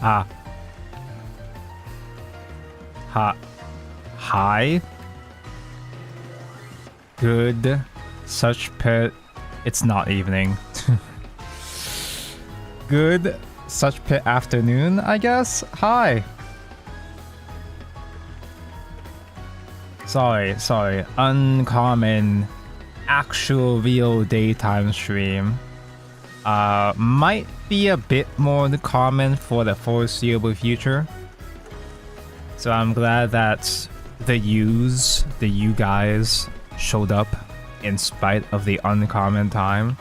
Ah. Hi. Good. Such pit. It's not evening. Good. Such pit afternoon, I guess. Hi. Sorry. Uncommon. Actual real daytime stream. Might be a bit more common for the foreseeable future. So I'm glad that you guys showed up in spite of the uncommon time.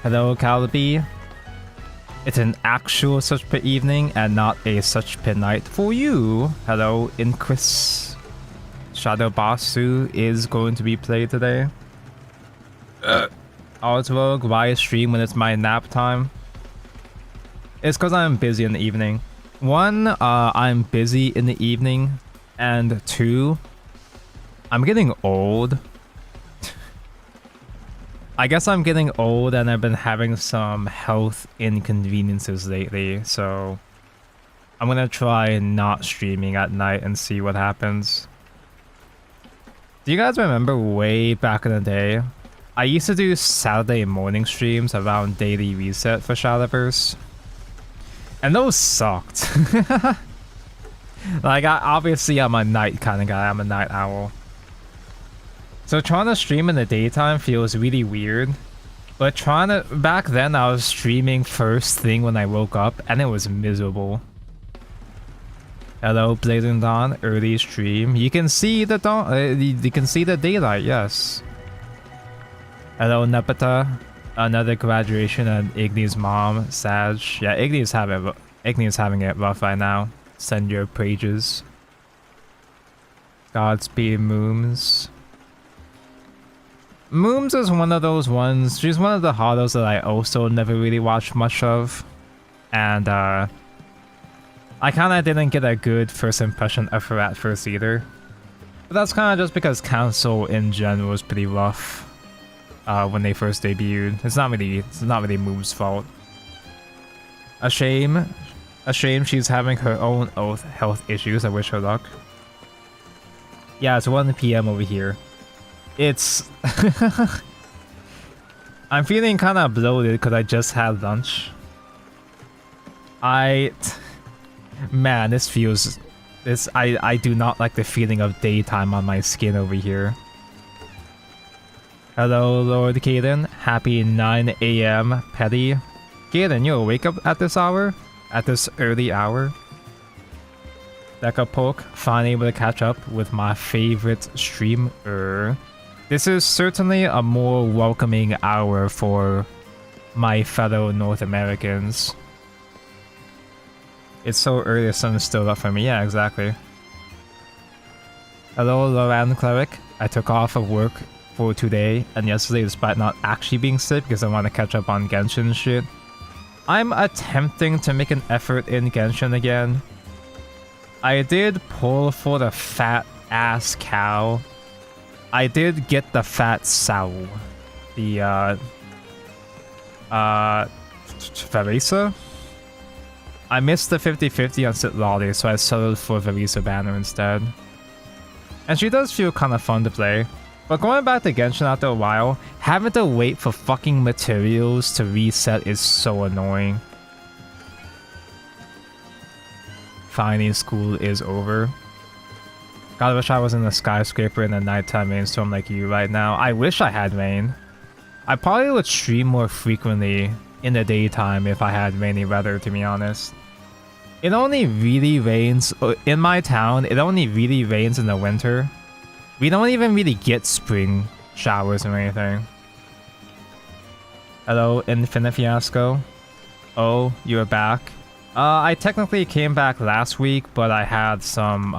Hello, Calibi. It's an actual such pit evening and not a such pit night for you. Hello, Inquis. Shadowverse is going to be played today. Artwork, why stream when it's my nap time? It's because I'm busy in the evening. One, I'm busy in the evening, and two, I'm getting old. I guess I'm getting old and I've been having some health inconveniences lately, so I'm gonna try not streaming at night and see what happens. Do you guys remember way back in the day? I used to do Saturday morning streams around daily reset for Shadowverse. And those sucked. Like, obviously I'm a night kind of guy, I'm a night owl. So trying to stream in the daytime feels really weird. But back then I was streaming first thing when I woke up and it was miserable. Hello, Blazing Dawn, early stream. You can see the dawn, you can see the daylight, yes. Hello, Nepeta. Another graduation and Igni's mom, Sag. Yeah, Igni's having it rough right now. Send your praises. Godspeed, Mooms. Mooms is one of those ones. She's one of the hollows that I also never really watched much of. And I kind of didn't get a good first impression of her at first either. But that's kind of just because Council in general was pretty rough. When they first debuted. It's not really Move's fault. A shame she's having her own health issues. I wish her luck. Yeah, it's 1 PM over here. It's... I'm feeling kind of bloated because I just had lunch. Man, this feels... I do not like the feeling of daytime on my skin over here. Hello, Lord Caden. Happy 9 AM, Petty. Caden, you wake up at this hour? At this early hour? Deca Poke, finally able to catch up with my favorite streamer. This is certainly a more welcoming hour for my fellow North Americans. It's so early, the sun is still up for me. Yeah, exactly. Hello, Loran Cleric. I took off of work for today and yesterday despite not actually being sick because I want to catch up on Genshin and shit. I'm attempting to make an effort in Genshin again. I did pull for the fat ass cow. I did get the fat sow. The Verisa? I missed the 50-50 on Sitlali, so I settled for Verisa banner instead. And she does feel kind of fun to play. But going back to Genshin after a while, having to wait for fucking materials to reset is so annoying. Finally, school is over. God, I wish I was in a skyscraper in a nighttime rainstorm like you right now. I wish I had rain. I probably would stream more frequently in the daytime if I had rainy weather, to be honest. It only really rains, in my town, it only really rains in the winter. We don't even really get spring showers or anything. Hello, Infinite Fiasco. Oh, you're back. I technically came back last week, but I had some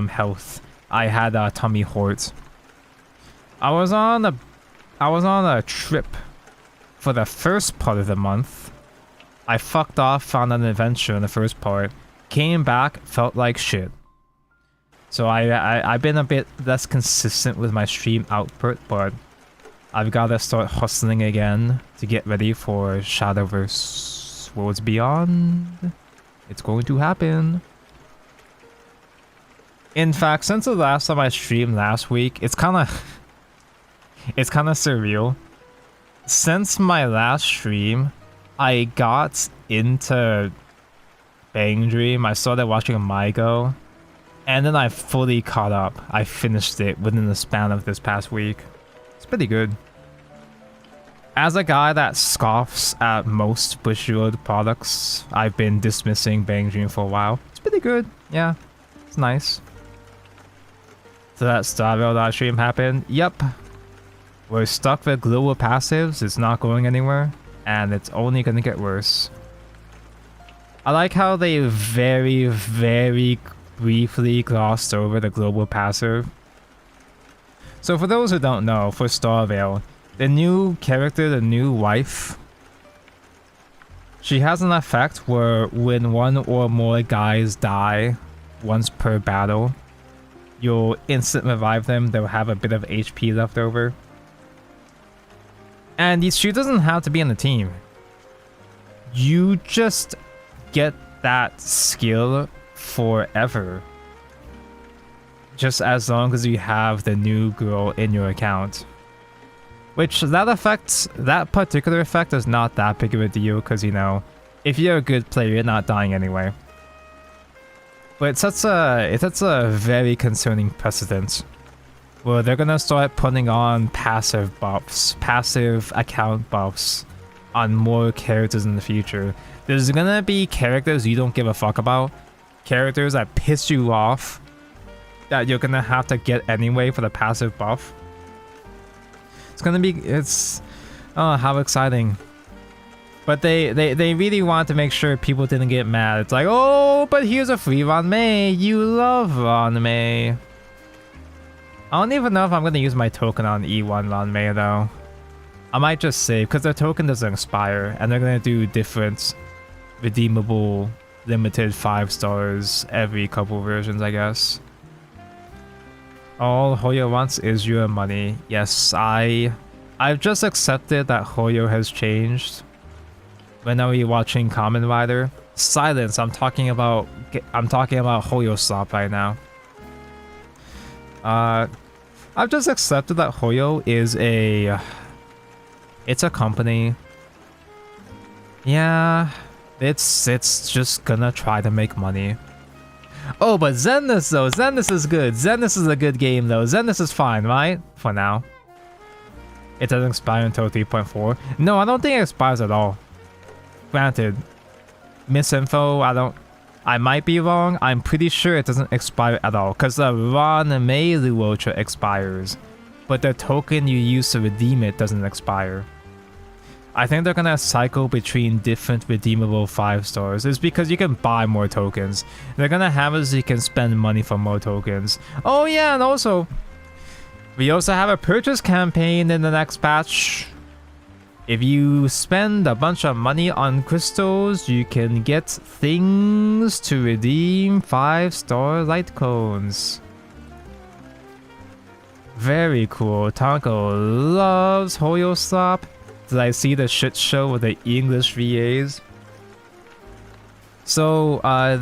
health. I had tummy hurt. I was on a trip for the first part of the month. I fucked off, found an adventure in the first part, came back, felt like shit. So I've been a bit less consistent with my stream output, but I've got to start hustling again to get ready for Shadowverse Worlds Beyond. It's going to happen. In fact, since the last time I streamed last week, it's kind of surreal. Since my last stream, I got into Bang Dream. I started watching MyGo, and then I fully caught up. I finished it within the span of this past week. It's pretty good. As a guy that scoffs at most Bushiroad products, I've been dismissing Bang Dream for a while. It's pretty good. Yeah, it's nice. So that Starville live stream happened. Yep. We're stuck with global passives. It's not going anywhere, and it's only gonna get worse. I like how they very, very briefly glossed over the global passive. So for those who don't know, for Starville, the new character, the new wife, she has an effect where when one or more guys die once per battle, you'll instant revive them. They'll have a bit of HP left over. And she doesn't have to be on the team. You just get that skill forever. Just as long as you have the new girl in your account. Which that particular effect is not that big of a deal because, you know, if you're a good player, you're not dying anyway. But it sets a very concerning precedent where they're gonna start putting on passive buffs, passive account buffs on more characters in the future. There's gonna be characters you don't give a fuck about, characters that piss you off, that you're gonna have to get anyway for the passive buff. Oh, how exciting. But they really want to make sure people didn't get mad. It's like, oh, but here's a free Ron May. You love Ron May. I don't even know if I'm gonna use my token on E1 Ron May though. I might just save, because their token doesn't expire, and they're gonna do different redeemable limited 5 stars every couple versions, I guess. All Hoyo wants is your money. Yes, I've just accepted that Hoyo has changed. When are we watching Kamen Rider? Silence. I'm talking about Hoyo Slop right now. I've just accepted that Hoyo is it's a company. Yeah, it's just gonna try to make money. Oh, but Zenless though, Zenless is good. Zenless is a good game though. Zenless is fine, right? For now. It doesn't expire until 3.4. No, I don't think it expires at all. Granted, misinfo, I might be wrong. I'm pretty sure it doesn't expire at all, because the Ron May Luocha expires, but the token you use to redeem it doesn't expire. I think they're gonna cycle between different redeemable 5 stars. It's because you can buy more tokens. They're gonna have it so you can spend money for more tokens. Oh yeah, and also, we also have a purchase campaign in the next patch. If you spend a bunch of money on crystals, you can get things to redeem 5-star light cones. Very cool. Tonko loves Hoyo Slop. Did I see the shit show with the English VAs? So, oh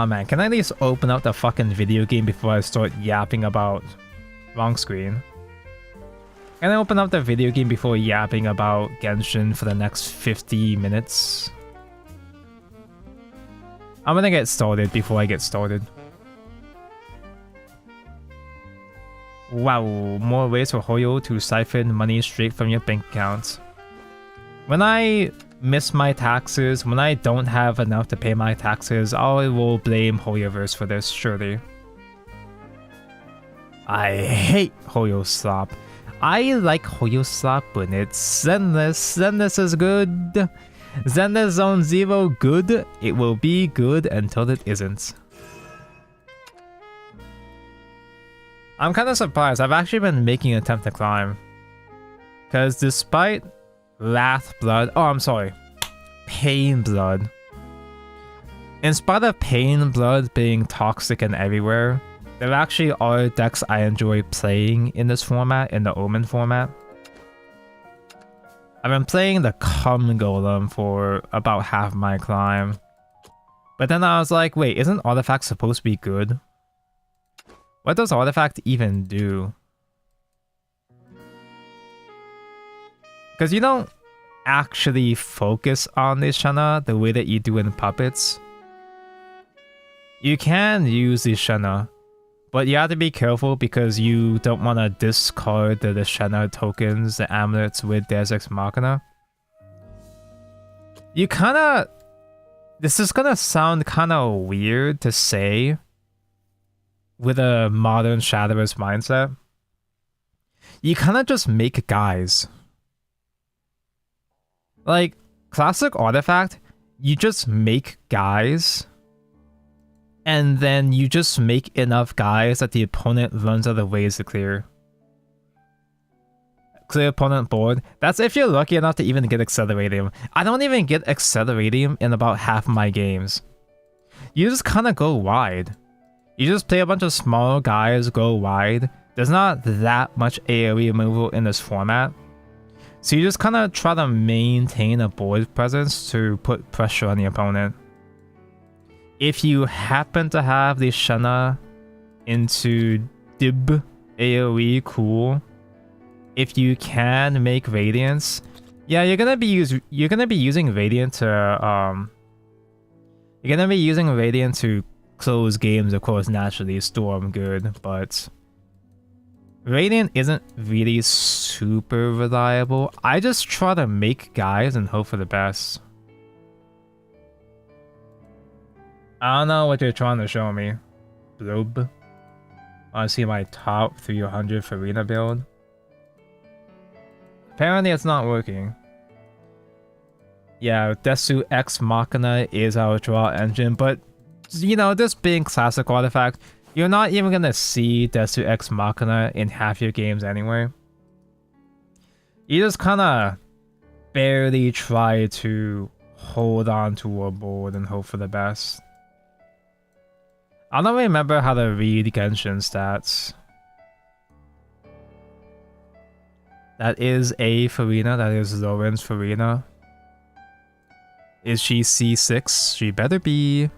man, can I at least open up the fucking video game before I start yapping about... Wrong screen. Can I open up the video game before yapping about Genshin for the next 50 minutes? I'm gonna get started before I get started. Wow, more ways for Hoyo to siphon money straight from your bank account. When I miss my taxes, when I don't have enough to pay my taxes, I will blame Hoyoverse for this, surely. I hate Hoyo Slop. I like Hoyo Slop when it's Zenless. Zenless is good. Zenless Zone 0 good. It will be good until it isn't. I'm kind of surprised. I've actually been making an attempt to climb. Because despite Wrath Blood... Oh, I'm sorry. Pain Blood. In spite of Pain Blood being toxic and everywhere, there actually are decks I enjoy playing in this format, in the Omen format. I've been playing the Cum Golem for about half my climb. But then I was like, wait, isn't Artifact supposed to be good? What does Artifact even do? Because you don't actually focus on the Shanna the way that you do in Puppets. You can use the Shanna, but you have to be careful because you don't want to discard the Shanna tokens, the amulets with Deus Ex Machina. You kind of... This is gonna sound kind of weird to say with a modern Shadowverse mindset. You kind of just make guys. Like, classic Artifact, you just make guys, and then you just make enough guys that the opponent runs out of ways to clear. Clear opponent board. That's if you're lucky enough to even get Acceleratium. I don't even get Acceleratium in about half my games. You just kind of go wide. You just play a bunch of small guys, go wide. There's not that much AoE removal in this format. So you just kind of try to maintain a board presence to put pressure on the opponent. If you happen to have the Shanna into Dib AoE, cool. If you can make Radiance, yeah, you're gonna be using Radiant to close games, of course, naturally, Storm good, but Radiant isn't really super reliable. I just try to make guys and hope for the best. I don't know what you're trying to show me. Blob. I want to see my top 300 Farina build. Apparently it's not working. Yeah, Desu Ex Machina is our draw engine, but you know, this being classic Artifact, you're not even gonna see Desu Ex Machina in half your games anyway. You just kinda barely try to hold on to a board and hope for the best. I don't remember how to read Genshin stats. That is a Farina, that is Lauren's Farina. Is she C6? She better be.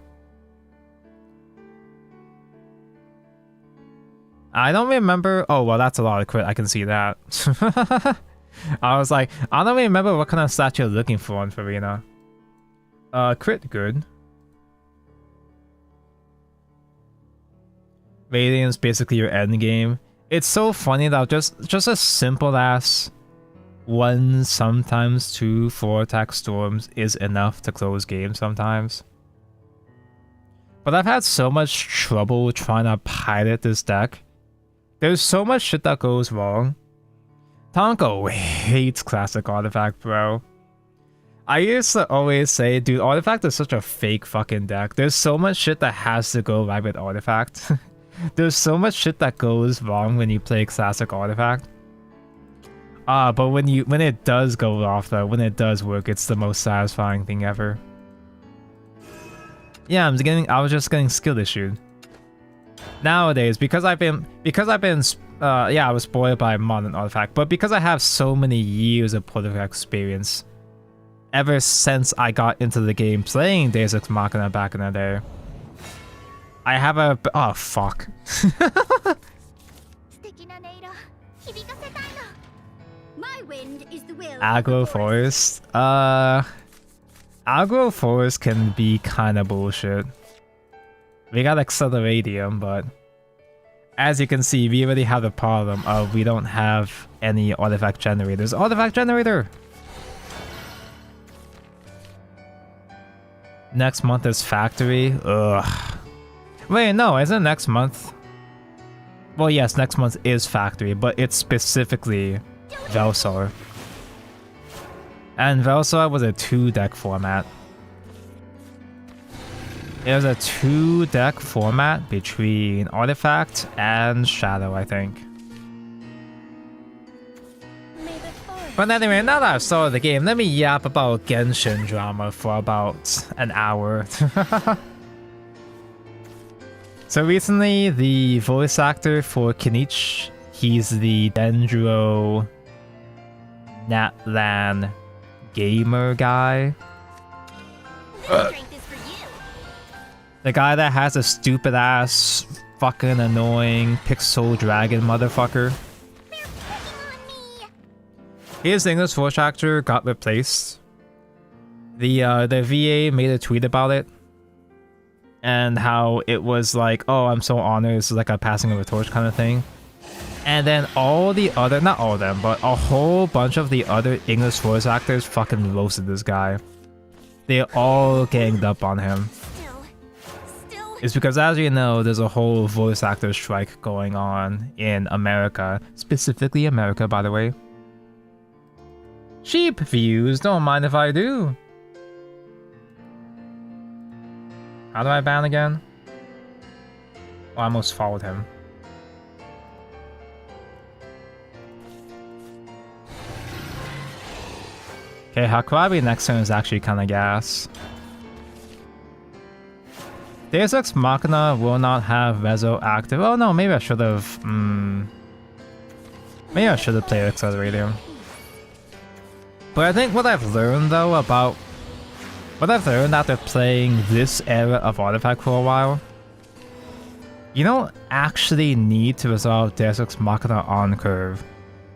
I don't remember. Oh, well, that's a lot of crit. I can see that. I was like, I don't remember what kind of stat you're looking for on Farina. Crit, good. Radiance basically your end game. It's so funny that just a simple ass 1, sometimes 2, 4 attack storms is enough to close games sometimes. But I've had so much trouble trying to pilot this deck. There's so much shit that goes wrong. Tonko hates classic Artifact, bro. I used to always say, dude, Artifact is such a fake fucking deck. There's so much shit that has to go right with Artifact. There's so much shit that goes wrong when you play classic Artifact. But when it does go off though, when it does work, it's the most satisfying thing ever. Yeah, I was just getting skill issued. Nowadays, because I've been I was spoiled by modern Artifact, but because I have so many years of Artifact experience, ever since I got into the game playing Deus Ex Machina back in the day, I have a... Oh, fuck. Aggro Forest? Aggro Forest can be kinda bullshit. We got Acceleratium, but as you can see, we already have the problem of we don't have any artifact generators. Artifact generator! Next month is Factory. Ugh. Wait, no, isn't it next month? Well, yes, next month is Factory, but it's specifically Velsar. And Velsar was a 2-deck format. It was a 2-deck format between Artifact and Shadow, I think. But anyway, now that I've started the game, let me yap about Genshin drama for about an hour. So recently, the voice actor for Kinich, he's the Dendro Natlan gamer guy. The guy that has a stupid ass, fucking annoying pixel dragon motherfucker. His English voice actor got replaced. The VA made a tweet about it. And how it was like, oh, I'm so honored, this is like a passing of a torch kind of thing. And then all the other, not all of them, but a whole bunch of the other English voice actors fucking roasted this guy. They all ganged up on him. It's because, as you know, there's a whole voice actor strike going on in America. Specifically America, by the way. Cheap views, don't mind if I do. How do I ban again? Oh, I almost followed him. Okay, Hakrabi next turn is actually kinda gas. Deus Ex Machina will not have Vezo active. Oh no, maybe I should have. Maybe I should have played Accelerator. But I think what I've learned though about what I've learned after playing this era of Artifact for a while, you don't actually need to resolve Deus Ex Machina on curve.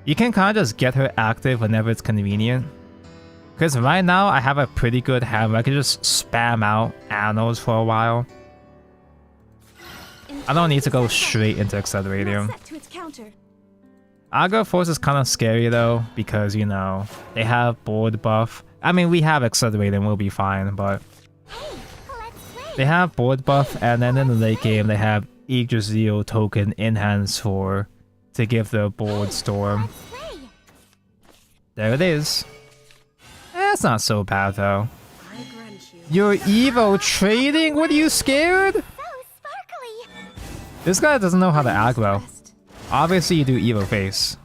You can kind of just get her active whenever it's convenient. Because right now I have a pretty good hand where I can just spam out Anos for a while. I don't need to go straight into Accelerator. Aggro Force is kind of scary though, because, you know, they have board buff. I mean, we have Accelerator and we'll be fine, but they have board buff, and then in the late game they have Yggdrasil token in hands for to give the board storm. There it is. That's not so bad though. You're Evo trading? What, are you scared? This guy doesn't know how to aggro. Obviously you do Evo face.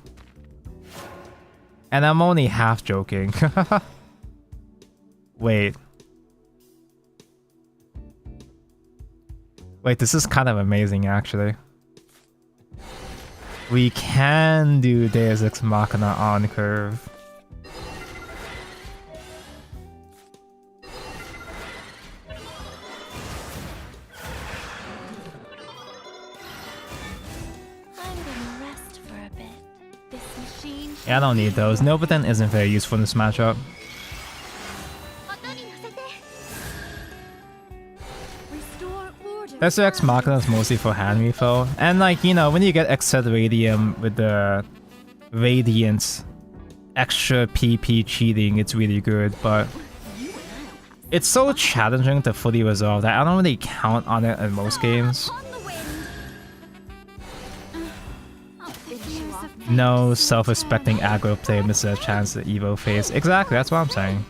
And I'm only half joking. Wait. Wait, this is kind of amazing actually. We can do Deus Ex Machina on curve. Yeah, I don't need those. Novaden isn't very useful in this matchup. Deus Ex Machina is mostly for hand refill. And like, you know, when you get Acceleradium with the Radiant extra PP cheating, it's really good, but it's so challenging to fully resolve that I don't really count on it in most games. No self-respecting aggro player misses a chance to Evo phase. Exactly, that's what I'm saying.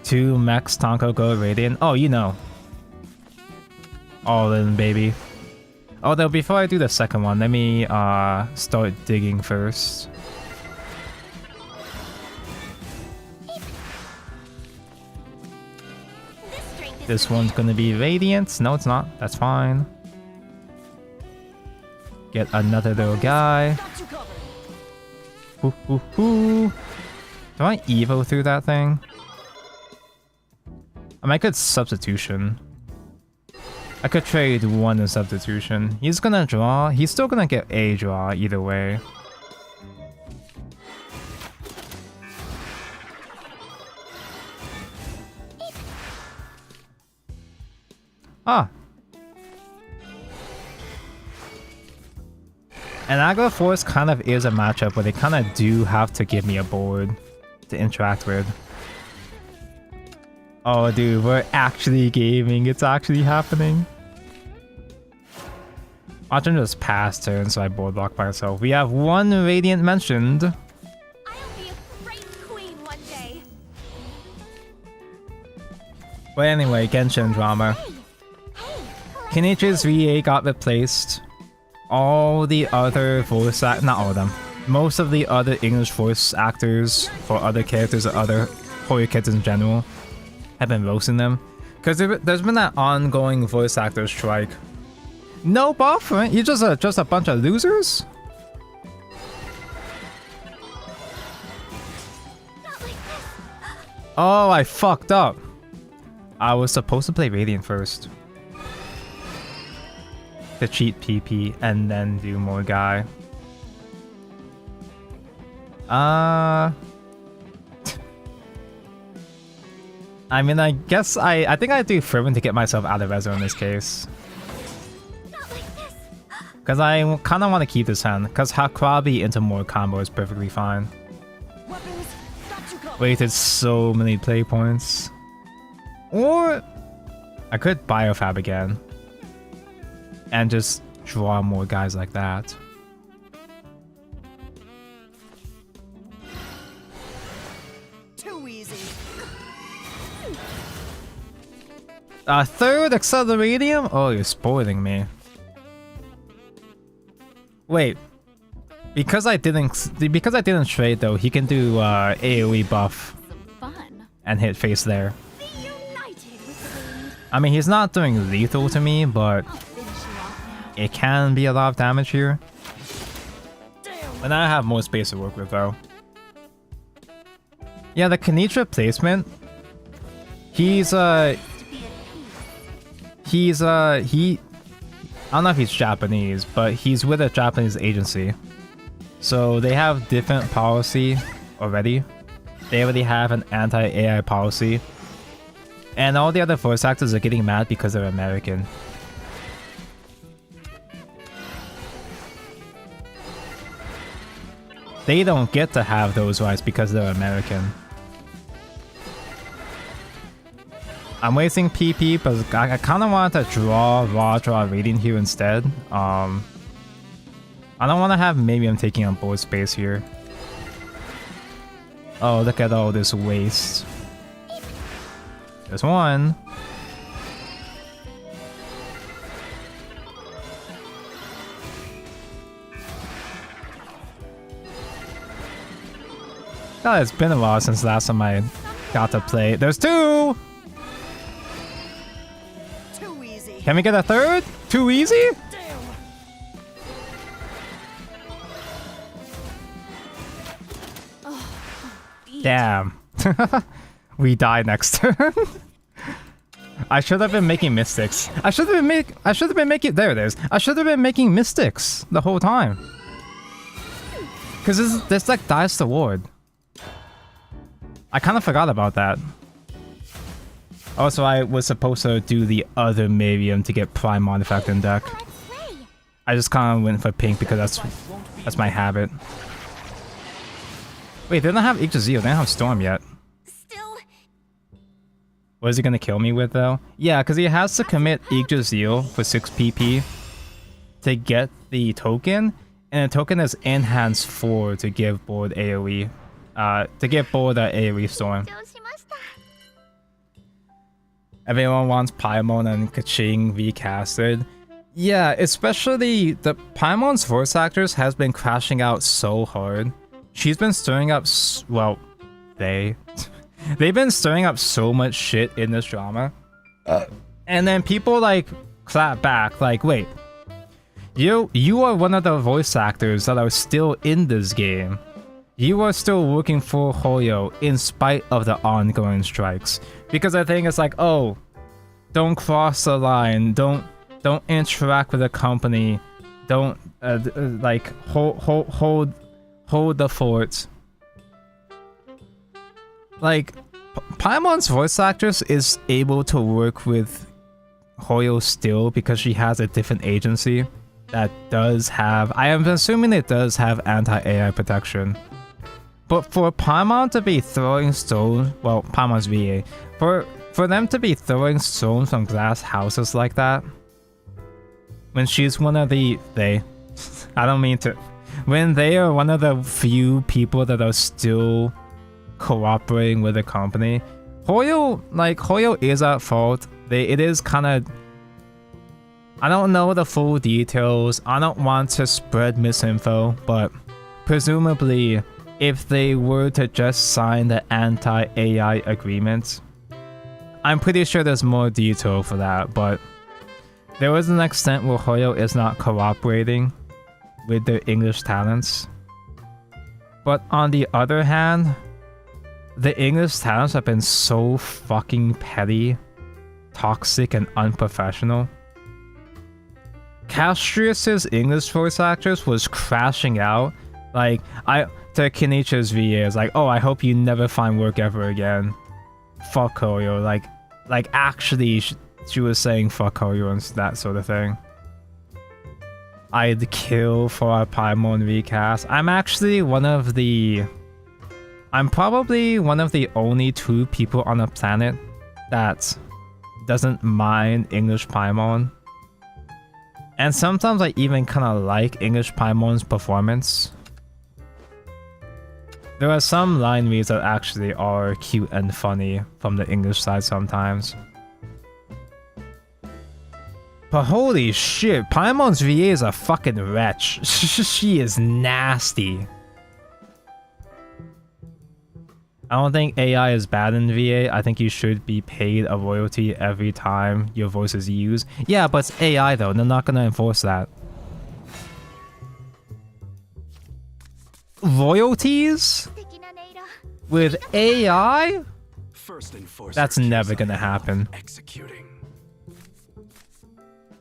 2 Max Tonko Go Radiant. Oh, you know. All in, baby. Although before I do the second one, let me start digging first. This one's gonna be Radiant. No, it's not. That's fine. Get another little guy. Hoo, hoo, hoo. Do I Evo through that thing? I mean, I could substitution. I could trade one in substitution. He's gonna draw. He's still gonna get a draw either way. Ah. And Aggro Force kind of is a matchup where they kind of do have to give me a board to interact with. Oh dude, we're actually gaming. It's actually happening. Watch him just pass turn so I board block myself. We have 1 Radiant mentioned. I'll be a great queen one day. But anyway, Genshin drama. Kenichi's VA got replaced. All the other voice act, not all of them, most of the other English voice actors for other characters or other horror kids in general have been roasting them. Because there's been that ongoing voice actor strike. No buff, right? You're just a bunch of losers? Oh, I fucked up. I was supposed to play Radiant first. To cheat PP and then do more guy. I mean, I guess I think I do Fervent to get myself out of Rezo in this case. Not like this. Because I kind of want to keep this hand. Because Hakrabi into more combo is perfectly fine. Weapons, got to go. Wasted so many play points. Or I could Biofab again. And just draw more guys like that. Too easy. A third Acceleradium? Oh, you're spoiling me. Wait. Because I didn't trade though, he can do AoE buff Some fun. and hit face there. Be united with the wind. I mean, he's not doing lethal to me, but I'll finish you off now. it can be a lot of damage here. Damn. And I have more space to work with though. Yeah, the Kanitra placement. He's To be at peace. I don't know if he's Japanese, but he's with a Japanese agency. So they have different policy already. They already have an anti-AI policy. And all the other voice actors are getting mad because they're American. They don't get to have those rights because they're American. I'm wasting PP, but I kind of want to draw Radiant here instead. I don't want to have maybe I'm taking on board space here. Oh, look at all this waste. There's one. God, it's been a while since last time I got to play. There's two! Too easy. Can we get a third? Too easy? Damn. Damn. We die next turn. I should have been making mystics. I should have been making there it is. I should have been making mystics the whole time. Cause this like dies the ward. I kind of forgot about that. Also, I was supposed to do the other Miriam to get Prime Artifact in deck. I just kind of went for pink because that's my habit. Wait, they don't have Yggdrasil, they don't have Storm yet. Still. What is he gonna kill me with though? Yeah, because he has to commit Yggdrasil for 6 PP to get the token, and the token is enhanced 4 to give board AoE. To give board AoE Storm. Everyone wants Paimon and Kaching recasted. Yeah, especially the Paimon's voice actors has been crashing out so hard. She's been stirring up, well, they've been stirring up so much shit in this drama. And then people like clap back like, wait, you are one of the voice actors that are still in this game. You are still working for Hoyo in spite of the ongoing strikes. Because I think it's like, oh, don't cross the line, don't interact with the company, don't like hold the fort. Like, Paimon's voice actress is able to work with Hoyo still because she has a different agency that does have, I am assuming it does have anti-AI protection. But for Paimon to be throwing stones, well, Paimon's VA, for them to be throwing stones from glass houses like that, when she's one of the, I don't mean to, when they are one of the few people that are still cooperating with the company, Hoyo is at fault. It is kind of, I don't know the full details, I don't want to spread misinfo, but presumably, if they were to just sign the anti-AI agreement, I'm pretty sure there's more detail for that, but there was an extent where Hoyo is not cooperating with their English talents. But on the other hand, The English talents have been so fucking petty, toxic, and unprofessional. Castrius's English voice actress was crashing out. Like, to Kenichi's VA is like, oh, I hope you never find work ever again. Fuck Koyo. Like actually, she was saying fuck Koyo and that sort of thing. I'd kill for a Paimon recast. I'm probably one of the only 2 people on the planet that doesn't mind English Paimon. And sometimes I even kind of like English Paimon's performance. There are some line reads that actually are cute and funny from the English side sometimes. But holy shit, Paimon's VA is a fucking wretch. She is nasty. I don't think AI is bad in VA. I think you should be paid a royalty every time your voice is used. Yeah, but it's AI though. They're not gonna enforce that. Royalties? With AI? That's never gonna happen.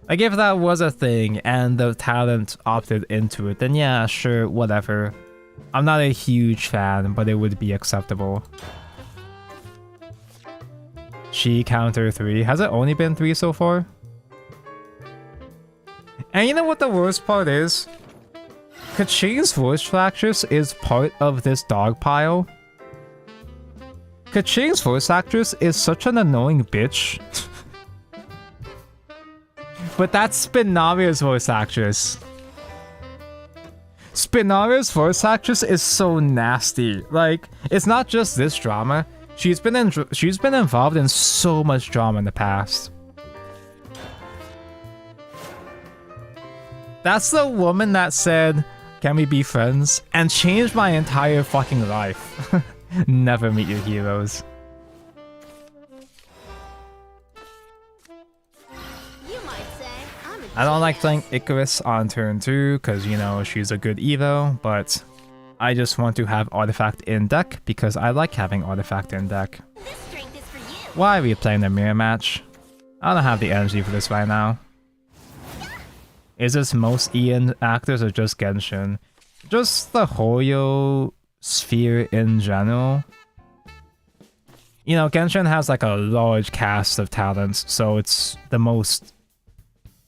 Like if that was a thing and the talent opted into it, then yeah, sure, whatever. I'm not a huge fan, but it would be acceptable. She counter 3. Has it only been 3 so far? And you know what the worst part is? Kachin's voice actress is part of this dog pile. Kachin's voice actress is such an annoying bitch. But that's Spinaria's voice actress. Spinaria's voice actress is so nasty. Like, it's not just this drama. She's been involved in so much drama in the past. That's the woman that said, "Can we be friends?" and changed my entire fucking life. Never meet your heroes. I don't like playing Icarus on turn 2 because, you know, she's a good Evo, but I just want to have Artifact in deck because I like having Artifact in deck. Why are we playing the mirror match? I don't have the energy for this right now. Is this most Ian actors or just Genshin? Just the Hoyo sphere in general. You know, Genshin has like a large cast of talents, so it's the most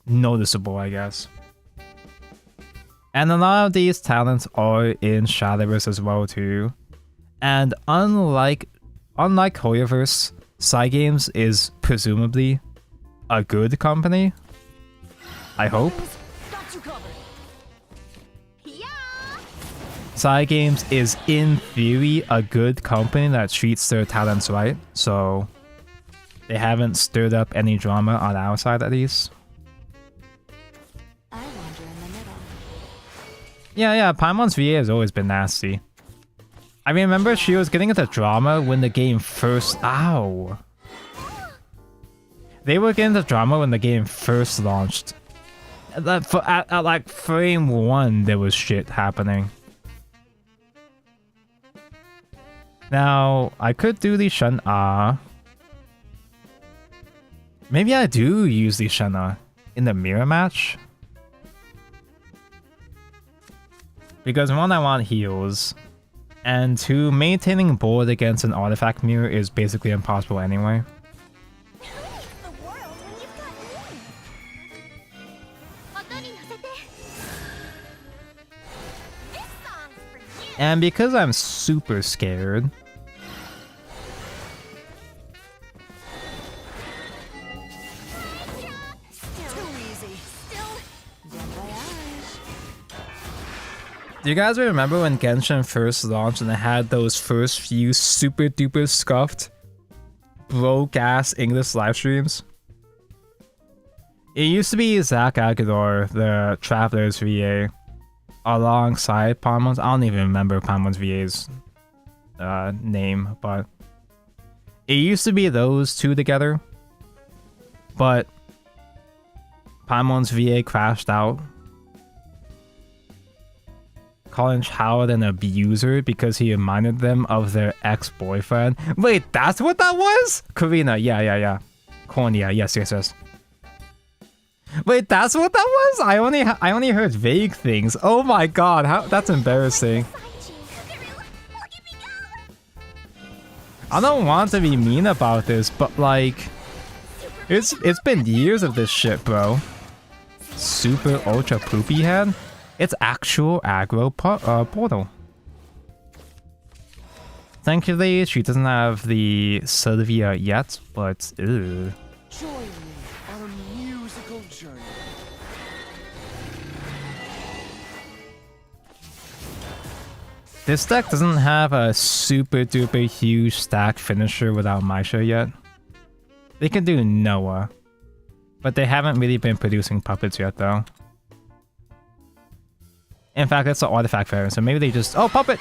noticeable, I guess. And a lot of these talents are in Shadowverse as well too. And unlike Hoyoverse, Cygames is presumably a good company. I hope. Cygames is in theory a good company that treats their talents right, so they haven't stirred up any drama on our side at least. Yeah, Paimon's VA has always been nasty. I remember she was getting into drama when the game first... Ow! They were getting into drama when the game first launched. At like frame 1, there was shit happening. Now, I could do the Shen-Ah. Maybe I do use the Shen-Ah in the mirror match. Because 1, I want heals, and 2, maintaining board against an artifact mirror is basically impossible anyway. And because I'm super scared, do you guys remember when Genshin first launched and it had those first few super duper scuffed, broke ass English live streams? It used to be Zach Agador, the Traveler's VA, alongside Paimon's. I don't even remember Paimon's VA's name, but it used to be those two together. But Paimon's VA crashed out. calling Child an abuser because he reminded them of their ex-boyfriend. Wait, that's what that was? Karina, yeah. Cornea, yes. Wait, that's what that was? I only heard vague things. Oh my god, that's embarrassing. I don't want to be mean about this, but like, it's been years of this shit, bro. Super ultra poopy head. It's actual aggro portal. Thankfully, she doesn't have the Sylvia yet, but ew. Join me on a musical journey. This deck doesn't have a super duper huge stack finisher without Maisha yet. They can do Noah, but they haven't really been producing puppets yet though. In fact, that's the artifact variant, so maybe they just... Oh, puppet!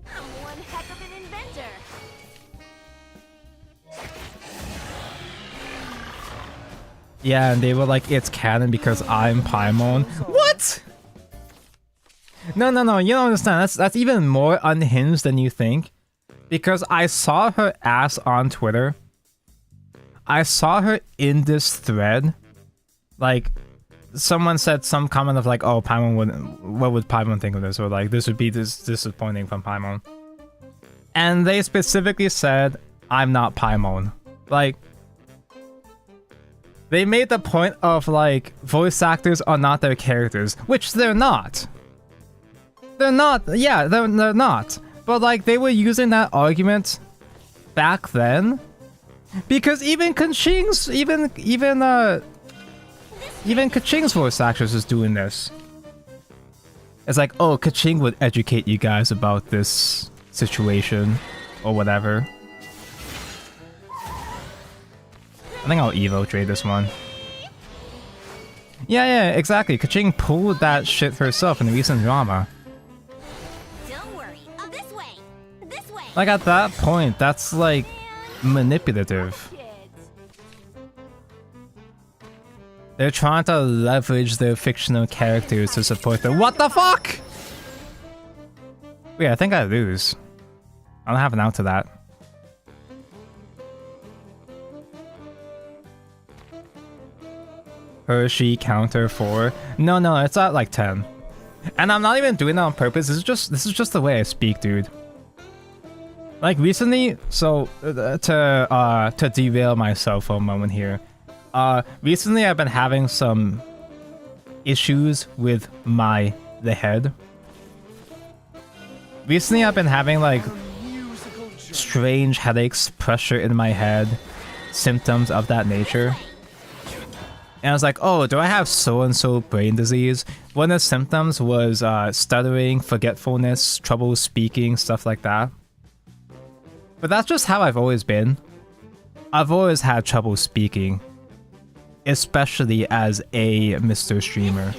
I'm one heck of an inventor. Yeah, and they were like, it's canon because I'm Paimon. What? No, you don't understand. That's even more unhinged than you think. Because I saw her ass on Twitter. I saw her in this thread. Like, someone said some comment of like, oh, Paimon wouldn't... What would Paimon think of this? Or like, this would be disappointing from Paimon. And they specifically said, I'm not Paimon. Like... They made the point of like, voice actors are not their characters, which they're not. They're not, yeah, they're not. But like, they were using that argument back then. Because even Kaching's, even Kaching's voice actress is doing this. It's like, oh, Kaching would educate you guys about this situation, or whatever. I think I'll Evo trade this one. Yeah, exactly. Kaching pulled that shit herself in the recent drama. Don't worry. This way. This way. Like at that point, that's like manipulative. Kids. They're trying to leverage their fictional characters to support them. What the fuck? Wait, I think I lose. I don't have an out to that. Hershey counter 4. No, it's at like 10. And I'm not even doing that on purpose. This is just the way I speak, dude. Like recently, so to derail myself for a moment here. Recently I've been having some issues with the head. Recently I've been having like strange headaches, pressure in my head, symptoms of that nature. And I was like, oh, do I have so-and-so brain disease? One of the symptoms was stuttering, forgetfulness, trouble speaking, stuff like that. But that's just how I've always been. I've always had trouble speaking. Especially as a Mr. Streamer.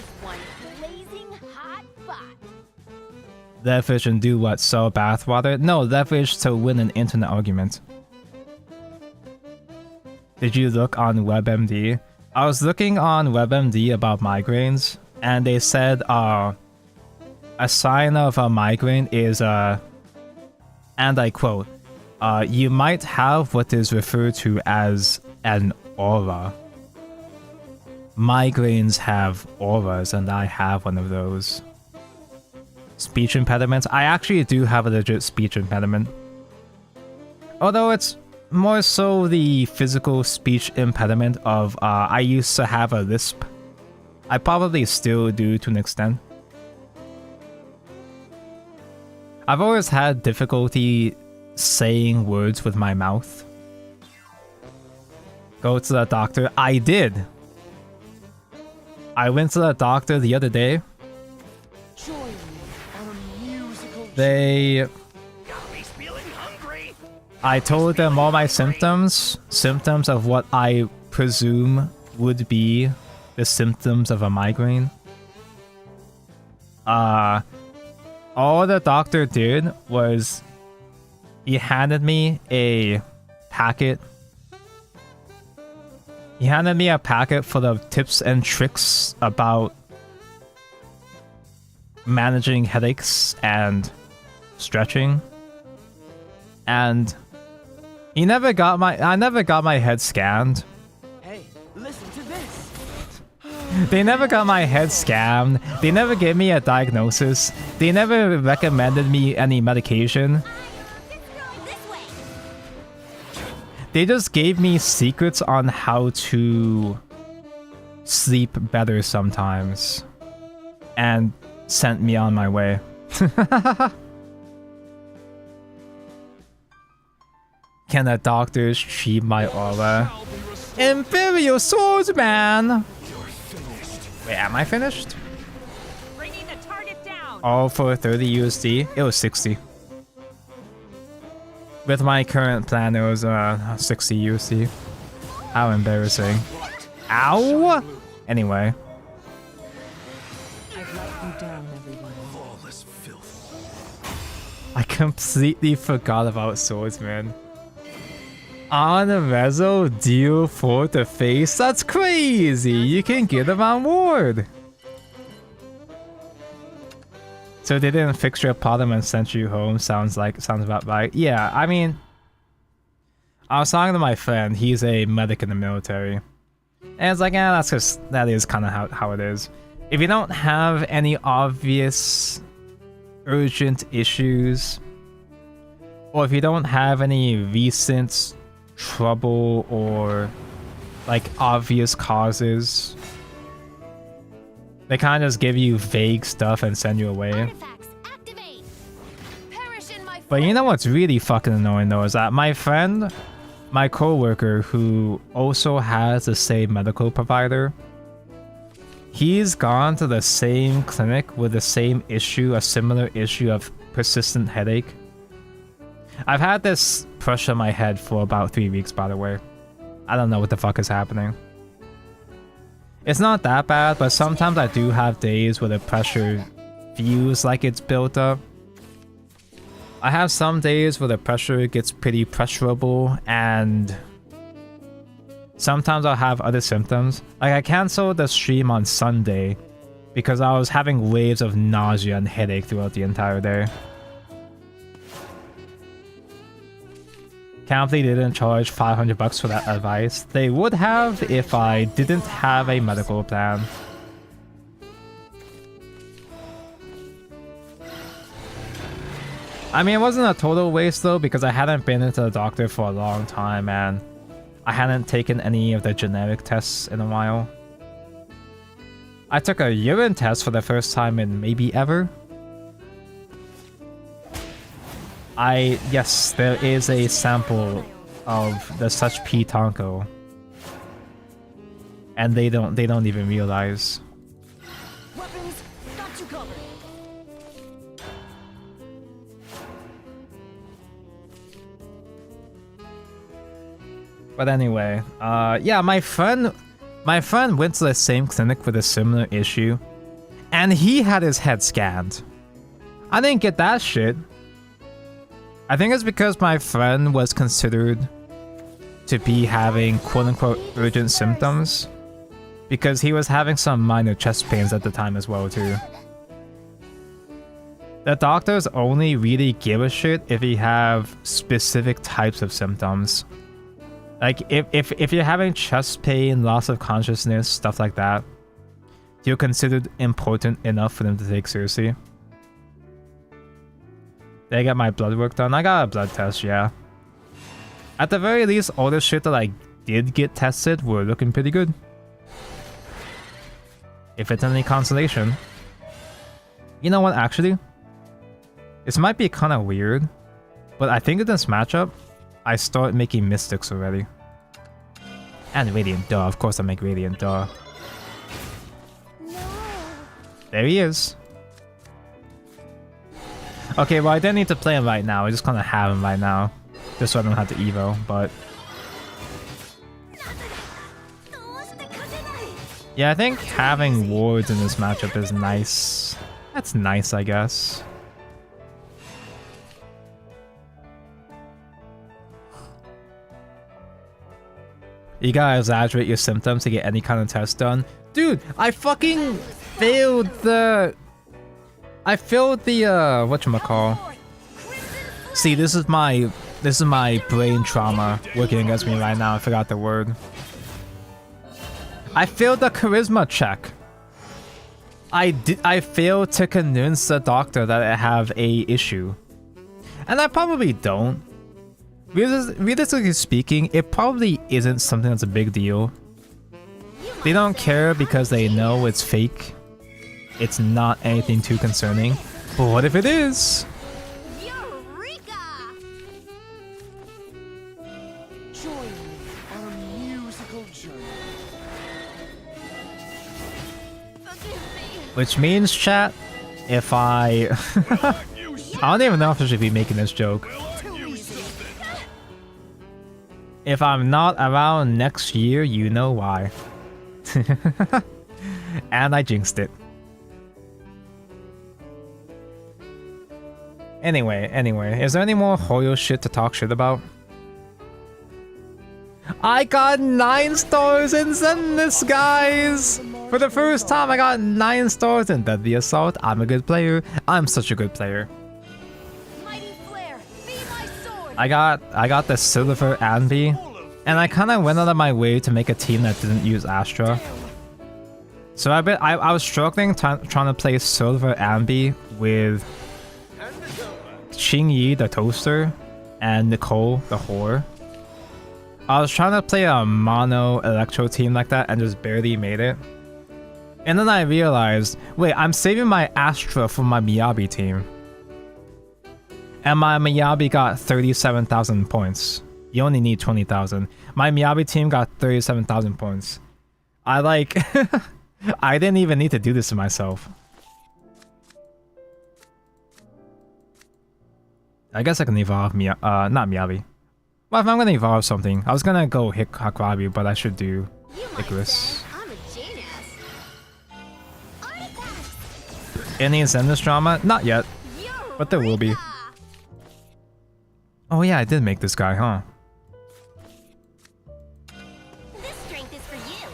Leverage and do what? Sell bathwater? No, leverage to win an internet argument. Did you look on WebMD? I was looking on WebMD about migraines, and they said a sign of a migraine is and I quote, you might have what is referred to as an aura. Migraines have auras, and I have one of those. Speech impediments? I actually do have a legit speech impediment. Although it's more so the physical speech impediment of I used to have a lisp. I probably still do to an extent. I've always had difficulty saying words with my mouth. Go to the doctor. I did. I went to the doctor the other day. I told them all my symptoms of what I presume would be the symptoms of a migraine. All the doctor did was he handed me a packet He handed me a packet full of tips and tricks about managing headaches and stretching. And I never got my head scanned. Hey, listen to this. They never got my head scanned. They never gave me a diagnosis. They never recommended me any medication. This way. They just gave me secrets on how to sleep better sometimes. And sent me on my way. Can the doctors treat my aura? Imperial Swordsman! Wait, am I finished? Bringing the target down. All for 30 USD? It was 60. With my current plan, it was 60 USD. How embarrassing. Ow! Anyway. I've let you down, everyone. Flawless filth. I completely forgot about Swordsman. On a Rezo, deal for the face. That's crazy! You can get him on ward. So they didn't fix your problem and sent you home. Sounds about right. Yeah, I mean, I was talking to my friend. He's a medic in the military, and it's like, yeah, that is kind of how it is. If you don't have any obvious urgent issues, or if you don't have any recent trouble or like obvious causes, they kind of just give you vague stuff and send you away. Artifacts activate. Perish in my But you know what's really fucking annoying though is that my friend, my coworker who also has the same medical provider, he's gone to the same clinic with the same issue, a similar issue of persistent headache. I've had this pressure in my head for about 3 weeks, by the way. I don't know what the fuck is happening. It's not that bad, but sometimes I do have days where the pressure feels like it's built up. I have some days where the pressure gets pretty pressurable, and sometimes I'll have other symptoms. Like I canceled the stream on Sunday because I was having waves of nausea and headache throughout the entire day. Can't believe they didn't charge $500 for that advice. They would have if I didn't have a medical plan. I mean, it wasn't a total waste though, because I hadn't been into the doctor for a long time and I hadn't taken any of the generic tests in a while. I took a urine test for the first time in maybe ever. Yes, there is a sample of the such P Tonko. And they don't even realize. weapons. Got you covered. But anyway, yeah, my friend went to the same clinic with a similar issue, and he had his head scanned. I didn't get that shit. I think it's because my friend was considered to be having quote-unquote urgent symptoms, because he was having some minor chest pains at the time as well too. The doctors only really give a shit if you have specific types of symptoms. Like if you're having chest pain, loss of consciousness, stuff like that, you're considered important enough for them to take seriously. Did I get my blood work done? I got a blood test, yeah. At the very least, all the shit that I did get tested were looking pretty good. If it's any consolation. You know what, actually? This might be kind of weird, but I think in this matchup, I start making mystics already. And Radiant, duh. Of course I make Radiant, duh. No. There he is. Okay, well I didn't need to play him right now. I just kind of have him right now. Just so I don't have to evo, but... Yeah, I think having wards in this matchup is nice. That's nice, I guess. You gotta exaggerate your symptoms to get any kind of test done. Dude, I fucking failed the... whatchamacall. See, this is my brain trauma working against me right now. I forgot the word. I failed the charisma check. I failed to convince the doctor that I have a issue. And I probably don't. Realistically speaking, it probably isn't something that's a big deal. They don't care because they know it's fake. It's not anything too concerning. But what if it is? Eureka! Join me on a musical journey. Forgive me. Which means, chat, if I... I don't even know if I should be making this joke. Too easy. If I'm not around next year, you know why. And I jinxed it. Anyway, is there any more Hoyo shit to talk shit about? I got 9 stars in Zenith, guys! For the first time, I got 9 stars in Deadly Assault. I'm a good player. I'm such a good player. Mighty flare, be my sword. I got the Silver Anvi, and I kind of went out of my way to make a team that didn't use Astra. So I was struggling trying to play Silver Anvi with Qingyi the Toaster and Nicole the Whore. I was trying to play a mono Electro team like that and just barely made it. And then I realized, wait, I'm saving my Astra for my Miyabi team. And my Miyabi got 37,000 points. You only need 20,000. My Miyabi team got 37,000 points. I I didn't even need to do this to myself. I guess I can evolve not Miyabi. Well, if I'm gonna evolve something, I was gonna go Hakrabi, but I should do You might Icarus. say I'm a genius. Artifact. Any Zenith drama? Not yet, but there will be. Eureka! Oh yeah, I did make this guy, huh? This strength is for you.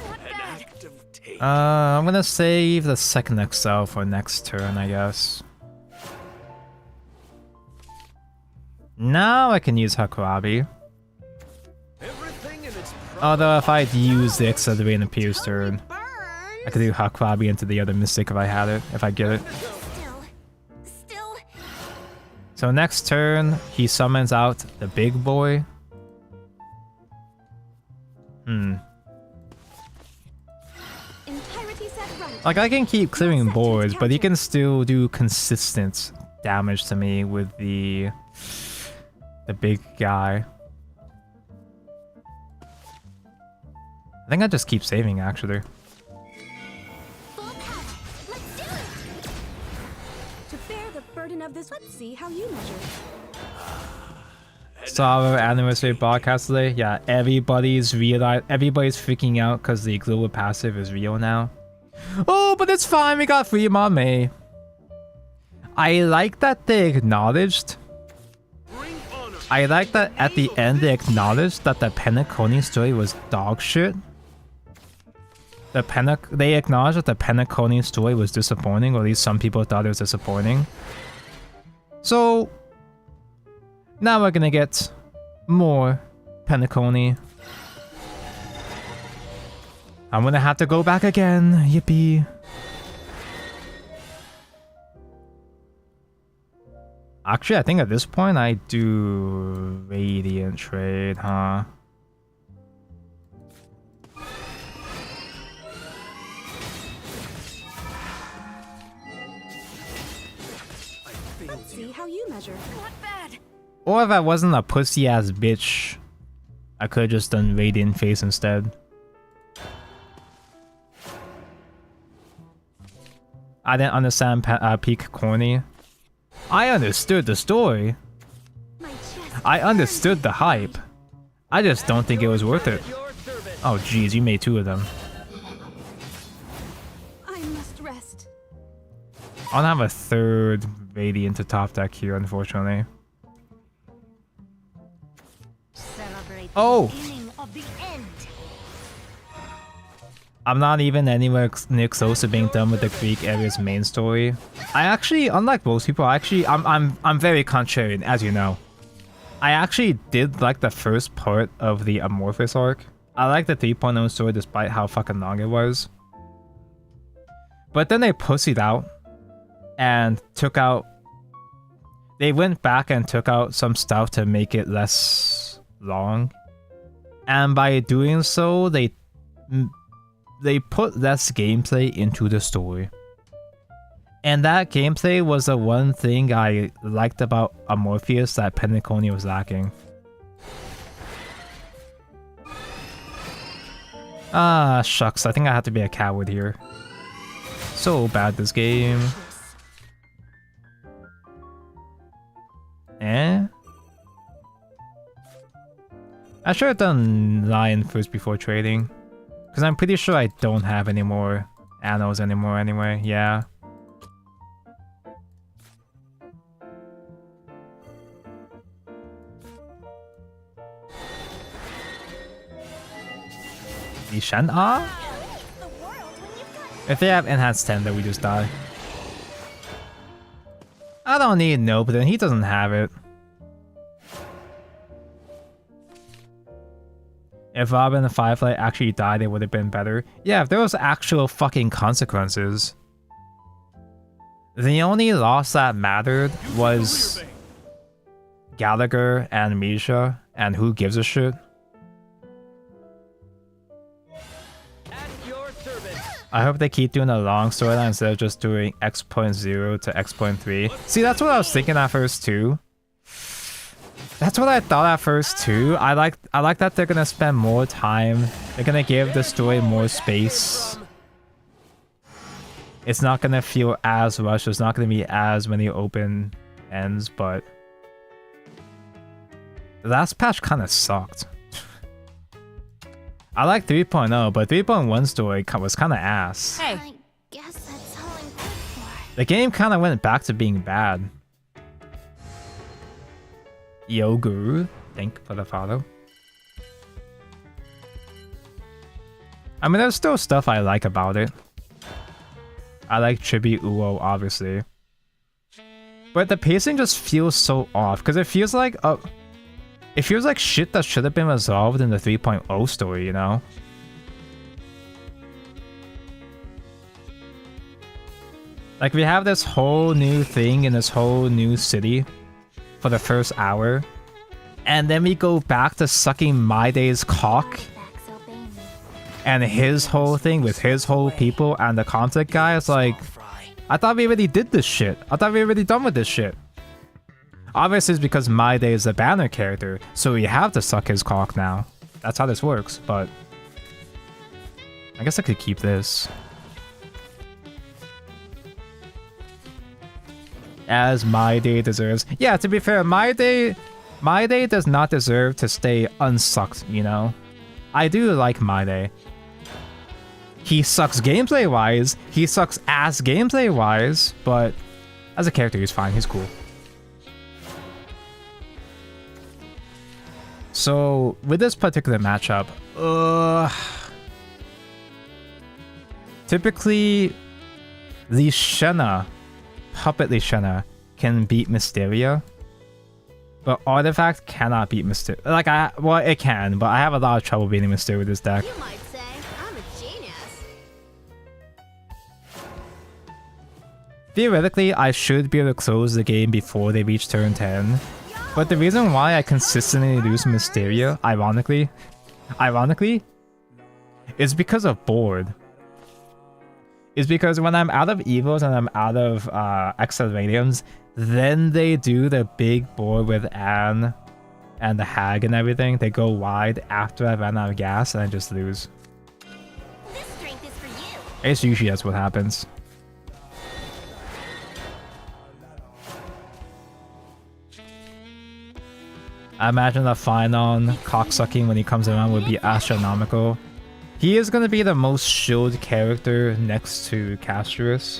Not An bad. act of taste. I'm gonna save the second XL for next turn, I guess. Now I can use Hakrabi. Everything in its Although if I'd use the Accelerate in Pierce turn, Burn. I could do Hakrabi into the other Mystic if I had it, if I get it. Still. So next turn, he summons out the big boy. Entirety set right. Like, I can keep clearing boards, but he can still do consistent damage to me with the big guy. I think I just keep saving, actually. Full power. Let's do it. To bear the burden of this, let's see how you measure. Saw our anniversary broadcast today. Yeah, everybody's freaking out because the global passive is real now. Oh, but it's fine. We got free Mame. I like that they acknowledged. bring honor. I like that at the end they acknowledged that the Penacony story was dog shit. They acknowledged that the Penacony story was disappointing, or at least some people thought it was disappointing. So now we're gonna get more Penacony. I'm gonna have to go back again. Yippee. Actually, I think at this point I do Radiant trade, huh? Let's see how you measure. Not bad. Or if I wasn't a pussy ass bitch, I could have just done Radiant Face instead. I didn't understand peak corny. I understood the story. My chest. I understood the hype. I just don't think it was worth it. Your service. Oh geez, you made 2 of them. I must rest. I don't have a third Radiant to top deck here, unfortunately. Celebrate Oh! the beginning of the end. I'm not even anywhere near close to being done with the Greek area's main story. I actually, unlike most people, I'm very contrarian, as you know. I actually did like the first part of the Amorphous arc. I like the 3.0 story despite how fucking long it was. But then they pussied out and took out... They went back and took out some stuff to make it less long. And by doing so, they put less gameplay into the story. And that gameplay was the one thing I liked about Amorpheus that Penacony was lacking. Ah, shucks, I think I have to be a coward here. So bad this game. Eh? I should have done Lion first before trading. Because I'm pretty sure I don't have any more Annos anymore anyway, yeah. Ishan Ah? If they have enhanced 10, then we just die. I don't need no, but then he doesn't have it. If Robin and Firefly actually died, it would have been better. Yeah, if there was actual fucking consequences. The only loss that mattered was Gallagher and Misha, and who gives a shit? I hope they keep doing a long storyline instead of just doing X.0 to X.3. See, that's what I was thinking at first too. That's what I thought at first too. I like that they're gonna spend more time. They're gonna give the story more space. It's not gonna feel as rushed. There's not gonna be as many open ends, but the last patch kind of sucked. I like 3.0, but 3.1 story was kind of ass. Hey. I guess that's all I'm good for. The game kind of went back to being bad. Yo, Guru, thank you for the follow. I mean, there's still stuff I like about it. I like Chibi Uo, obviously. But the pacing just feels so off, because it feels like shit that should have been resolved in the 3.0 story, you know? Like, we have this whole new thing in this whole new city for the first hour, and then we go back to sucking My Day's cock and his whole thing with his whole people and the conflict guy. It's like, I thought we already did this shit. I thought we were already done with this shit. Obviously, it's because My Day is a banner character, so we have to suck his cock now. That's how this works, but I guess I could keep this. As My Day deserves. Yeah, to be fair, My Day does not deserve to stay unsucked, you know? I do like My Day. He sucks gameplay-wise, he sucks ass gameplay-wise, but as a character, he's fine, he's cool. So, with this particular matchup, typically, the Shenna, Puppet Shenna, can beat Mysteria, but Artifact cannot beat Mysteria. Like, well, it can, but I have a lot of trouble beating Mysteria with this deck. You might say I'm a genius. Theoretically, I should be able to close the game before they reach turn 10. But the reason why I consistently lose Mysteria, ironically, is because of board. Is because when I'm out of Evils and I'm out of Acceleratiums, then they do the big board with Anne and the Hag and everything. They go wide after I run out of gas and I just lose. This drink is for you. I guess usually that's what happens. I imagine the Phynon cocksucking when he comes around would be astronomical. He is going to be the most shield character next to Casterus.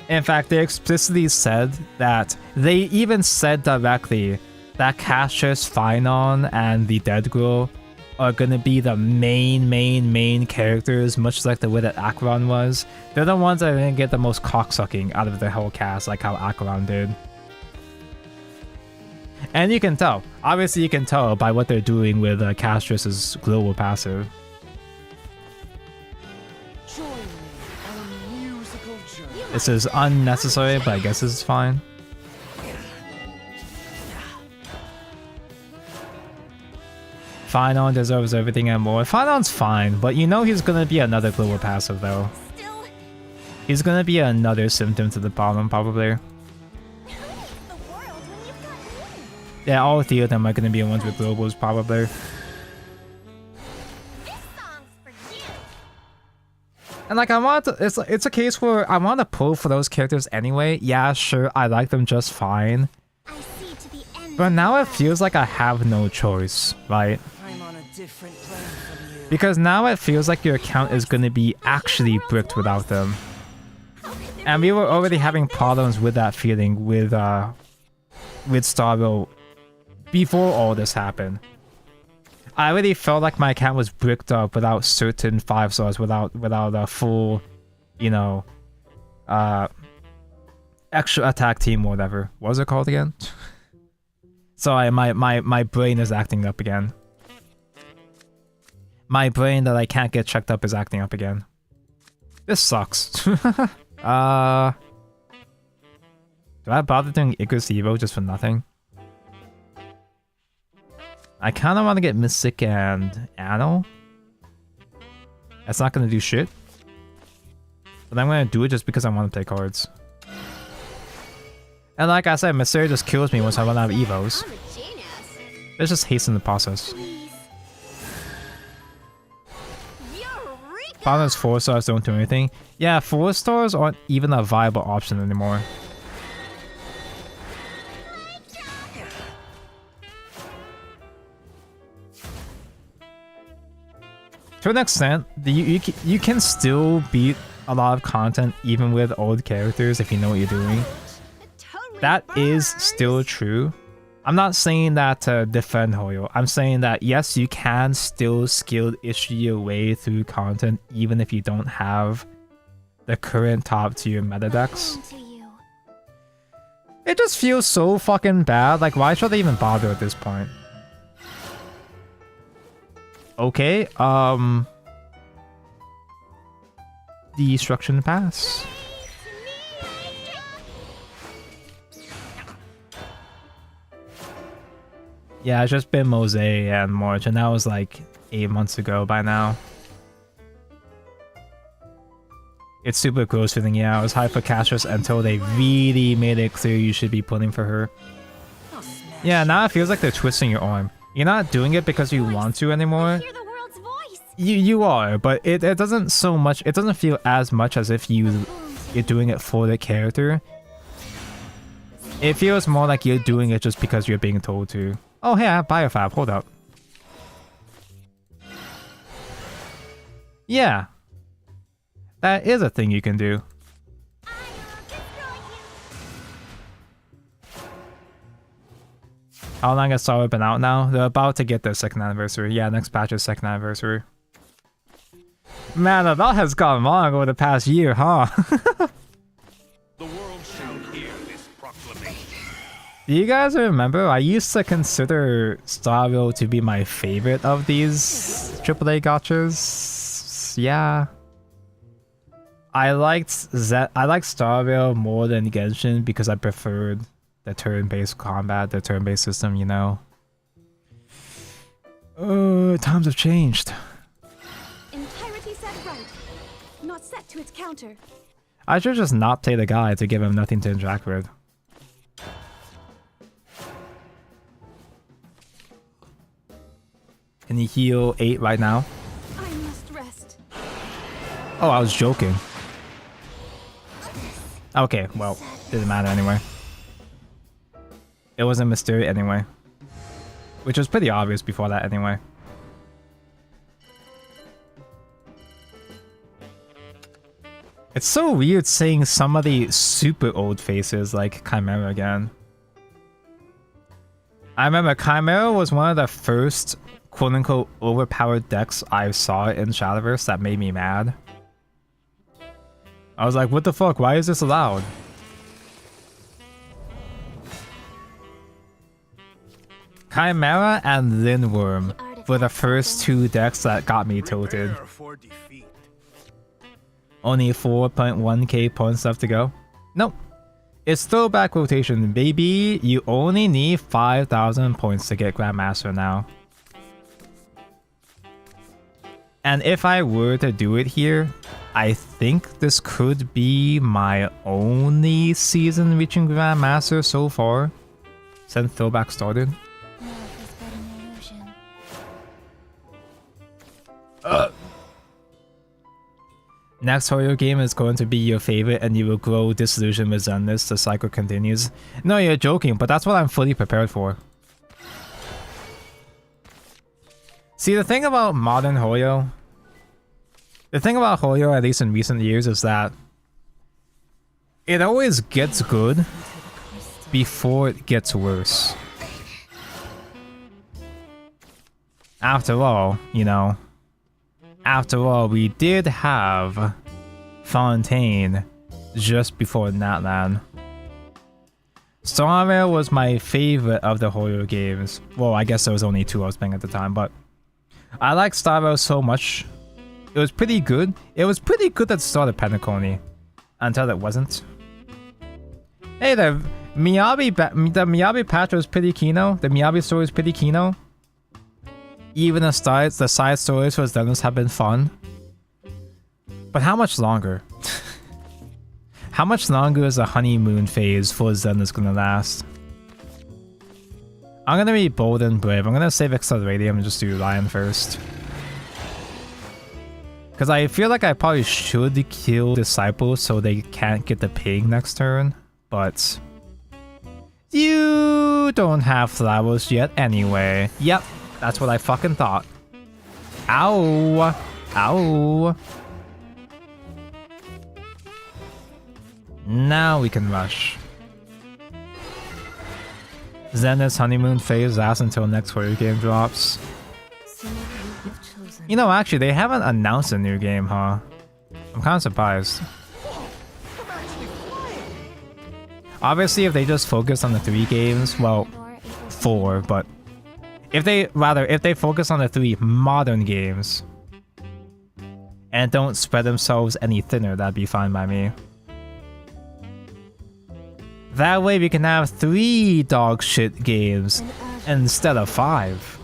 In fact, they explicitly said that they even said directly that Cassius, Phynon, and the Dead Girl are gonna be the main characters, much like the way that Acheron was. They're the ones that are gonna get the most cocksucking out of the whole cast, like how Acheron did. And you can tell. Obviously, you can tell by what they're doing with Cassius's global passive. Join me on a musical journey. This is unnecessary, but I guess it's fine. Phynon deserves everything and more. Phynon's fine, but you know he's gonna be another global passive though. Still, He's gonna be another symptom to the problem, probably. who needs the world when you've got me? Yeah, all three of them are gonna be ones with globals, probably. This song's for you. And like, I want to, it's a case where I want to pull for those characters anyway. Yeah, sure, I like them just fine. I see to the end. But now it feels like I have no choice, right? I'm on a different plane from you. Because now it feels like your account is gonna be actually bricked without them. And we were already having problems with that feeling with Starville before all this happened. I already felt like my account was bricked up without certain 5 stars, without a full, you know, extra attack team or whatever. What was it called again? Sorry, my brain is acting up again. My brain that I can't get checked up is acting up again. This sucks. Do I bother doing Icarus Evo just for nothing? I kind of want to get Mystic and Anno. That's not going to do shit. But I'm going to do it just because I want to play cards. And like I said, Mystery just kills me once I run out of Evos. I'm a genius. Let's just hasten the process. Eureka! Finals 4 stars don't do anything. Yeah, 4 stars aren't even a viable option anymore. To an extent, you can still beat a lot of content even with old characters if you know what you're doing. It totally That is burns. still true. I'm not saying that to defend Hoyo. I'm saying that yes, you can still skilled issue your way through content even if you don't have the current top tier meta decks. To you. It just feels so fucking bad. Like, why should they even bother at this point? Okay, Destruction Pass. Yeah, it's just been Mosaic and March, and that was like 8 months ago by now. It's super gross feeling, yeah, I was hyped for Cassius until they really made it clear you should be pulling for her. I'll smash Yeah, now it feels like they're twisting your arm. You're not doing it because you want to anymore. Hear the world's voice. You are, but it doesn't so much, it doesn't feel as much as if you're doing it for the character. It feels more like you're doing it just because you're being told to. Oh hey, I have Biofab, hold up. Yeah. That is a thing you can do. How long has Star been out now? They're about to get their 2nd anniversary. Yeah, next patch is 2nd anniversary. Man, a lot has gone wrong over the past year, huh? The world shall hear this proclamation. Do you guys remember? I used to consider Starville to be my favorite of these AAA gachas. Yeah. I liked Starville more than Genshin because I preferred the turn-based combat, the turn-based system, you know. Times have changed. Entirety set right. Not set to its counter. I should just not play the guy to give him nothing to interact with. Can you heal 8 right now? I must rest. Oh, I was joking. Okay, well, didn't matter anyway. It wasn't Mystery anyway. Which was pretty obvious before that anyway. It's so weird seeing some of the super old faces like Chimera again. I remember Chimera was one of the first quote-unquote overpowered decks I saw in Shadowverse that made me mad. I was like, what the fuck? Why is this allowed? Chimera and Lindworm were the first two decks that got me tilted. Only 4.1k points left to go. Nope. It's throwback rotation, baby. You only need 5,000 points to get Grandmaster now. And if I were to do it here, I think this could be my only season reaching Grandmaster so far since throwback started. Next horror game is going to be your favorite and you will grow disillusioned with Zenless. The cycle continues. No, you're joking, but that's what I'm fully prepared for. See, the thing about modern horror, at least in recent years, is that it always gets good before it gets worse. After all, you know, we did have Fontaine just before Natlan. Starvale was my favorite of the horror games. Well, I guess there was only two I was playing at the time, but I liked Starvale so much. It was pretty good. It was pretty good at the start of Pentacony, until it wasn't. Hey, the Miyabi patch was pretty kino. The Miyabi story was pretty kino. Even the side stories for Zenless have been fun. But how much longer? How much longer is the honeymoon phase for Zenless gonna last? I'm gonna be bold and brave. I'm gonna save Acceleratium and just do Lion first. Because I feel like I probably should kill Disciple so they can't get the pig next turn. But you don't have flowers yet anyway. Yep. That's what I fucking thought. Ow! Ow! Now we can rush. Zenith's honeymoon phase lasts until next horror game drops. You know, actually, they haven't announced a new game, huh? I'm kind of surprised. Obviously, if they just focus on the 3 games, well, 4, but if they focus on the 3 modern games and don't spread themselves any thinner, that'd be fine by me. That way we can have 3 dog shit games instead of 5.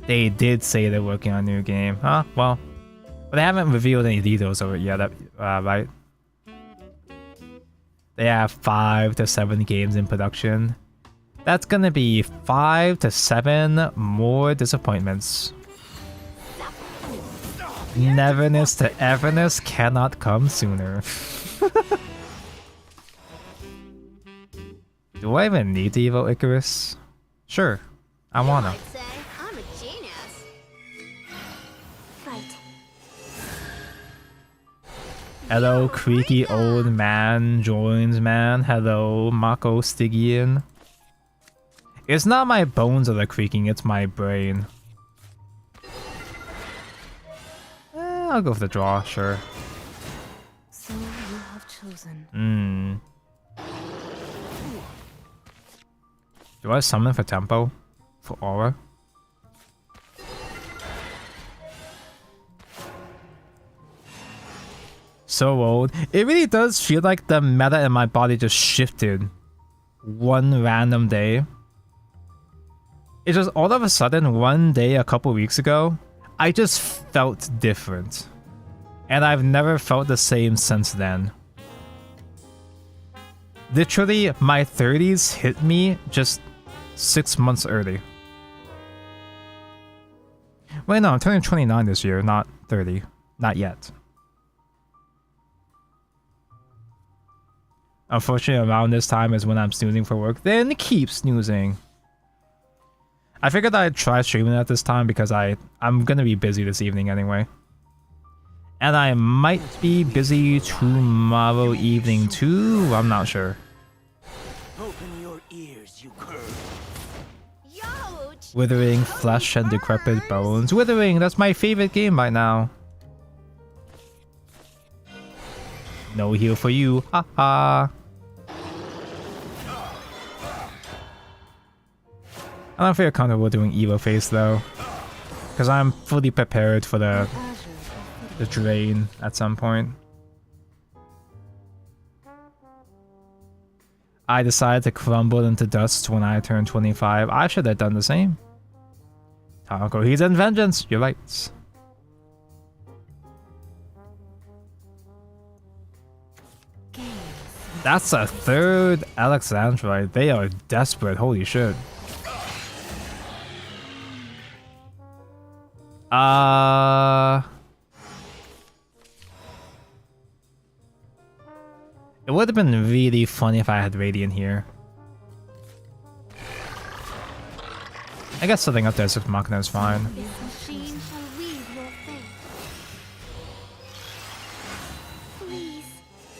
They did say they're working on a new game. Huh? Well, but they haven't revealed any details of it yet, right? They have 5 to 7 games in production. That's gonna be 5 to 7 more disappointments. Neverness to everness cannot come sooner. Do I even need to evoke Icarus? Sure, I wanna. I'd say I'm a genius. Fight. Hello, creaky old man joins man. Hello, Mako Stygian. It's not my bones that are creaking, it's my brain. I'll go for the draw, sure. So you have chosen. Do I summon for tempo? For aura? So old. It really does feel like the meta in my body just shifted one random day. It's just all of a sudden, one day a couple weeks ago, I just felt different. And I've never felt the same since then. Literally, my 30s hit me just 6 months early. Wait, no, I'm turning 29 this year, not 30. Not yet. Unfortunately, around this time is when I'm snoozing for work. Then keep snoozing. I figured I'd try streaming at this time because I'm gonna be busy this evening anyway. And I might be busy tomorrow evening too. I'm not sure. Open your ears, you cur. Youch! Withering flesh and decrepit bones. Withering, that's my favorite game right now. No heal for you. Haha. I don't feel comfortable doing Evo face though. Because I'm fully prepared for the drain at some point. I decided to crumble into dust when I turned 25. I should have done the same. Taco, he's in vengeance. You're right. That's a third Alexandrite. They are desperate. Holy shit. It would have been really funny if I had Radiant here. I guess setting up Desert Machina is fine. This machine shall weave your fate. Please.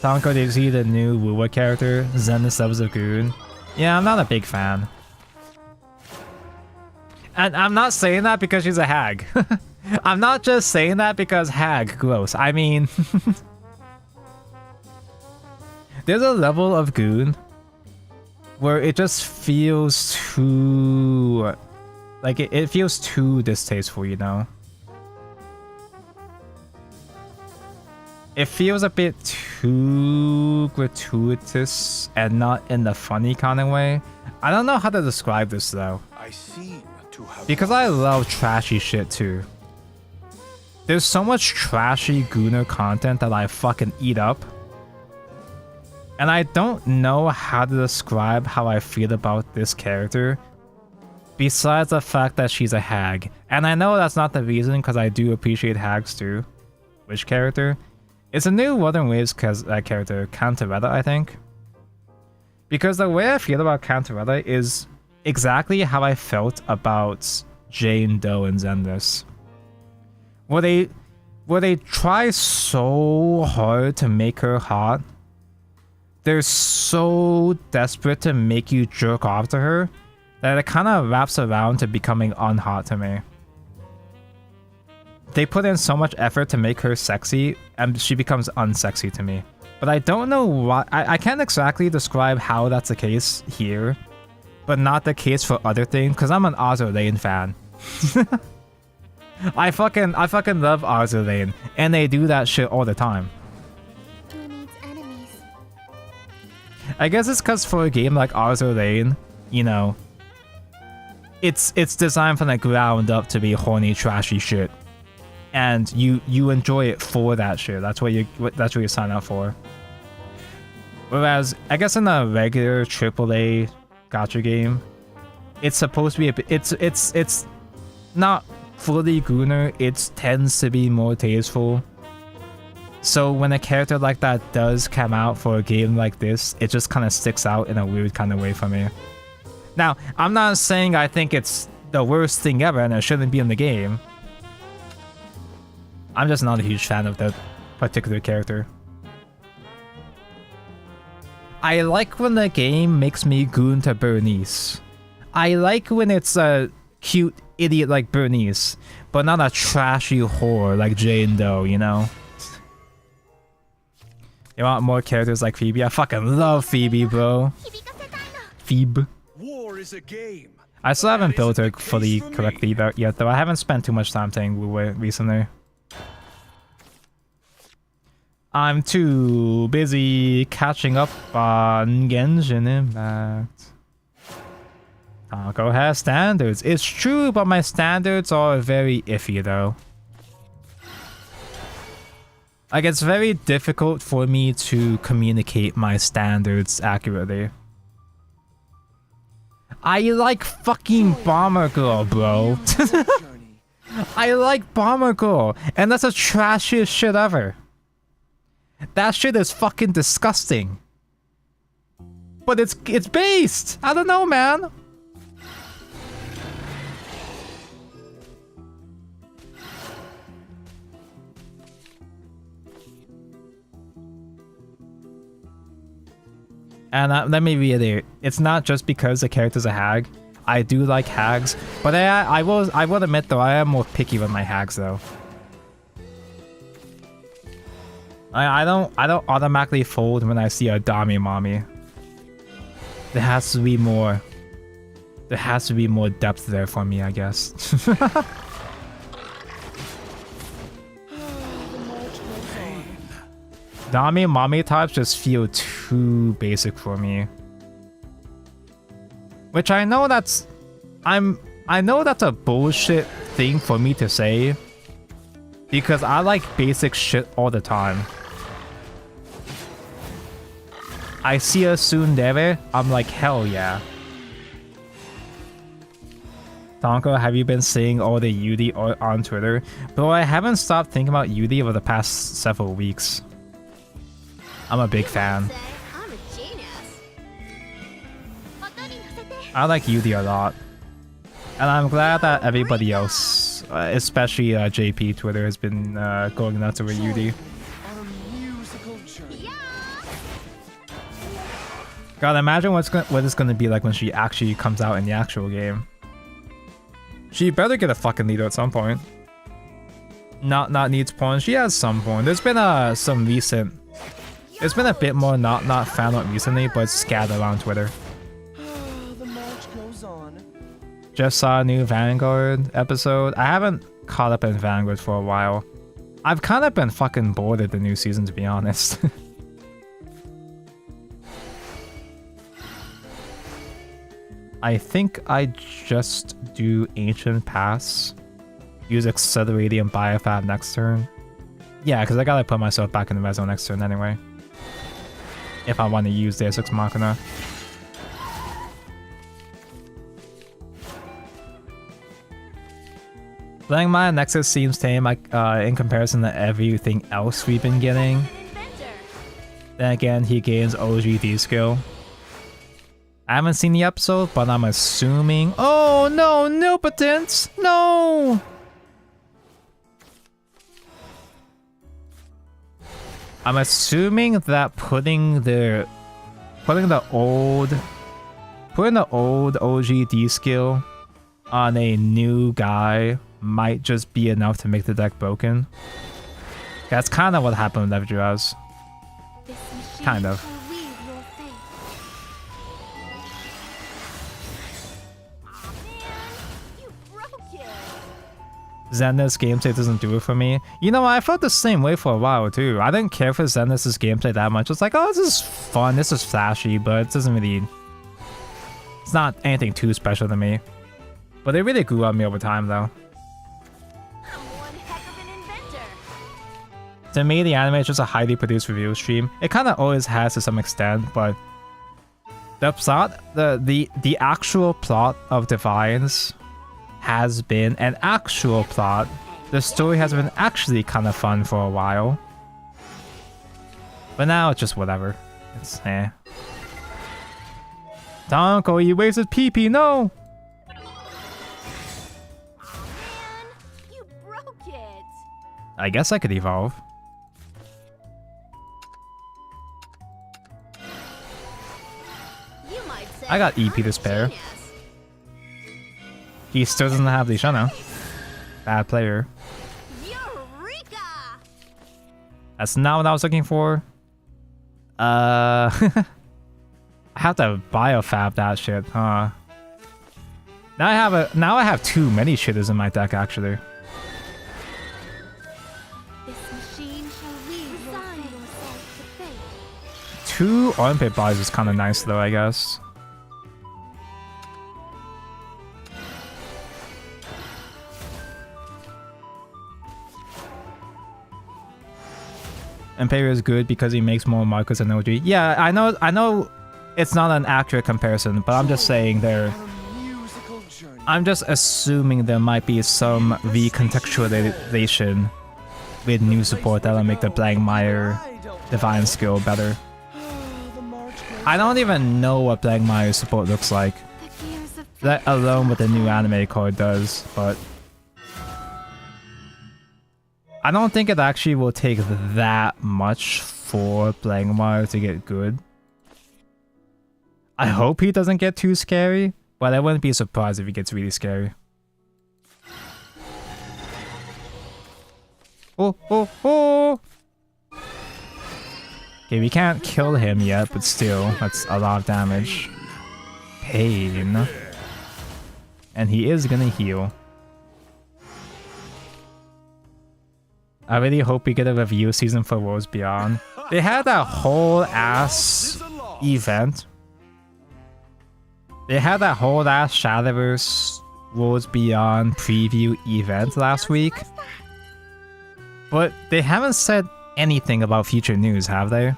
Tonko, did you see the new Wuwa character, Zen the Subs of Goon? Yeah, I'm not a big fan. And I'm not saying that because she's a hag. I'm not just saying that because hag, gross. I mean... There's a level of Goon where it just feels too... Like, it feels too distasteful, you know? It feels a bit too gratuitous and not in the funny kind of way. I don't know how to describe this though. I seem to have Because I love trashy shit too. There's so much trashy Gooner content that I fucking eat up. And I don't know how to describe how I feel about this character. Besides the fact that she's a hag. And I know that's not the reason because I do appreciate hags too. Which character? It's a new Wuthering Waves character, Cantaretta, I think. Because the way I feel about Cantaretta is exactly how I felt about Jane Doe and Zenless. Where they try so hard to make her hot. They're so desperate to make you jerk off to her that it kind of wraps around to becoming unhot to me. They put in so much effort to make her sexy, and she becomes unsexy to me. But I don't know why. I can't exactly describe how that's the case here, but not the case for other things, because I'm an Azur Lane fan. I fucking love Azur Lane, and they do that shit all the time. Who needs enemies? I guess it's because for a game like Azur Lane, you know, it's designed from the ground up to be horny, trashy shit. And you enjoy it for that shit. That's what you sign up for. Whereas I guess in a regular AAA gacha game, it's supposed to be it's not fully Gooner. It tends to be more tasteful. So when a character like that does come out for a game like this, it just kind of sticks out in a weird kind of way for me. Now, I'm not saying I think it's the worst thing ever and it shouldn't be in the game. I'm just not a huge fan of that particular character. I like when the game makes me goon to Bernice. I like when it's a cute idiot like Bernice, but not a trashy whore like Jane Doe, you know? You want more characters like Phoebe? I fucking love Phoebe, bro. Phoebe. War is a game. I still haven't built her fully correctly yet, though. I haven't spent too much time playing Wu-Wei recently. I'm too busy catching up on Genshin Impact. Taco has standards. It's true, but my standards are very iffy, though. Like, it's very difficult for me to communicate my standards accurately. I like fucking Bomber Girl, bro. I like Bomber Girl, and that's the trashiest shit ever. That shit is fucking disgusting. But it's based. I don't know, man. And let me reiterate, it's not just because the character's a hag. I do like hags, but I will admit though, I am more picky with my hags though. I don't automatically fold when I see a Dami mommy. There has to be more. There has to be more depth there for me, I guess. Dami mommy types just feel too basic for me. Which I know that's a bullshit thing for me to say. Because I like basic shit all the time. I see a tsundere, I'm like, hell yeah. Tonko, have you been seeing all the Yuri on Twitter? Bro, I haven't stopped thinking about Yuri over the past several weeks. I'm a big fan. I like Yuri a lot. And I'm glad that everybody else, especially JP Twitter, has been going nuts over Yuri. God, imagine what it's gonna be like when she actually comes out in the actual game. She better get a fucking leader at some point. Not needs porn. She has some porn. There's been some recent. There's been a bit more not fan art recently, but it's scattered around Twitter. The march goes on. Just saw a new Vanguard episode. I haven't caught up in Vanguard for a while. I've kind of been fucking bored of the new season, to be honest. I think I just do Ancient Pass. Use Accelerating Biofab next turn. Yeah, because I gotta put myself back in the red zone next turn anyway. If I want to use Deus Ex Machina. Playing my Nexus seems tame in comparison to everything else we've been getting. Then again, he gains OGD skill. I haven't seen the episode, but I'm assuming... Oh no, Nilpotence! No! I'm assuming that putting the old OGD skill on a new guy might just be enough to make the deck broken. That's kind of what happened with Evdras. Kind of. Zenith's gameplay doesn't do it for me. You know, I felt the same way for a while too. I didn't care for Zenith's gameplay that much. It's like, oh, this is fun, this is flashy, but it doesn't really... It's not anything too special to me. But it really grew on me over time though. To me, the anime is just a highly produced review stream. It kind of always has to some extent, but... The plot, the actual plot of Divines has been an actual plot. The story has been actually kind of fun for a while. But now it's just whatever. It's eh. Tonko, you wasted PP, no! You broke it. I guess I could evolve. You might say I got EP to spare. He still doesn't have the Shana. Bad player. Eureka! That's not what I was looking for. I have to biofab that shit, huh? Now I have too many shitters in my deck actually. This machine shall lead yourself to fate. 2 armpit bodies is kind of nice though, I guess. Imperial is good because he makes more markers than OG. Yeah, I know it's not an accurate comparison, but I'm just saying I'm just assuming there might be some recontextualization with new support that'll make the Blankmeyer Divine skill better. I don't even know what Blankmeyer's support looks like, let alone what the new anime card does, but I don't think it actually will take that much for Blankmeyer to get good. I hope he doesn't get too scary, but I wouldn't be surprised if he gets really scary. Oh, oh, oh! Okay, we can't kill him yet, but still, that's a lot of damage. Pain. And he is gonna heal. I really hope we get a review season for Worlds Beyond. They had that whole ass event. They had that whole ass Shadowverse Worlds Beyond preview event last week. But they haven't said anything about future news, have they?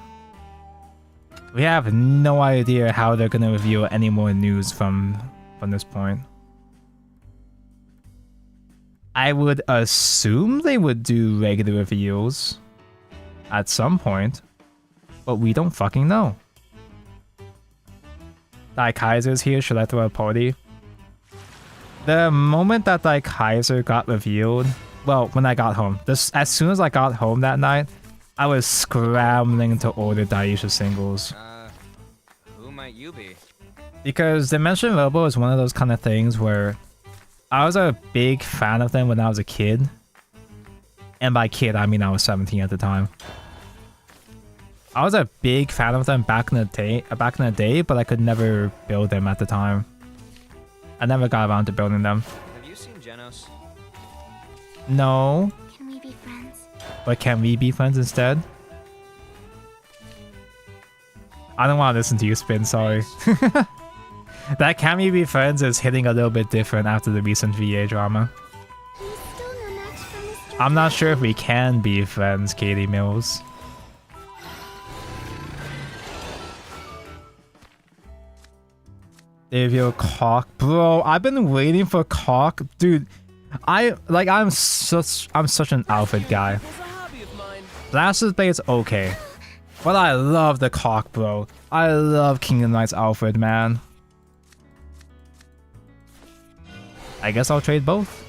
We have no idea how they're gonna reveal any more news from this point. I would assume they would do regular reveals at some point, but we don't fucking know. Kaiser's here, should I throw a party? The moment that Kaiser got revealed, well, when I got home, as soon as I got home that night, I was scrambling to order Daisha singles. Who might you be? Because Dimension Robo is one of those kind of things where I was a big fan of them when I was a kid. And by kid, I mean I was 17 at the time. I was a big fan of them back in the day, but I could never build them at the time. I never got around to building them. Have you seen Genos? No. Can we be friends? But can we be friends instead? I don't want to listen to you spin, sorry. That can we be friends is hitting a little bit different after the recent VA drama. He's still no match for Mr. I'm not sure if we can be friends, Katie Mills. If you're cock, bro, I've been waiting for cock, dude. I'm such an Alfred guy. It's a hobby of mine. Blaster's Blade's okay, but I love the cock, bro. I love Kingdom Knights Alfred, man. I guess I'll trade both.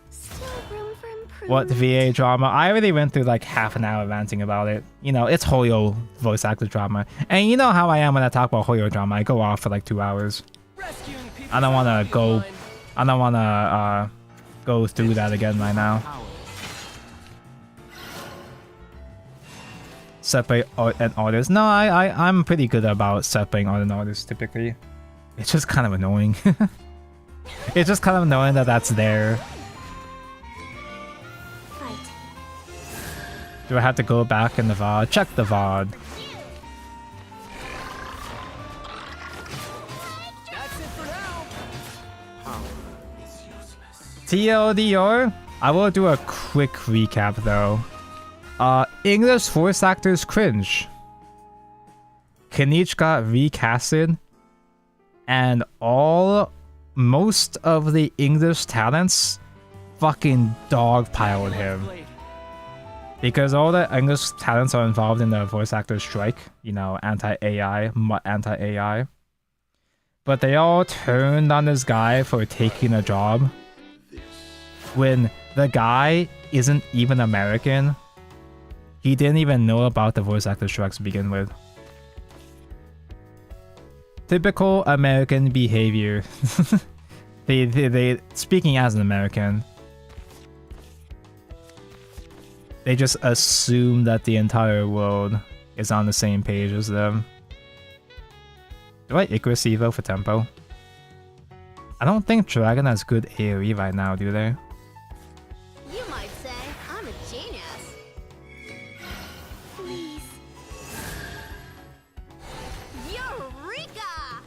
Still room for improvement. What VA drama? I already went through like half an hour ranting about it. You know, it's Hoyo voice actor drama. And you know how I am when I talk about Hoyo drama. I go off for like 2 hours. Rescuing people I don't want to is a hobby of go... mine. I don't want to go through that again right now. Separate art and artists. No, I'm pretty good about separating art and artists typically. It's just kind of annoying. It's just kind of annoying that that's there. Fight. Do I have to go back in the VOD? Check the VOD. That's it for now. TLDR? I will do a quick recap though. English voice actors cringe. Kinich got recasted, and most of the English talents fucking dogpiled him. Because all the English talents are involved in the voice actor strike, you know, anti-AI. But they all turned on this guy for taking a job when the guy isn't even American. He didn't even know about the voice actor strikes to begin with. Typical American behavior. they speaking as an American, they just assume that the entire world is on the same page as them. Do I Icarus Evo for tempo? I don't think Dragon has good AoE right now, do they? You might say I'm a genius. Please. Eureka!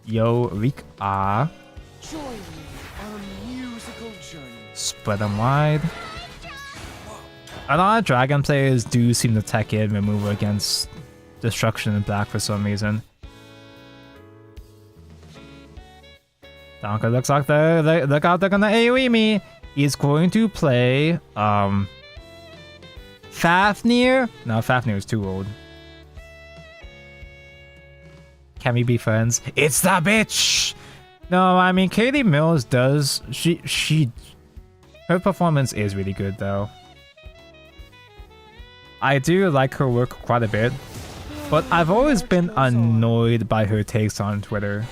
Yo, Rika. Join me on a musical journey. Spread them wide. A lot of Dragon players do seem to tech in removal against Destruction in Black for some reason. Donka looks like they're gonna AoE me. He's going to play Fafnir? No, Fafnir is too old. Can we be friends? It's the bitch! No, I mean Katie Mills does her performance is really good though. I do like her work quite a bit. But I've always been annoyed by her takes on Twitter.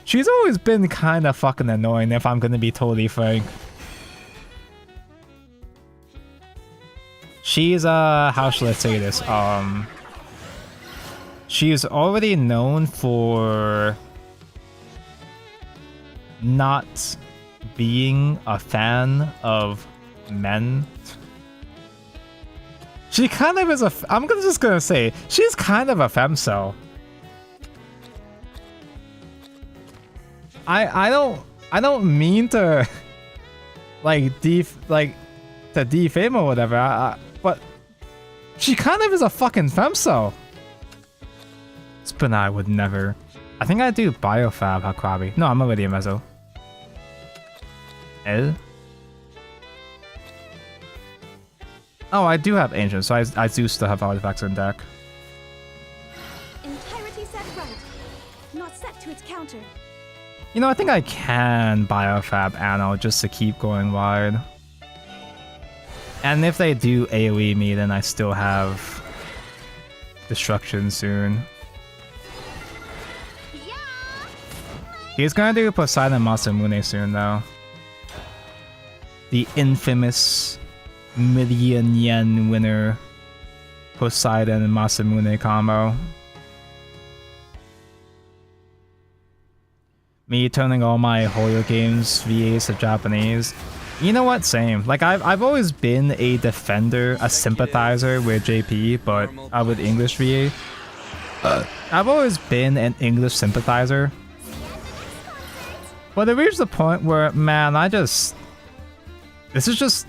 She's always been kind of fucking annoying, if I'm gonna be totally frank. She's how should I say this? She's already known for not being a fan of men. She kind of is just gonna say she's kind of a femcel. I don't mean to to defame or whatever. But she kind of is a fucking femcel. Spinai would never. I think I do biofab Hakrabi. No, I'm already a mezzo. L. Oh, I do have ancient, so I do still have artifacts in deck. Entirety set right. Not set to its counter. You know, I think I can biofab Anno just to keep going wide. And if they do AoE me, then I still have destruction soon. He's gonna do Poseidon Masamune soon, though. The infamous million yen winner Poseidon and Masamune combo. Me turning all my Hoyo games VAs to Japanese. You know what? Same. Like I've always been a defender, a sympathizer with JP, but with English VA. I've always been an English sympathizer. But it reached the point where, man, this is just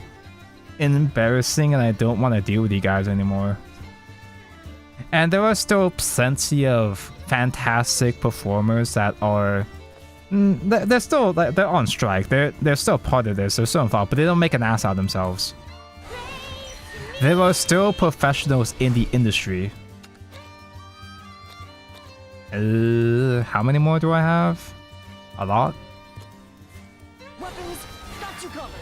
embarrassing and I don't want to deal with you guys anymore. And there are still plenty of fantastic performers that are they're still they're on strike. They're still part of this. They're still involved, but they don't make an ass out of themselves. There are still professionals in the industry. How many more do I have? A lot. Weapons, got you covered.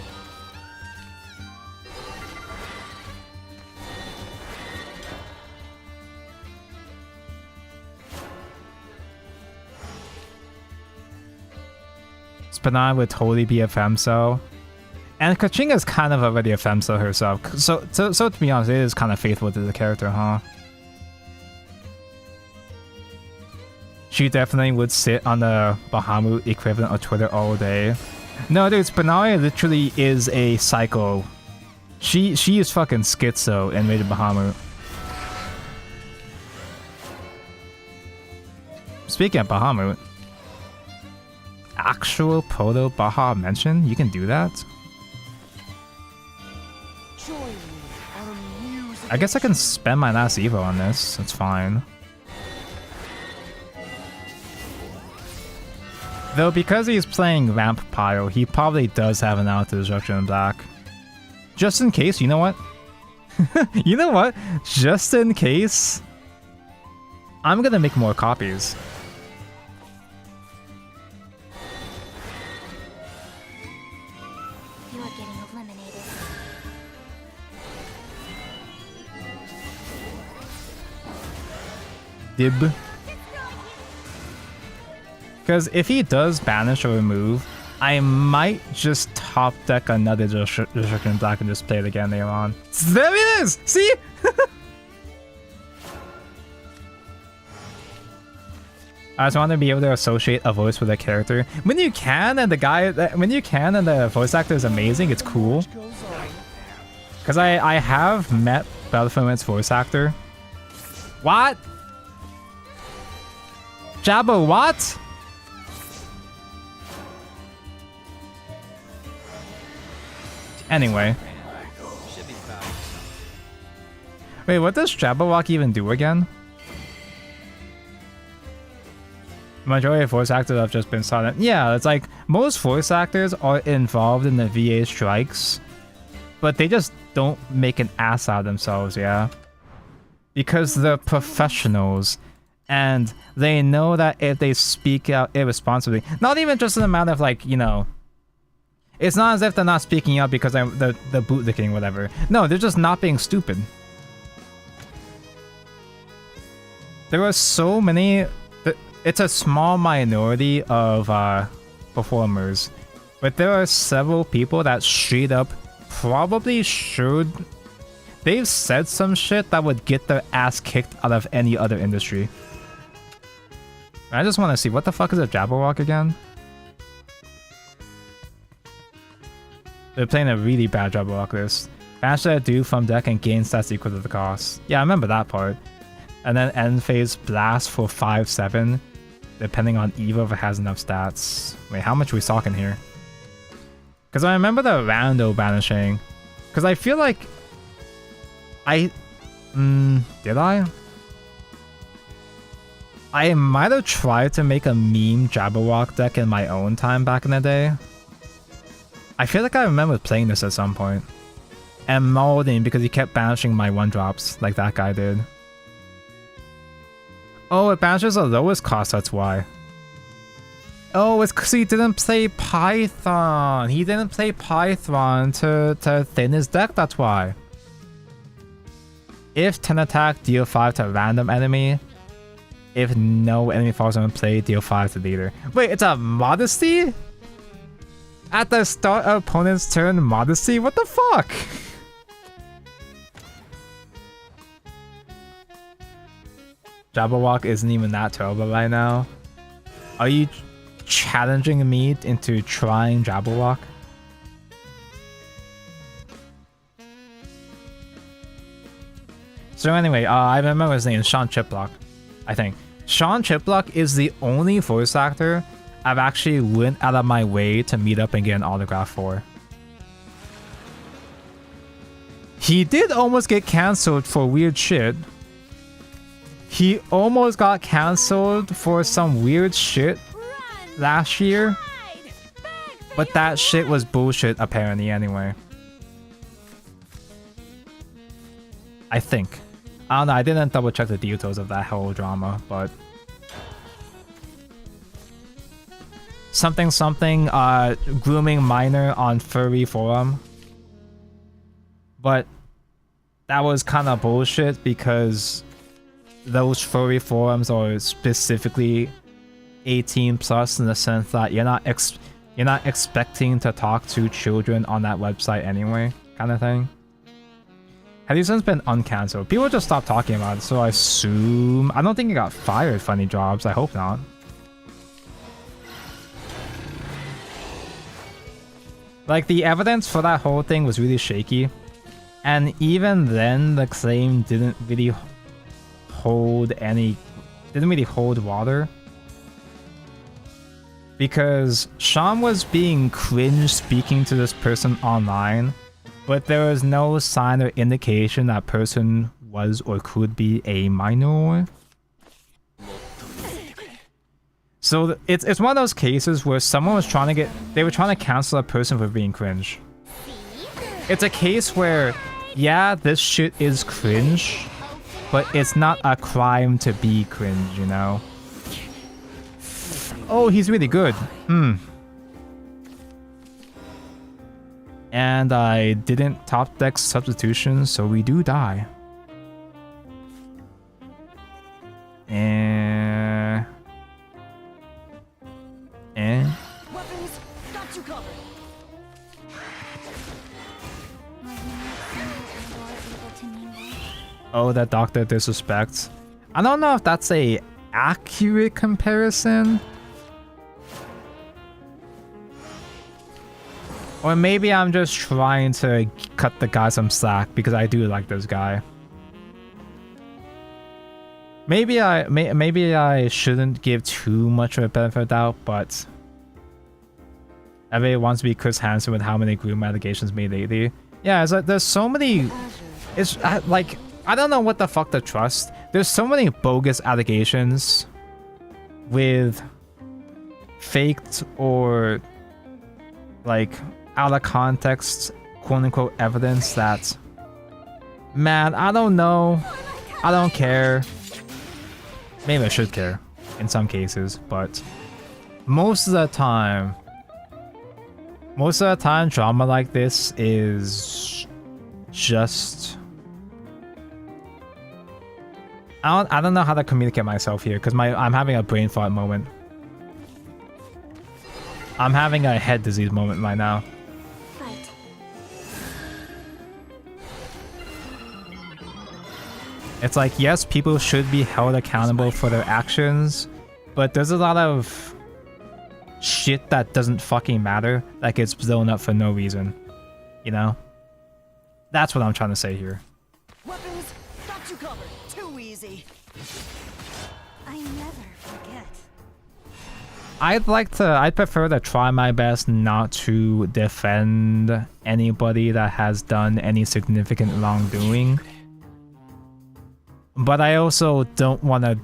Spinai would totally be a femcel. And Kachinga's kind of already a femcel herself. So to be honest, it is kind of faithful to the character, huh? She definitely would sit on the Bahamut equivalent of Twitter all day. No, dude, Spinai literally is a psycho. She is fucking schizo in Rage of Bahamut. Speaking of Bahamut, actual proto Baha mention? You can do that? I guess I can spend my last Evo on this. That's fine. Though because he's playing Ramp Pile, he probably does have an out to destruction in black. Just in case, you know what? You know what? Just in case, I'm gonna make more copies. You are getting eliminated. Dib. Because if he does banish or remove, I might just top deck another Destruction Black and just play it again later on. There it is! See? I just want to be able to associate a voice with a character. When you can and the voice actor is amazing, it's cool. Because I have met Battlefield voice actor. What? Jabba what? Anyway. Wait, what does Jabberwock even do again? Majority of voice actors have just been silent. Yeah, it's like most voice actors are involved in the VA strikes, but they just don't make an ass out of themselves, yeah? Because they're professionals, and they know that if they speak out irresponsibly, not even just in the matter of like, you know, it's not as if they're not speaking up because they're bootlicking, whatever. No, they're just not being stupid. There are so many. It's a small minority of performers, but there are several people that straight up probably should. They've said some shit that would get their ass kicked out of any other industry. I just want to see, what the fuck is a Jabberwock again? They're playing a really bad Jabberwock list. Banish that dude from deck and gain stats equal to the cost. Yeah, I remember that part. And then end phase blast for 5/7, depending on Eva if it has enough stats. Wait, how much are we talking here? Because I remember the rando banishing. Because I feel like did I? I might have tried to make a meme Jabberwock deck in my own time back in the day. I feel like I remember playing this at some point. And molding because he kept banishing my 1-drops like that guy did. Oh, it banishes the lowest cost, that's why. Oh, it's because he didn't play Python. He didn't play Python to thin his deck, that's why. If 10 attack, deal 5 to random enemy. If no enemy falls on play, deal 5 to leader. Wait, it's a Modesty? At the start of opponent's turn, Modesty? What the fuck? Jabberwock isn't even that terrible right now. Are you challenging me into trying Jabberwock? So anyway, I remember his name, Sean Chiplock, I think. Sean Chiplock is the only voice actor I've actually went out of my way to meet up and get an autograph for. He did almost get cancelled for weird shit. He almost got cancelled for some weird shit last year. But that shit was bullshit apparently anyway. I think. I don't know, I didn't double check the details of that whole drama, but... Something, grooming minor on furry forum. But that was kind of bullshit because those furry forums are specifically 18 plus in the sense that you're not expecting to talk to children on that website anyway, kind of thing. Have you since been uncancelled? People just stopped talking about it, so I assume... I don't think he got fired for any jobs. I hope not. Like, the evidence for that whole thing was really shaky. And even then, the claim didn't really hold water. Because Sean was being cringe speaking to this person online, but there was no sign or indication that person was or could be a minor. So it's one of those cases where someone was trying to cancel a person for being cringe. It's a case where, yeah, this shit is cringe, but it's not a crime to be cringe, you know? Oh, he's really good. And I didn't top deck substitution, so we do die. Weapons, got you covered. Oh, that doctor disrespects. I don't know if that's a accurate comparison. Or maybe I'm just trying to cut the guy some slack because I do like this guy. Maybe I shouldn't give too much of a benefit of doubt, but everybody wants to be Chris Hansen with how many groom allegations made lately. Yeah, it's like there's so many. It's like I don't know what the fuck to trust. There's so many bogus allegations with faked or like out of context, quote unquote, evidence that, man, I don't know. I don't care. Maybe I should care in some cases, but most of the time, drama like this is just, I don't know how to communicate myself here because I'm having a brain fart moment. I'm having a head disease moment right now. Fight. It's like, yes, people should be held accountable for their actions, but there's a lot of shit that doesn't fucking matter that gets blown up for no reason. You know? That's what I'm trying to say here. Weapons, got you covered. Too easy. I never forget. I'd prefer to try my best not to defend anybody that has done any significant wrongdoing. But I also don't want to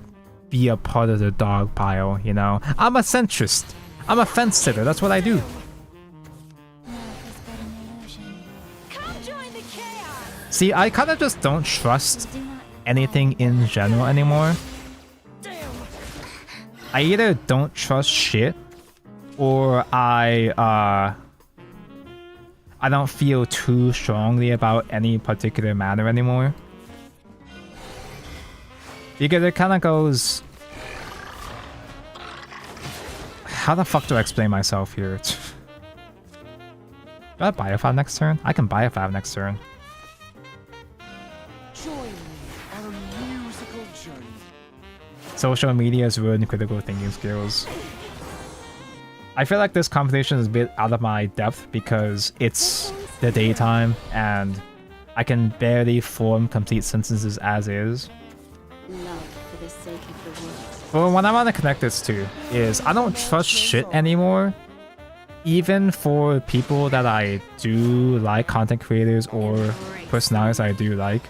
be a part of the dog pile, you know? I'm a centrist. I'm a fence sitter. That's what I do. Come join the chaos. See, I kind of just don't trust anything in general anymore. I either don't trust shit, or I don't feel too strongly about any particular matter anymore. Because it kind of goes... How the fuck do I explain myself here? Do I buy a 5 next turn? I can buy a 5 next turn. Join me on a musical journey. Social media has ruined critical thinking skills. I feel like this conversation is a bit out of my depth because it's the daytime and I can barely form complete sentences as is. Love for the sake of the world. But what I want to connect this to is I don't trust shit anymore. Even for people that I do like, content creators or personalities I do like.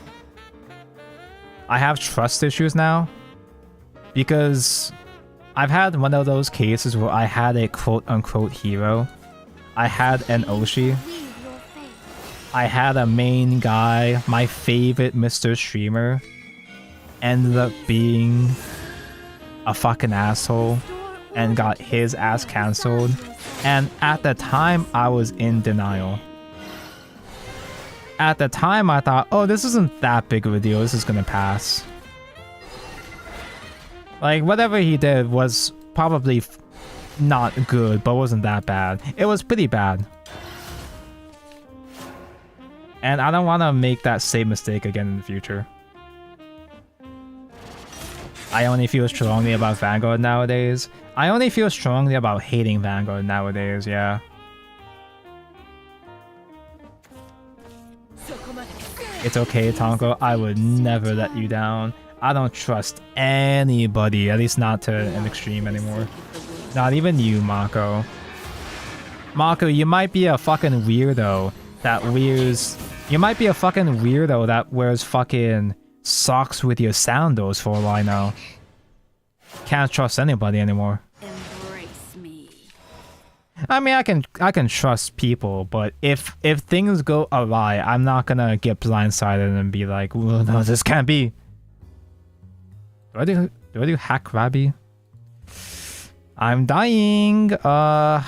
I have trust issues now. Because I've had one of those cases where I had a quote-unquote hero. I had an Oshi. I had a main guy, my favorite Mr. Streamer, ended up being a fucking asshole and got his ass cancelled. And at the time, I was in denial. At the time, I thought, oh, this isn't that big of a deal. This is gonna pass. Like, whatever he did was probably not good, but wasn't that bad. It was pretty bad. And I don't want to make that same mistake again in the future. I only feel strongly about Vanguard nowadays. I only feel strongly about hating Vanguard nowadays, yeah. It's okay, Tonko. I would never let you down. I don't trust anybody, at least not to an extreme anymore. Not even you, Mako. Mako, you might be a fucking weirdo that wears... You might be a fucking weirdo that wears fucking socks with your sandals for all I know. Can't trust anybody anymore. Embrace me. I mean, I can trust people, but if things go awry, I'm not gonna get blindsided and be like, well, no, this can't be. Do I do hack Rabby? I'm dying. I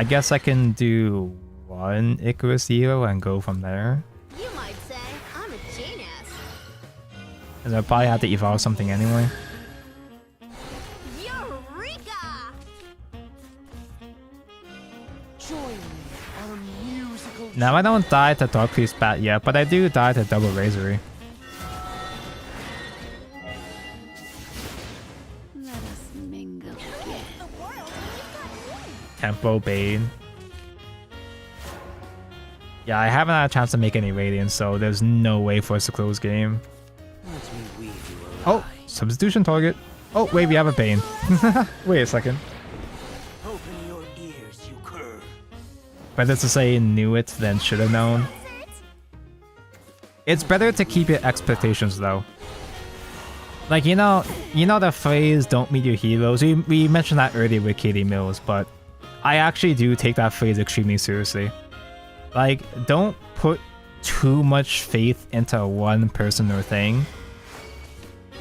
guess I can do one Icarus Hero and go from there. You might say I'm a genius. And I'll probably have to evolve something anyway. Eureka! Join me on a musical journey. Now I don't die to Dark Priest Bat yet, but I do die to Double Razory. Let us mingle again. Tempo Bane. Yeah, I haven't had a chance to make any Radiance, so there's no way for us to close game. Let me weave you a Oh, lie. substitution target. Oh, wait, we have a Bane. Wait a second. Open your ears, you cur. Better to say knew it than should have known. It's better to keep your expectations low. Like, you know the phrase, don't meet your heroes? We mentioned that earlier with Katie Mills, but I actually do take that phrase extremely seriously. Like, don't put too much faith into one person or thing.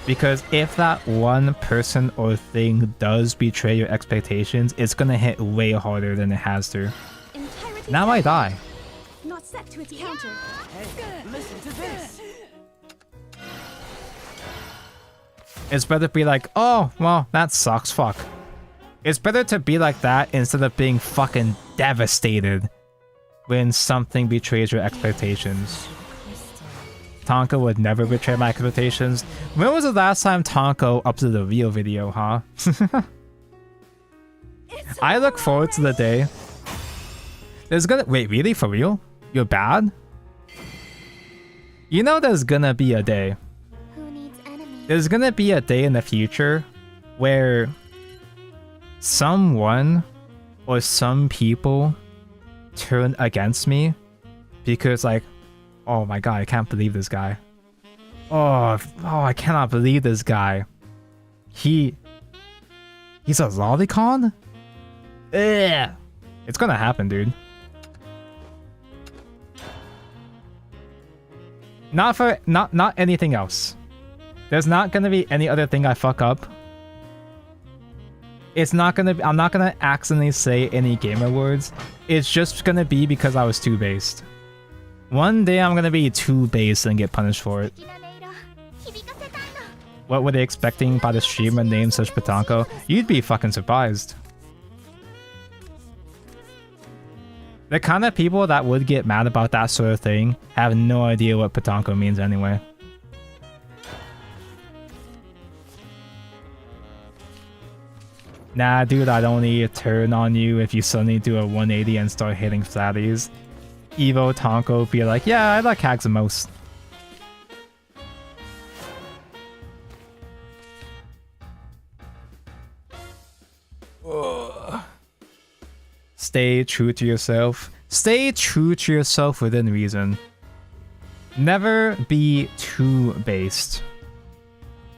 Because if that one person or thing does betray your expectations, it's gonna hit way harder than it has to. Now I die. Not set to its counter. Hey, listen to this. It's better to be like, oh, well, that sucks, fuck. It's better to be like that instead of being fucking devastated when something betrays your expectations. Tonka would never betray my expectations. When was the last time Tonka uploaded a real video, huh? I look forward to the day. There's gonna— wait, really? For real? You're bad? You know there's gonna be a day. Who needs enemies? There's gonna be a day in the future where someone or some people turn against me because like, oh my god, I can't believe this guy. Oh, I cannot believe this guy. He's a lolicon? Ugh. It's gonna happen, dude. Not anything else. There's not gonna be any other thing I fuck up. It's not gonna be— I'm not gonna accidentally say any gamer words. It's just gonna be because I was too based. One day I'm gonna be too based and get punished for it. What were they expecting by the streamer named such Patanko? You'd be fucking surprised. The kind of people that would get mad about that sort of thing have no idea what Patanko means anyway. Nah, dude, I'd only turn on you if you suddenly do a 180 and start hitting flatties. Evo Tonko be like, yeah, I like hags the most. Ugh. Stay true to yourself. Stay true to yourself within reason. Never be too based.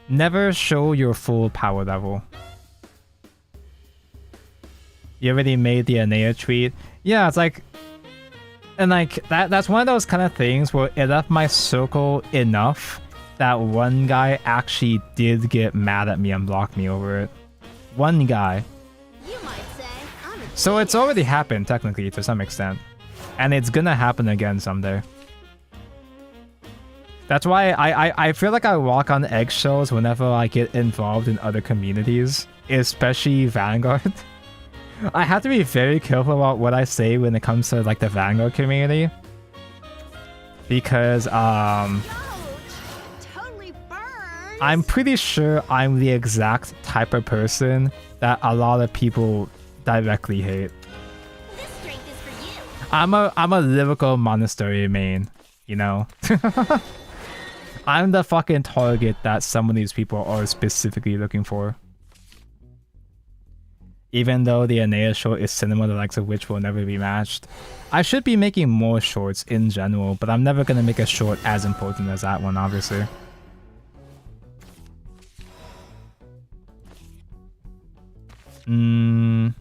Never show your full power level. You already made the Anea tweet. Yeah, it's like, and like that's one of those kind of things where it left my circle enough that one guy actually did get mad at me and block me over it. One guy. You might say I'm a So it's already happened technically to some extent. And it's gonna happen again someday. That's why I feel like I walk on eggshells whenever I get involved in other communities, especially Vanguard. I have to be very careful about what I say when it comes to like the Vanguard community. Because totally burns. I'm pretty sure I'm the exact type of person that a lot of people directly hate. This drink is for you. I'm a lyrical monastery main, you know? I'm the fucking target that some of these people are specifically looking for. Even though the Anea short is cinema, the likes of which will never be matched. I should be making more shorts in general, but I'm never gonna make a short as important as that one, obviously. Evo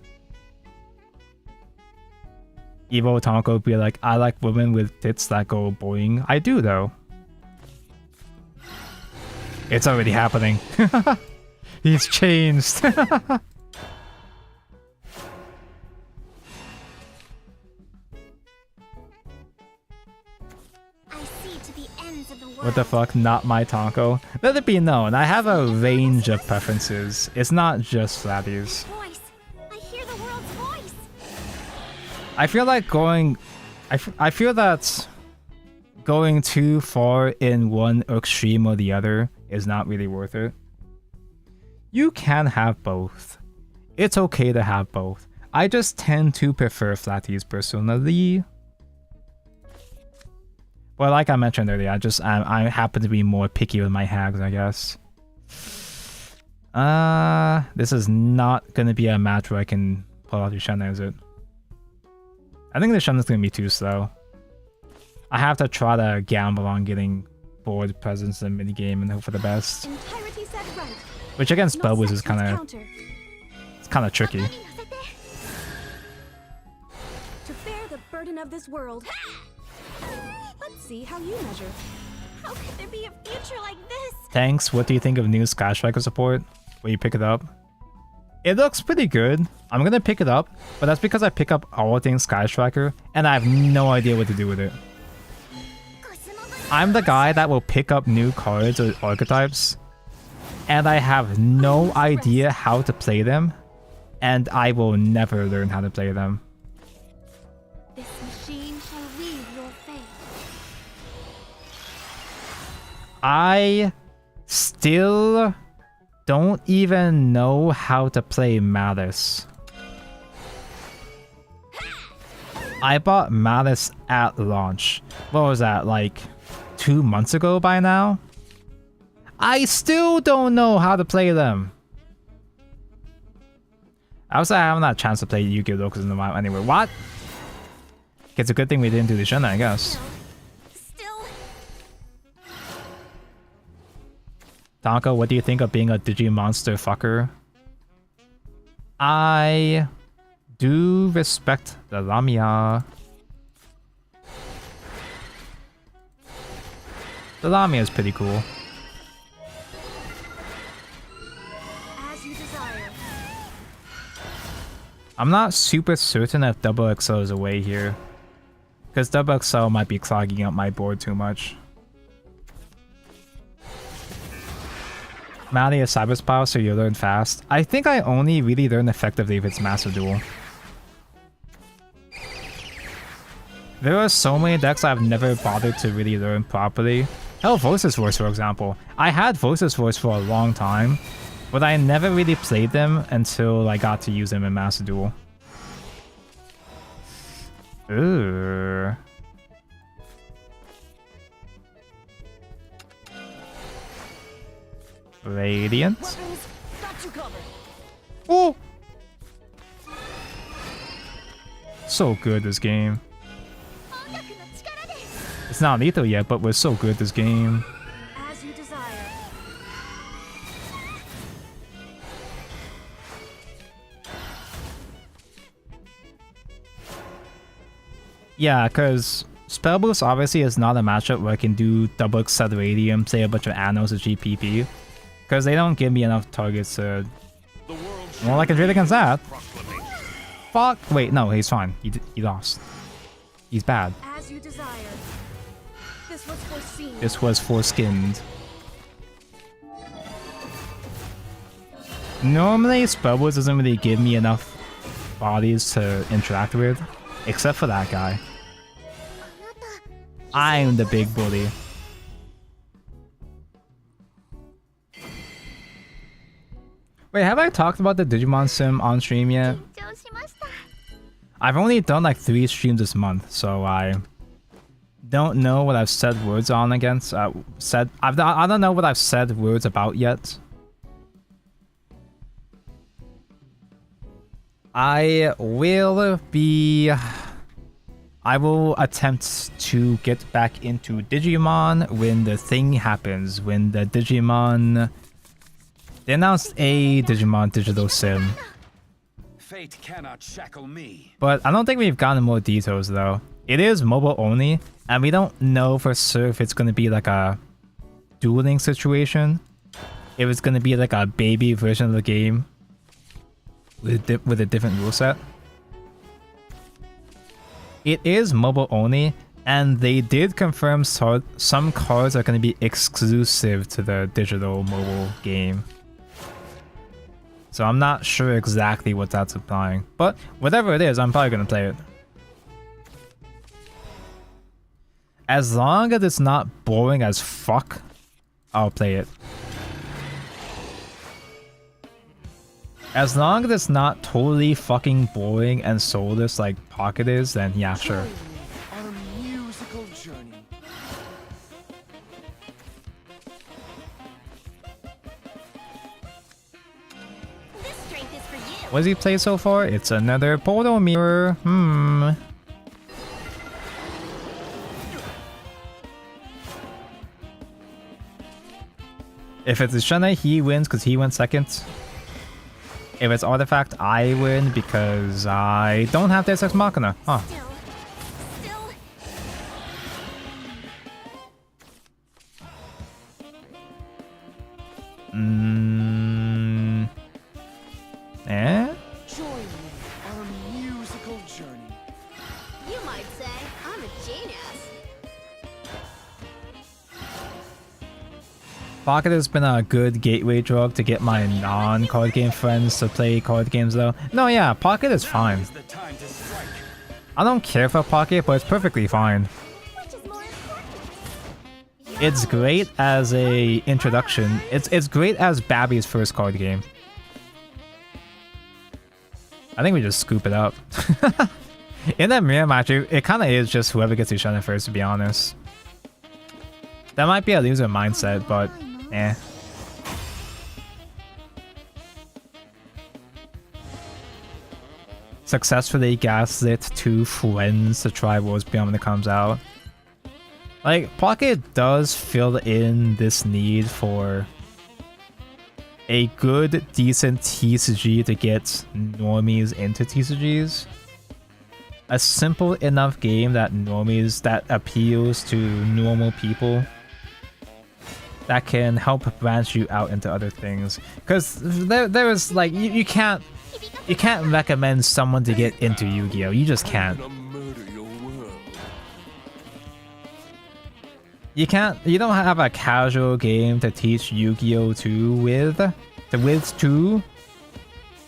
Tonko be like, I like women with tits that go boing. I do though. It's already happening. He's changed. I see to the ends of the world. What the fuck? Not my Tonko. Let it be known, I have a range of preferences. It's not just flatties. Voice. I hear the world's voice. I feel like going... I feel that going too far in one extreme or the other is not really worth it. You can have both. It's okay to have both. I just tend to prefer flatties personally. Well, like I mentioned earlier, I happen to be more picky with my hags, I guess. This is not gonna be a match where I can pull out Yushena, is it? I think the Yushena's gonna be too slow. I have to try to gamble on getting board presence in the minigame and hope for the best. Entirety set right. Which against Not Bubbles is set to its kind of counter. tricky. To bear the burden of this world. Let's see how you measure. How could there be a future like this? Thanks. What do you think of new Sky Striker support? Will you pick it up? It looks pretty good. I'm gonna pick it up, but that's because I pick up all things Sky Striker, and I have no idea what to do with it. I'm the guy that will pick up new cards or archetypes, and I have no idea how to play them, and I will never learn how to play them. This machine shall weave your fate. I still don't even know how to play Malice. I bought Malice at launch. What was that, like 2 months ago by now? I still don't know how to play them. I also haven't had a chance to play Yu-Gi-Oh! Locals in the wild anyway. What? It's a good thing we didn't do the Shunna, I guess. Still. Tonka, what do you think of being a Digimonster fucker? I do respect the Lamia. The Lamia is pretty cool. As you desire. I'm not super certain if Double XL is away here, because Double XL might be clogging up my board too much. Maddie is Cyber Spell, so you learn fast. I think I only really learn effectively if it's Master Duel. There are so many decks I've never bothered to really learn properly. Hell, Voices Voice, for example. I had Voices Voice for a long time, but I never really played them until I got to use them in Master Duel. Ooh. Radiant. Weapons, got you covered. Oh! So good, this game. It's not lethal yet, but we're so good, this game. As you desire. Yeah, because Spell Boost obviously is not a matchup where I can do double set Radium, say a bunch of Anos or GPP. Because they don't give me enough targets to... Well, I can trade against that. Fuck! Wait, no, he's fine. He lost. He's bad. As you desire. This was foreseen. This was foreskinned. Normally, Spell Boost doesn't really give me enough bodies to interact with, except for that guy. I'm the big bully. Wait, have I talked about the Digimon Sim on stream yet? I've only done like 3 streams this month, so I don't know what I've said words on against. I don't know what I've said words about yet. I will attempt to get back into Digimon when the thing happens, when the Digimon... They announced a Digimon Digital Sim. Fate cannot shackle me. But I don't think we've gotten more details though. It is mobile only, and we don't know for sure if it's going to be like a dueling situation. If it's going to be like a baby version of the game with a different rule set. It is mobile only, and they did confirm some cards are going to be exclusive to the digital mobile game. So I'm not sure exactly what that's implying. But whatever it is, I'm probably going to play it. As long as it's not boring as fuck, I'll play it. As long as it's not totally fucking boring and soulless like Pocket is, then yeah, sure. On a musical journey. This strength is for you. What has he played so far? It's another Portal Mirror. If it's Shunna, he wins because he went second. If it's Artifact, I win because I don't have Deus Ex Machina. Huh. Still. Pocket has been a good gateway drug to get my non-card game friends to play card games though. No, yeah, Pocket is fine. Is the time to strike. I don't care for Pocket, but it's perfectly fine. Which is more important? It's great as a introduction. It's great as Babby's first card game. I think we just scoop it up. In that mirror match, it kind of is just whoever gets Ishana first, to be honest. That might be a loser mindset, but eh. Successfully gaslit 2 friends to try Worlds Beyond when it comes out. Like, Pocket does fill in this need for a good, decent TCG to get normies into TCGs. A simple enough game that appeals to normal people, that can help branch you out into other things. Because there is like you can't recommend someone to get into Yu-Gi-Oh! You just can't. You don't have a casual game to teach Yu-Gi-Oh! 2 with 2.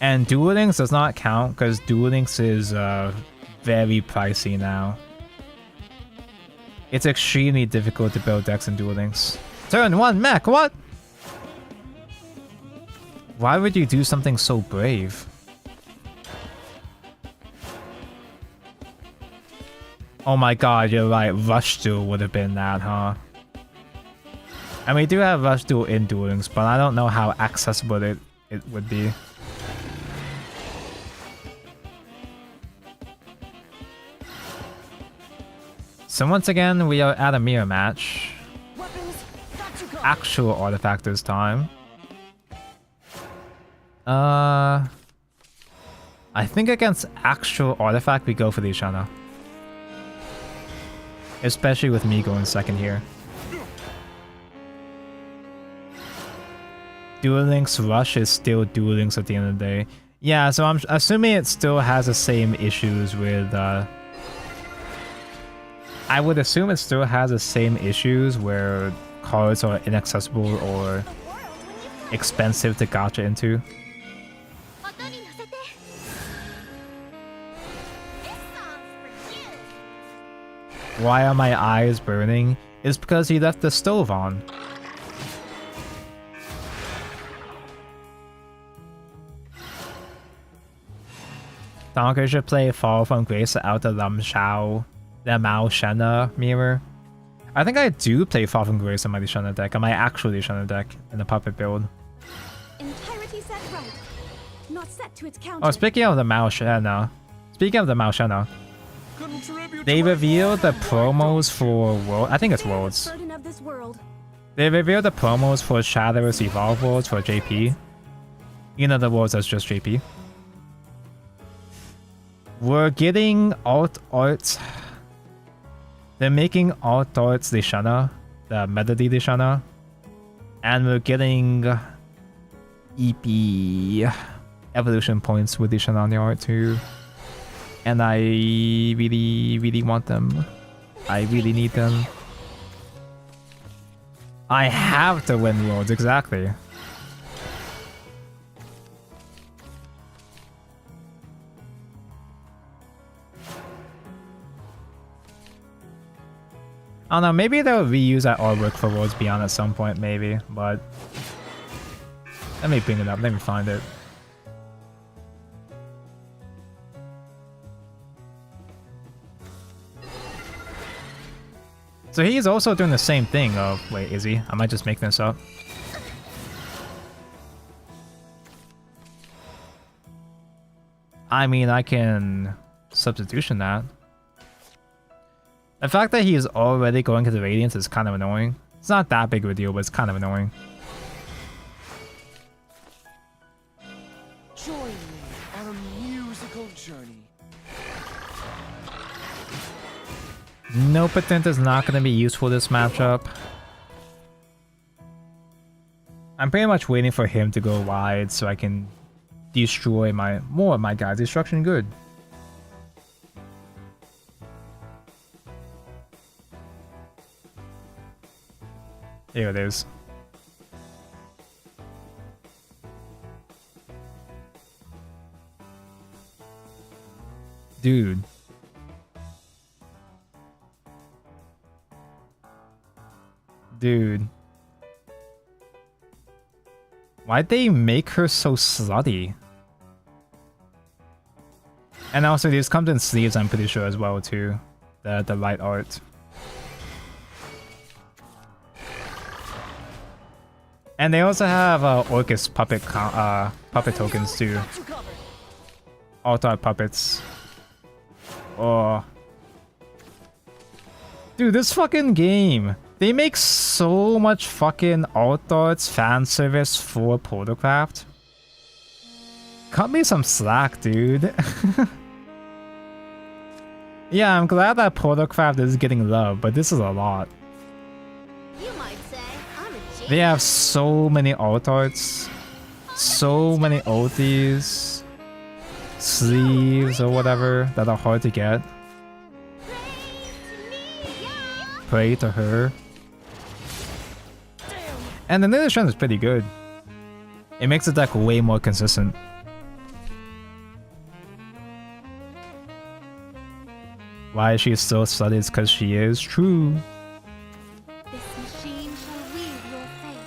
And Duel Links does not count because Duel Links is very pricey now. It's extremely difficult to build decks in Duel Links. Turn 1 mech, what? Why would you do something so brave? Oh my god, you're right, Rush Duel would have been that, huh? And we do have Rush Duel in Duel Links, but I don't know how accessible it would be. So once again, we are at a mirror match. Actual artifact this time. I think against actual artifact, we go for the Ishana. Especially with me going second here. Duel Links Rush is still Duel Links at the end of the day. Yeah, so I'm assuming it still has the same issues with... I would assume it still has the same issues where cards are inaccessible or expensive to gacha into. Why are my eyes burning? It's because he left the stove on. Donker should play Fall from Grace out the the Mao Shenna mirror. I think I do play Fall from Grace on my Lishana deck, on my actual Lishana deck in the puppet build. Entirety set right. Not set to its counter. Oh, speaking of the Mao Shenna, they revealed the promos for World. I think it's Worlds. They revealed the promos for Shadowverse Evolve Worlds for JP. You know the Worlds that's just JP. We're getting alt arts. They're making alt arts Lishana, the Melody Lishana, and we're getting EP evolution points with Lishana on the art too. And I really want them. I really need them. I have to win Worlds, exactly. I don't know, maybe they'll reuse that artwork for Worlds Beyond at some point, maybe, but... Let me bring it up, let me find it. So he's also doing the same thing. Oh, wait, is he? I might just make this up. I mean, I can substitution that. The fact that he is already going to the Radiance is kind of annoying. It's not that big of a deal, but it's kind of annoying. Join me on a musical journey. No Patent is not going to be useful this matchup. I'm pretty much waiting for him to go wide so I can destroy more of my guys. Destruction good. Here it is. Dude. Dude. Why'd they make her so slutty? And also these comes in sleeves, I'm pretty sure as well too. The light art. And they also have Orcus puppet puppet tokens too. Altar puppets. Oh. Dude, this fucking game. They make so much fucking alt arts fan service for portalcraft. Cut me some slack, dude. Yeah, I'm glad that portalcraft is getting love, but this is a lot. You might say I'm a genius. They have so many alt arts, so many ultis, sleeves or whatever that are hard to get. Pray to her. And the new strength is pretty good. It makes the deck way more consistent. Why she still studies? Because she is true. This machine shall weave your fate.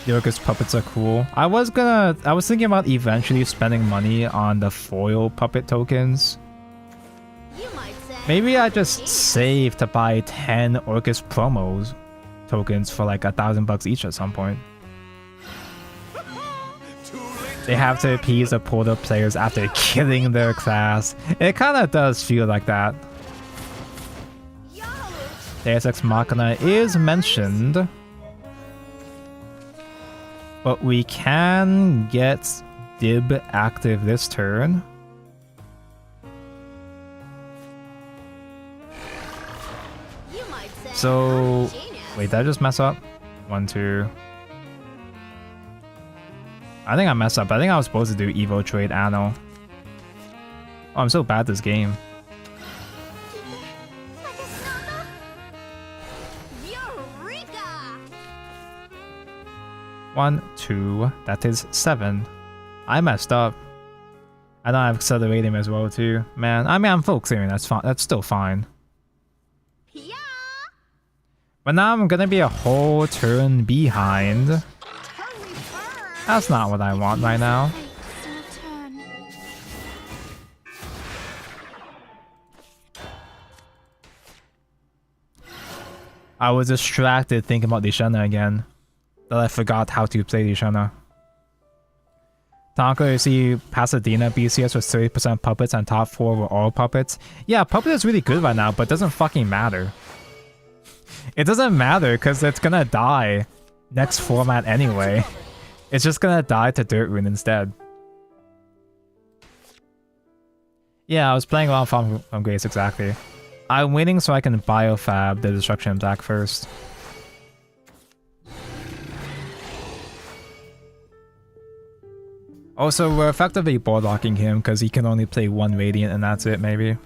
The Orcus puppets are cool. I was thinking about eventually spending money on the foil puppet tokens. You might say Maybe I I'm a just genius. save to buy 10 Orcus promos tokens for like $1,000 each at some point. They have to appease the portal players after killing their class. It kind of does feel like that. Deus Ex Machina is mentioned, but we can get Dib active this turn. You might say So, I'm a genius. wait, did I just mess up? 1, 2. I think I messed up. I think I was supposed to do Evo Trade Anno. Oh, I'm so bad at this game. Like a snuggle? Eureka! 1, 2. That is 7. I messed up. I don't have accelerating as well too. Man, I mean, I'm full clearing. That's fine. That's still fine. Yeah! But now I'm gonna be a whole turn behind. Turn me first. That's not what I want right now. Fate's return. I was distracted thinking about Lishana again. That I forgot how to play Lishana. Tonka, you see Pasadena BCS was 30% puppets and top 4 were all puppets. Yeah, puppet is really good right now, but it doesn't fucking matter. It doesn't matter because it's gonna die next format anyway. It's just gonna die to Dirt Rune instead. Yeah, I was playing a lot from Grace, exactly. I'm waiting so I can biofab the destruction attack first. Also, we're effectively board locking him because he can only play 1 Radiant and that's it, maybe.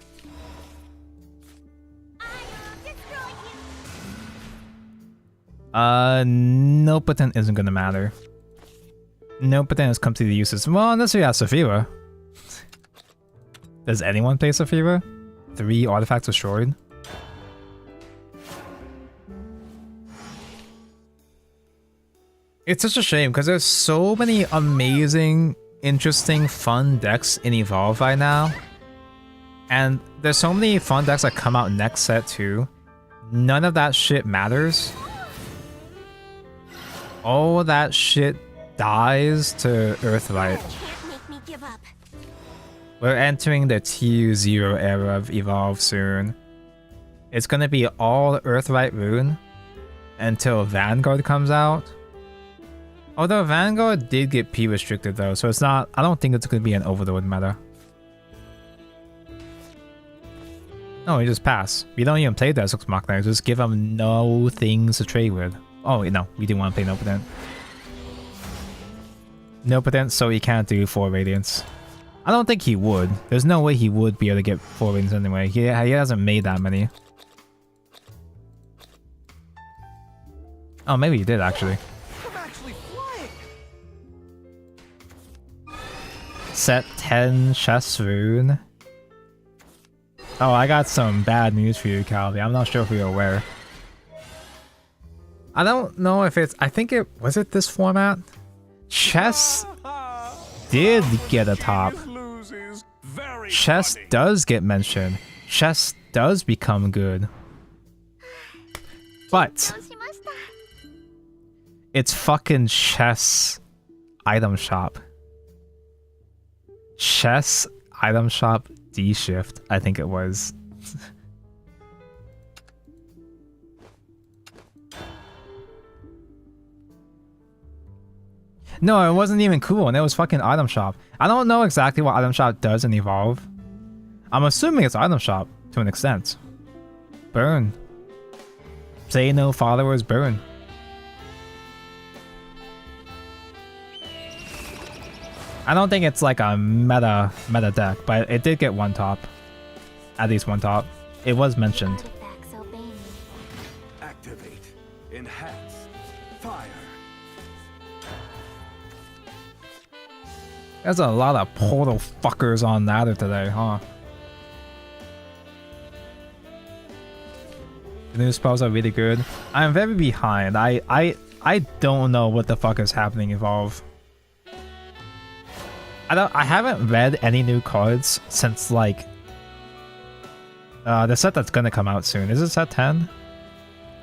No Potent isn't gonna matter. No Potent is completely useless. Well, unless we have Saphira. Does anyone play Saphira? 3 artifacts destroyed? It's such a shame because there's so many amazing, interesting, fun decks in Evolve right now. And there's so many fun decks that come out next set too. None of that shit matters. All that shit dies to Earthlight. Can't make me give up. We're entering the TU0 era of Evolve soon. It's gonna be all Earthlight Rune until Vanguard comes out. Although Vanguard did get P restricted though, so it's not, I don't think it's gonna be an Overlord meta. No, we just pass. We don't even play Deus Ex Machina, just give them no things to trade with. Oh wait, no, we didn't want to play No Potent. No Potent, so he can't do 4 Radiants. I don't think he would. There's no way he would be able to get 4 Radiants anyway. He hasn't made that many. Oh, maybe he did actually. I'm actually flying. set 10 chess rune. Oh, I got some bad news for you, Calvi. I'm not sure if you're aware. I don't know if it's... I think it... Was it this format? Chess did get a top. Chess does get mentioned. Chess does become good. But... it's fucking chess item shop. Chess item shop D shift, I think it was. No, it wasn't even cool, and it was fucking item shop. I don't know exactly what item shop does in Evolve. I'm assuming it's item shop to an extent. Burn. Say no followers, burn. I don't think it's like a meta deck, but it did get one top. At least one top. It was mentioned. Activate. Enhance. Fire. There's a lot of portal fuckers on Ladder today, huh? The new spells are really good. I'm very behind. I don't know what the fuck is happening, Evolve. I haven't read any new cards since like the set that's gonna come out soon. Is it set 10?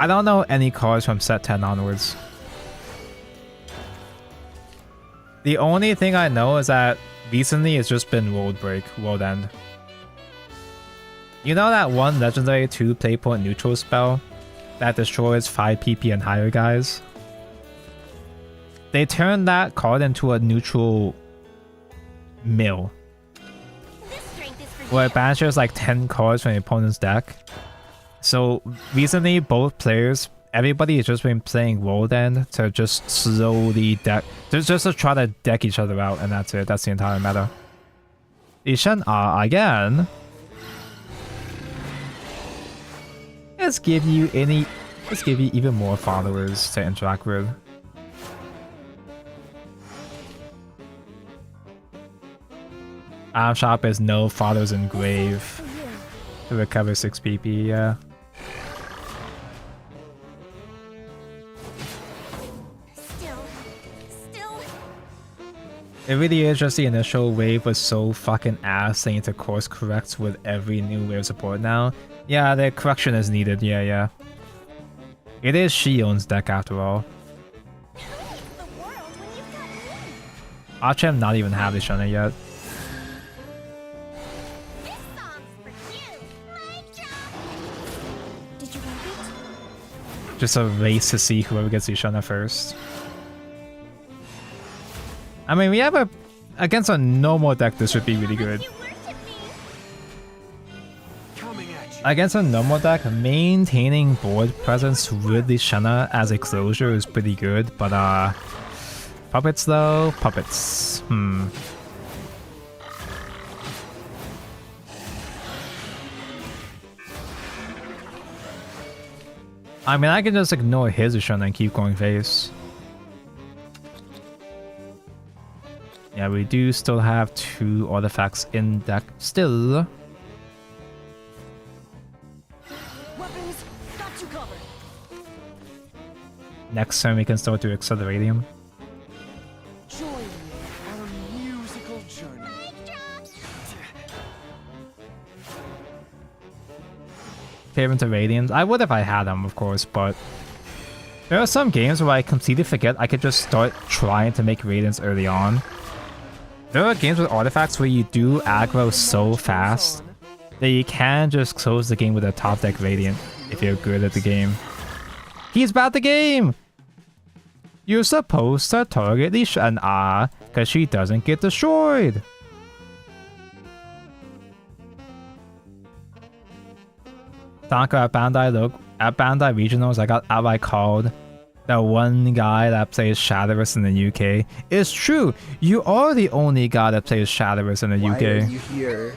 I don't know any cards from set 10 onwards. The only thing I know is that recently it's just been World End. You know that one legendary 2 playpoint neutral spell that destroys 5 PP and higher guys? They turned that card into a neutral mill, where it banishes like 10 cards from the opponent's deck. So recently both players, everybody has just been playing World End to just slowly just to try to deck each other out, and that's it. That's the entire meta. Ishan again. Let's give you even more followers to interact with. Item shop is no followers in grave to recover 6 PP, yeah. It really is just the initial wave was so fucking ass they need to course correct with every new wave support now. Yeah, the correction is needed, yeah. It is Shion's deck after all. Archem not even have this on it yet. Just a race to see whoever gets Ishana first. I mean, we have against a normal deck, this would be really good. Against a normal deck, maintaining board presence with Ishana as a closure is pretty good, but puppets though? Puppets. I mean, I can just ignore his Ishana and keep going face. Yeah, we do still have 2 artifacts in deck still. Weapons, got you covered. Next turn we can start to accelerate him. Join me on a musical journey. Favorite to Radiant. I would if I had them, of course, but there are some games where I completely forget I could just start trying to make Radiants early on. There are games with artifacts where you do aggro so fast that you can just close the game with a top deck Radiant if you're good at the game. He's bad at the game! You're supposed to target Ishana because she doesn't get destroyed. Tanka at Bandai Regionals, I got outright called the one guy that plays Shadowverse in the UK. It's true, you are the only guy that plays Shadowverse in the UK. Why are you here?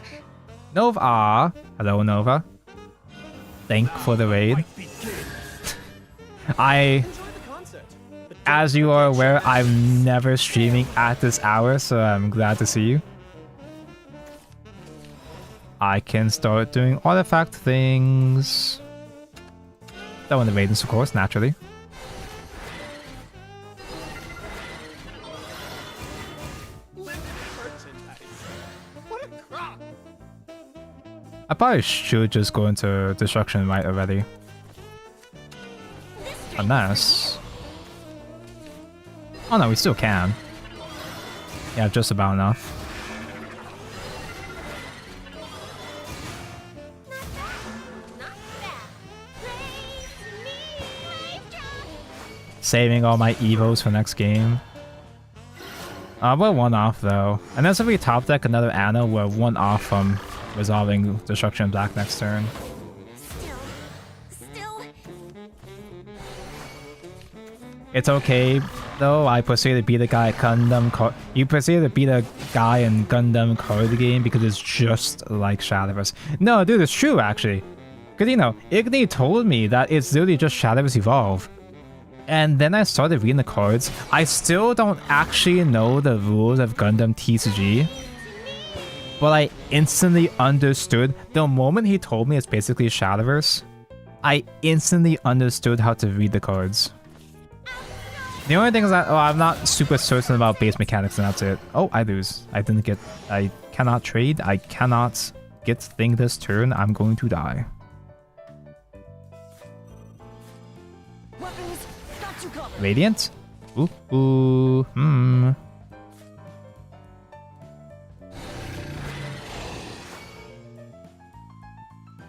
Nova, hello Nova. Thank for the raid. As you are aware, I'm never streaming at this hour, so I'm glad to see you. I can start doing artifact things. That one the Raidens, of course, naturally. Limited merchandise. What a crop! I probably should just go into Destruction right already. Unless... Oh no, we still can. Yeah, just about enough. Saving all my evos for next game. We're one off though. Unless if we top deck another Anna, we're one off from resolving Destruction Black next turn. Still. It's okay though. I proceed to beat a guy at Gundam card. You proceed to beat a guy in Gundam card game because it's just like Shadowverse. No, dude, it's true actually. Cause you know, Igni told me that it's literally just Shadowverse Evolve. And then I started reading the cards. I still don't actually know the rules of Gundam TCG. But I instantly understood. The moment he told me it's basically Shadowverse, I instantly understood how to read the cards. The only thing is that I'm not super certain about base mechanics and that's it. Oh, I lose. I cannot trade. I cannot get thing this turn. I'm going to die. Radiant? Ooh,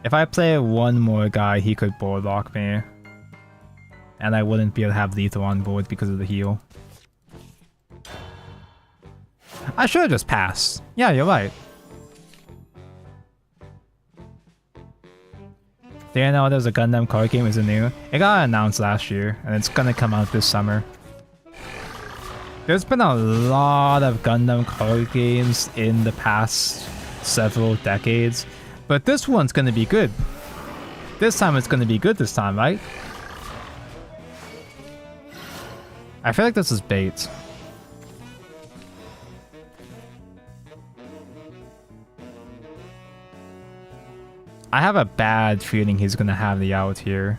If I play one more guy, he could board lock me. And I wouldn't be able to have lethal on board because of the heal. I should have just passed. Yeah, you're right. Do you know there's a Gundam card game is new? It got announced last year, and it's gonna come out this summer. There's been a lot of Gundam card games in the past several decades, but this one's gonna be good. This time it's gonna be good this time, right? I feel like this is bait. I have a bad feeling he's gonna have the out here.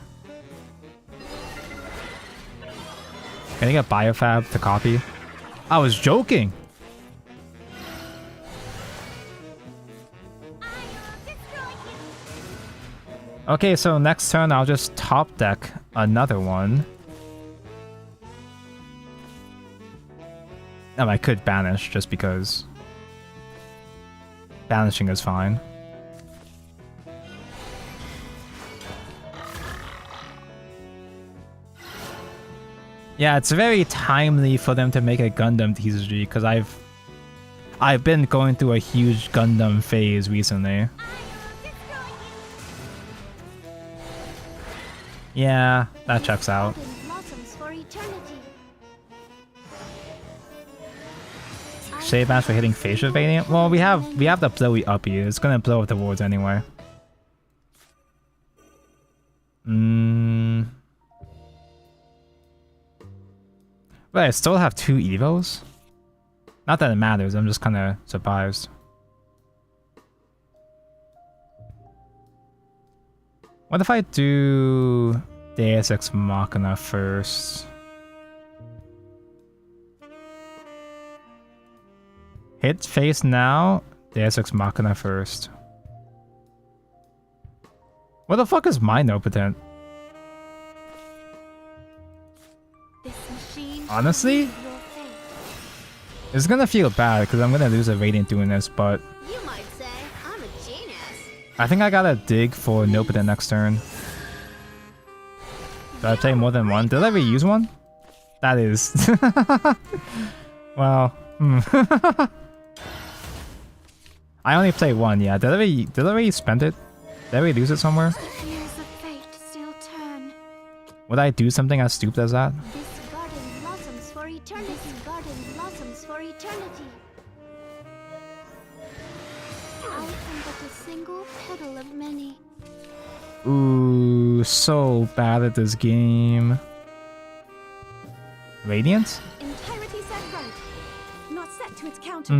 Can I get Biofab to copy? I was joking! Okay, so next turn I'll just top deck another one. I could banish just because. Banishing is fine. Yeah, it's very timely for them to make a Gundam TCG because I've been going through a huge Gundam phase recently. Yeah, that checks out. Save match for hitting facial evading. Well, we have the blowy uppy. It's gonna blow up the wards anyway. But I still have 2 evos? Not that it matters, I'm just kinda surprised. What if I do Deus Ex Machina first? Hit face now, Deus Ex Machina first. What the fuck is mine impotent? Honestly, it's gonna feel bad because I'm gonna lose a Radiant doing this, but You might say I'm a genius. I think I gotta dig for Nopotent next turn. Did I play more than one? Did I reuse one? That is. Well, I only played one, yeah. Did I already spend it? Did I already lose it somewhere? Would I do something as stupid as that? This garden blossoms for eternity. This garden blossoms for eternity. I am but a single petal of many. Ooh, so bad at this game. Radiant? Entirety set right. Not set to its counter.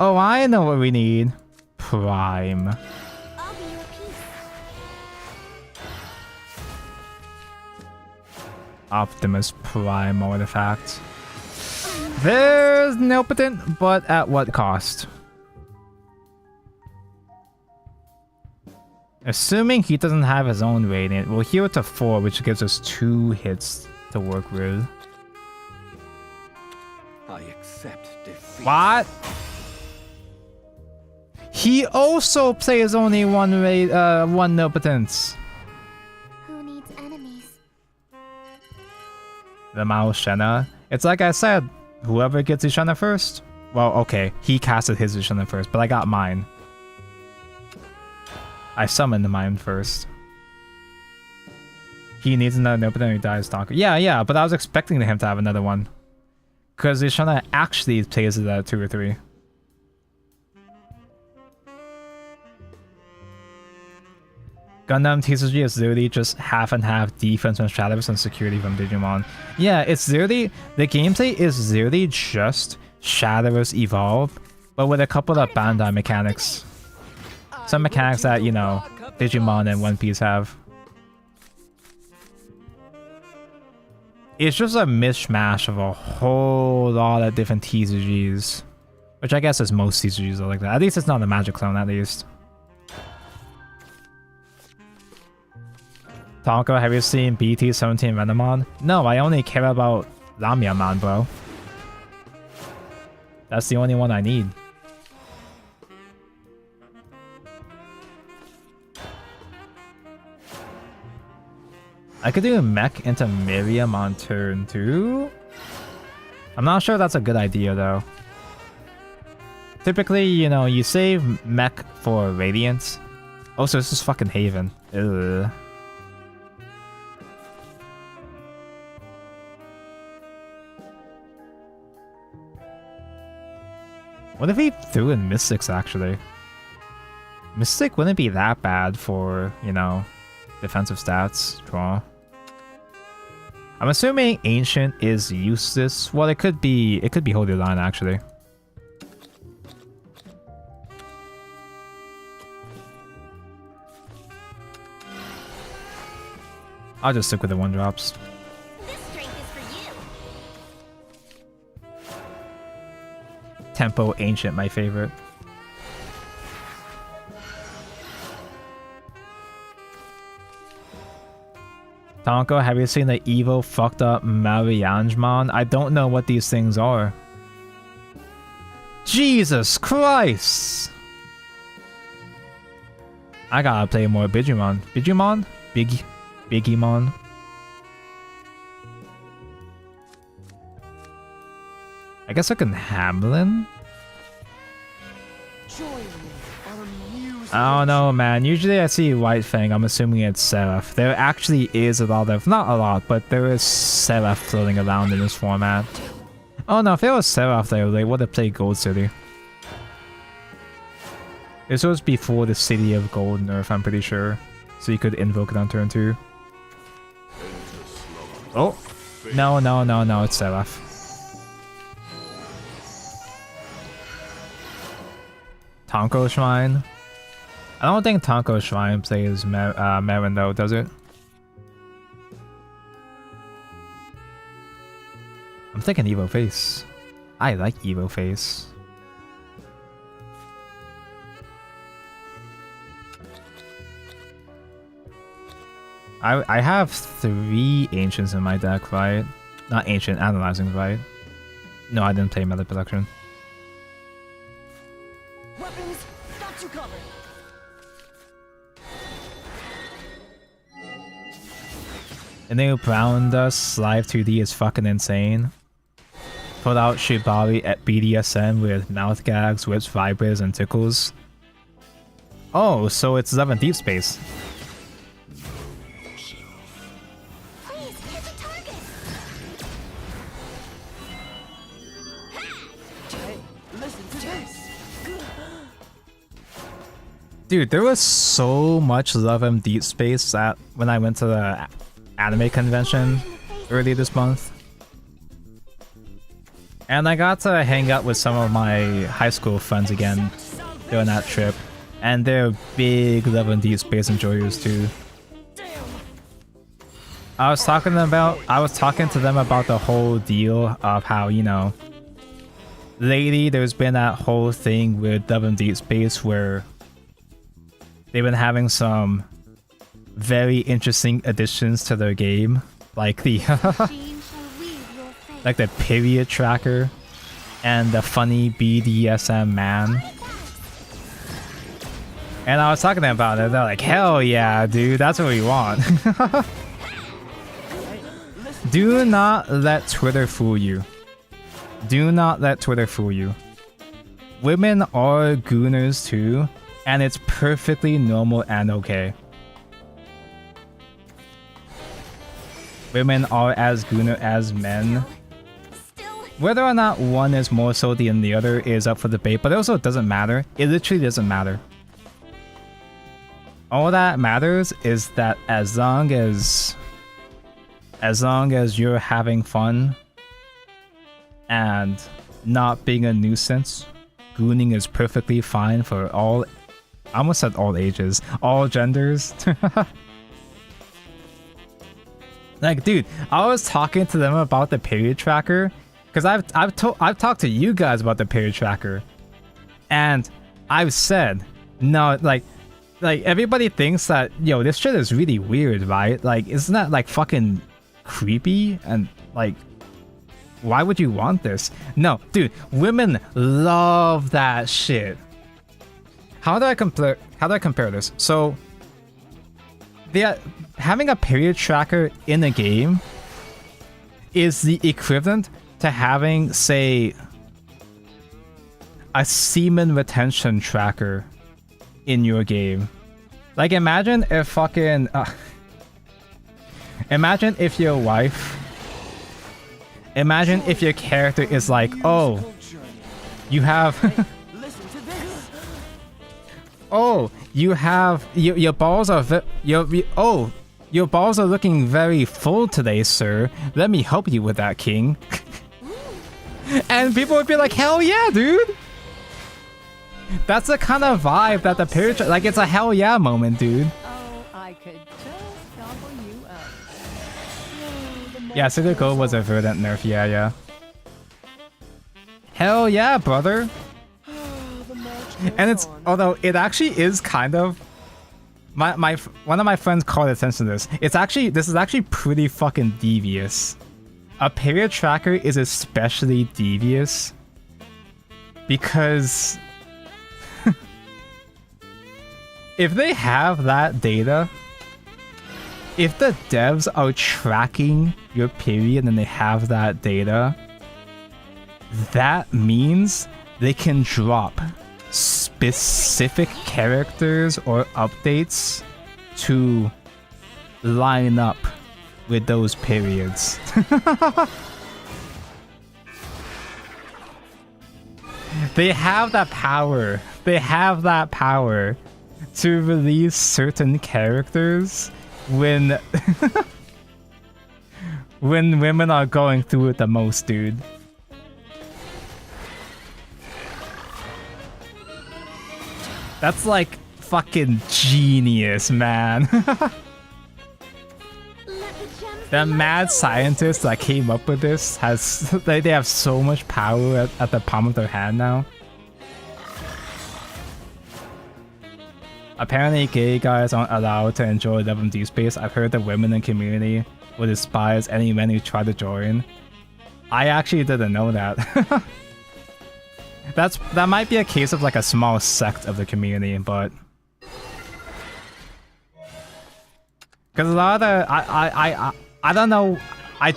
Oh, I know what we need. Prime. I'll be your peace. Optimus Prime artifact. There's Neopotent, but at what cost? Assuming he doesn't have his own Radiant, we'll heal it to 4, which gives us 2 hits to work with. I accept defeat. What? He also plays only one Neopotence. Who needs enemies? The Mao Shenna. It's like I said, whoever gets Ishana first. Well, okay, he casted his Ishana first, but I got mine. I summoned mine first. He needs another Neopotent, he dies Tonka. Yeah, but I was expecting him to have another one. Because Ishana actually plays it at 2 or 3. Gundam TCG is literally just half and half defense from Shadowverse and security from Digimon. Yeah, it's literally, the gameplay is literally just Shadowverse Evolved, but with a couple of Bandai mechanics. Some mechanics that, you know, Digimon and One Piece have. It's just a mishmash of a whole lot of different TCGs. Which I guess is most TCGs are like that. At least it's not a Magic clone, at least. Tonko, have you seen BT-17 Venomon? No, I only care about Lamiamon, bro. That's the only one I need. I could do a mech into Miriam on turn 2. I'm not sure that's a good idea though. Typically, you know, you save mech for Radiance. Oh, so this is fucking Haven. Ugh. What if he threw in Mystics actually? Mystic wouldn't be that bad for, you know, defensive stats, draw. I'm assuming Ancient is useless. Well, it could be Holy Line actually. I'll just stick with the 1-drops. This drink is for you. Tempo Ancient, my favorite. Tonko, have you seen the evil fucked up Mariangemon? I don't know what these things are. Jesus Christ! I gotta play more Bigimon. Bigimon? Bigimon? I guess I can Hamlin? I don't know, man. Usually I see White Fang, I'm assuming it's Seraph. There actually is a lot of, not a lot, but there is Seraph floating around in this format. Oh no, if it was Seraph though, they would have played Gold City. This was before the City of Gold nerf, I'm pretty sure. So you could invoke it on turn 2. Oh! No, it's Seraph. Tonko Shrine? I don't think Tonko Shrine plays Marin though, does it? I'm thinking Evo Face. I like Evo Face. I have 3 Ancients in my deck, right? Not Ancient, Analyzing, right? No, I didn't play Meta Production. Weapons, got you covered. The new Brown Dust Live 2D is fucking insane. Put out Shibari at BDSM with mouth gags, whips, vibrators, and tickles. Oh, so it's Love and Deep Space. Please hit the target. Hey, listen to this. Dude, there was so much Love and Deep Space at when I went to the anime convention early this month. And I got to hang out with some of my high school friends again during that trip. And they're big Love and Deep Space enjoyers too. I was talking to them about the whole deal of how, you know, lately there's been that whole thing with Love and Deep Space where they've been having some very interesting additions to their game, like the like the period tracker and the funny BDSM man. And I was talking to them about it. They're like, hell yeah, dude, that's what we want. Do not let Twitter fool you. Do not let Twitter fool you. Women are gooners too, and it's perfectly normal and okay. Women are as gooner as men. Whether or not one is more so than the other is up for debate, but also it doesn't matter. It literally doesn't matter. All that matters is that as long as you're having fun and not being a nuisance, gooning is perfectly fine for all, I almost said all ages, all genders. Like, dude, I was talking to them about the period tracker because I've talked to you guys about the period tracker, and I've said no, like everybody thinks that, yo, this shit is really weird, right? Like, isn't that like fucking creepy? And like, why would you want this? No, dude, women love that shit. How do I compare this? So having a period tracker in a game is the equivalent to having, say, a semen retention tracker in your game. Like, imagine if fucking imagine if your wife, imagine if your character is like, oh, you have oh, you have your balls are your balls are looking very full today, sir. Let me help you with that, king. And people would be like, hell yeah, dude. That's the kind of vibe that the period, like, it's a hell yeah moment, dude. Oh, I could just gobble you up. Yeah, Citadel was a verdant nerf, yeah. Hell yeah, brother. And it's, although it actually is kind of, one of my friends called attention to this. This is actually pretty fucking devious. A period tracker is especially devious because if they have that data, if the devs are tracking your period and they have that data, that means they can drop specific characters or updates to line up with those periods. They have that power. They have that power to release certain characters when when women are going through it the most, dude. That's like fucking genius, man. The mad scientist that came up with this they have so much power at the palm of their hand now. Apparently gay guys aren't allowed to enjoy Love and Deep Space. I've heard the women in the community would despise any men who try to join. I actually didn't know that. That might be a case of like a small sect of the community, but because a lot of the I don't know, I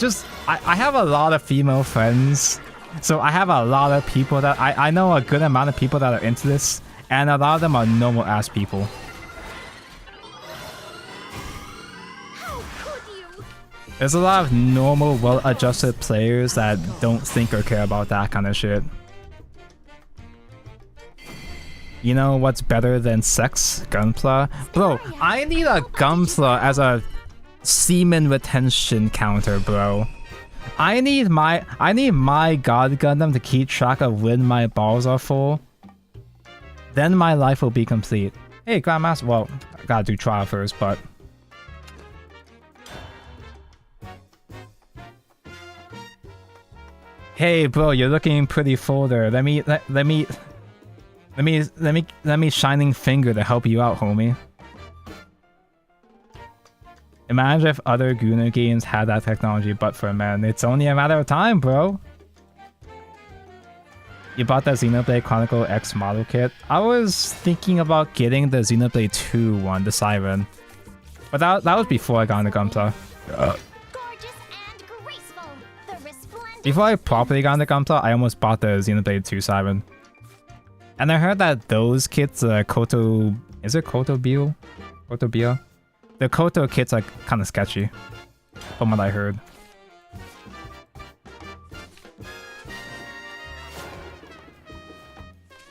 have a lot of female friends, so I have a lot of people that I know a good amount of people that are into this, and a lot of them are normal ass people. There's a lot of normal, well-adjusted players that don't think or care about that kind of shit. You know what's better than sex? Gunpla? Bro, I need a Gunpla as a semen retention counter, bro. I need my God Gundam to keep track of when my balls are full. Then my life will be complete. Hey, Grandmaster. Well, I gotta do trial first, but. Hey, bro, you're looking pretty full there. Let me shining finger to help you out, homie. Imagine if other Guna games had that technology, but for men, it's only a matter of time, bro. You bought that Xenoblade Chronicle X model kit? I was thinking about getting the Xenoblade 2 one, the Siren. But that was before I got into Gumta. Before I properly got into Gumta, I almost bought the Xenoblade 2 Siren. And I heard that those kits, Koto... Is it Koto Bio? Koto Bio? The Koto kits are kind of sketchy, from what I heard.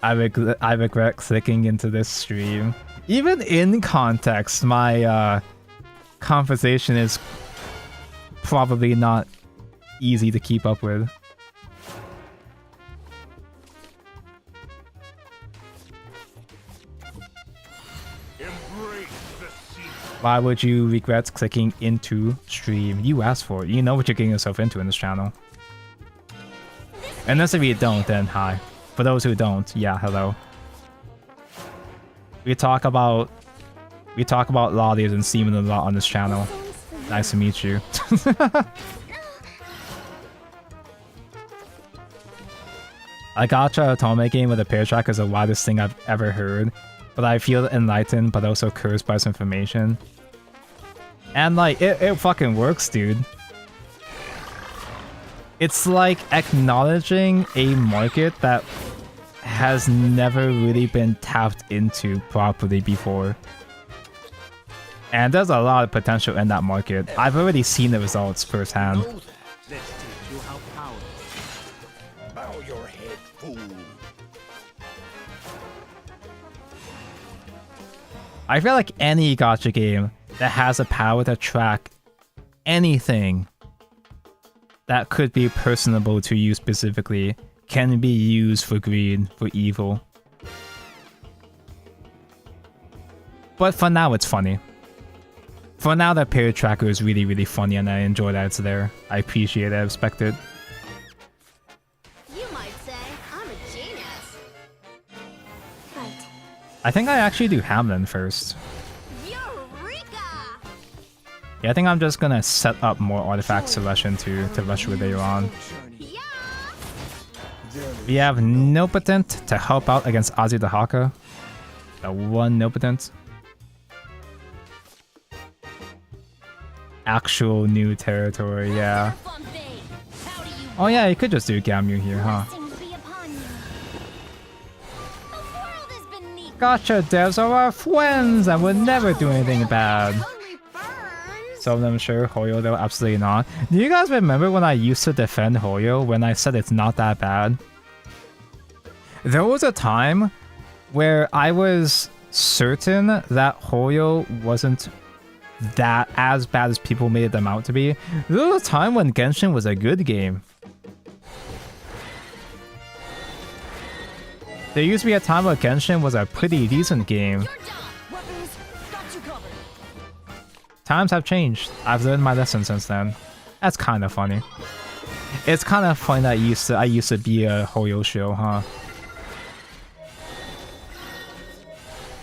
I regret clicking into this stream. Even in context, my conversation is probably not easy to keep up with. Why would you regret clicking into stream? You asked for it. You know what you're getting yourself into in this channel. Unless if you don't, then hi. For those who don't, yeah, hello. We talk about lollies and semen a lot on this channel. Nice to meet you. I gotcha Otome game with a pair track is the wildest thing I've ever heard. But I feel enlightened, but also cursed by this information. And like, it fucking works, dude. It's like acknowledging a market that has never really been tapped into properly before. And there's a lot of potential in that market. I've already seen the results firsthand. Let's teach you how power. Bow your head, fool. I feel like any gacha game that has the power to track anything that could be personable to you specifically can be used for greed, for evil. But for now, it's funny. For now, the pair tracker is really, really funny and I enjoy that it's there. I appreciate it, I respect it. You might say I'm a genius. Right. I think I actually do Hamlin first. Yeah, I think I'm just gonna set up more artifacts to rush into, to rush with later on. We have Nopotent to help out against Azu the Haka. The one Nopotent. Actual new territory, yeah. Oh yeah, you could just do Gamyu here, huh? Gotcha, devs are our friends and would never do anything bad. Some of them sure, Hoyo though, absolutely not. Do you guys remember when I used to defend Hoyo when I said it's not that bad? There was a time where I was certain that Hoyo wasn't that as bad as people made them out to be. There was a time when Genshin was a good game. There used to be a time where Genshin was a pretty decent game. Times have changed. I've learned my lesson since then. That's kind of funny. It's kind of funny that I used to be a Hoyo show, huh?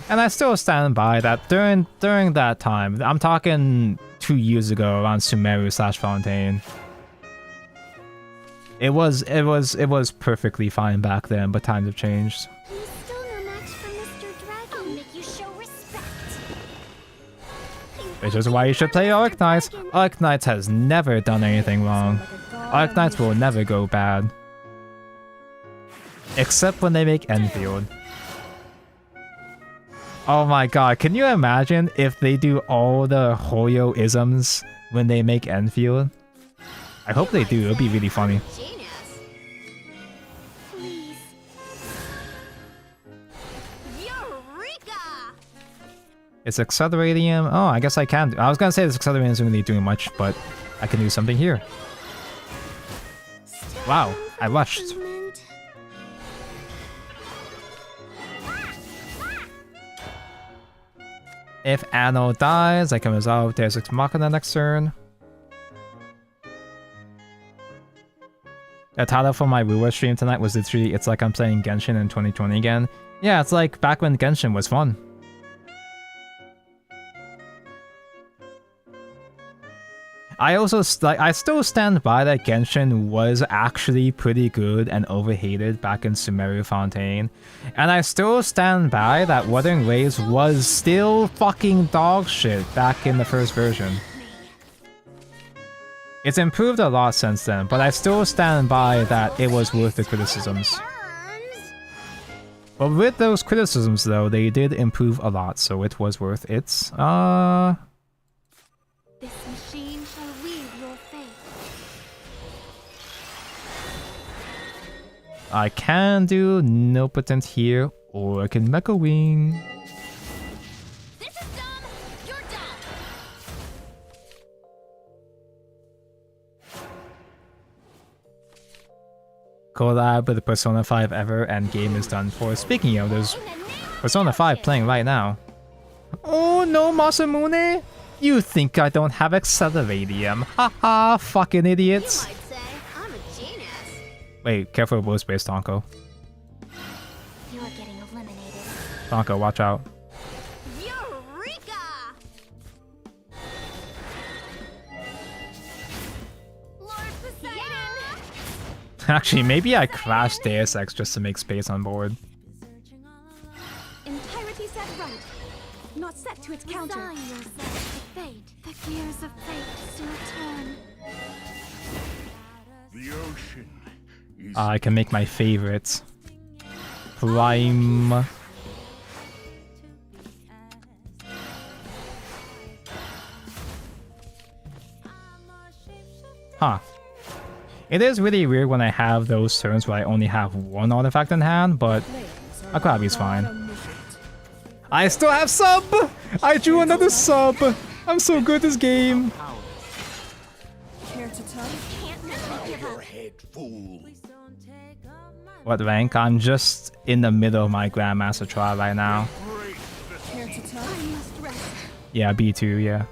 And I still stand by that during that time. I'm talking 2 years ago around Sumeru/Fontaine. It was perfectly fine back then, but times have changed. He's still no match for Mr. Dragon. I'll make you show respect. Which is why you should play Arknights. Arknights has never done anything wrong. Arknights will never go bad. Except when they make Enfield. Oh my god, can you imagine if they do all the Hoyo-isms when they make Enfield? I hope they do, it'll be really funny. Please. Eureka! It's Accelerating. Oh, I guess I can. I was gonna say this Accelerating isn't really doing much, but I can do something here. Wow, I rushed. Fulfillment. If Anno dies, I can resolve Deus Ex Machina next turn. The title for my reward stream tonight was literally, it's like I'm playing Genshin in 2020 again. Yeah, it's like back when Genshin was fun. I also I still stand by that Genshin was actually pretty good and overhated back in Sumeru Fontaine. And I still stand by that Wuthering Waves was still fucking dog shit back in the first version. It's improved a lot since then, but I still stand by that it was worth the criticisms. But with those criticisms though, they did improve a lot, so it was worth it. This machine shall weave your fate. I can do no potent here, or I can Mecha Wing. This is dumb. You're dumb. Collab with the Persona 5 ever, and game is done for. Speaking of, there's Persona 5 playing right now. Oh no, Masamune! You think I don't have Acceleradium? Haha, fucking idiots. You might say I'm a genius. Wait, careful with World Space, Tonko. You're getting eliminated. Tonko, watch out. Eureka! Lord Poseidon! Actually, maybe I crashed Deus Ex just to make space on board. Entirety set right. Not set to its counter. Resign yourself to fate. The gears of fate still turn. The ocean is I can make my favorite. Prime. Huh. It is really weird when I have those turns where I only have one artifact in hand, but Aquabi's fine. I still have sub! I drew another sub! I'm so good at this game! Care to tell? Can't let me give up. head, fool. What rank? I'm just in the middle of my Grandmaster trial right now. Care to tell? I must rest. Yeah, B2, yeah.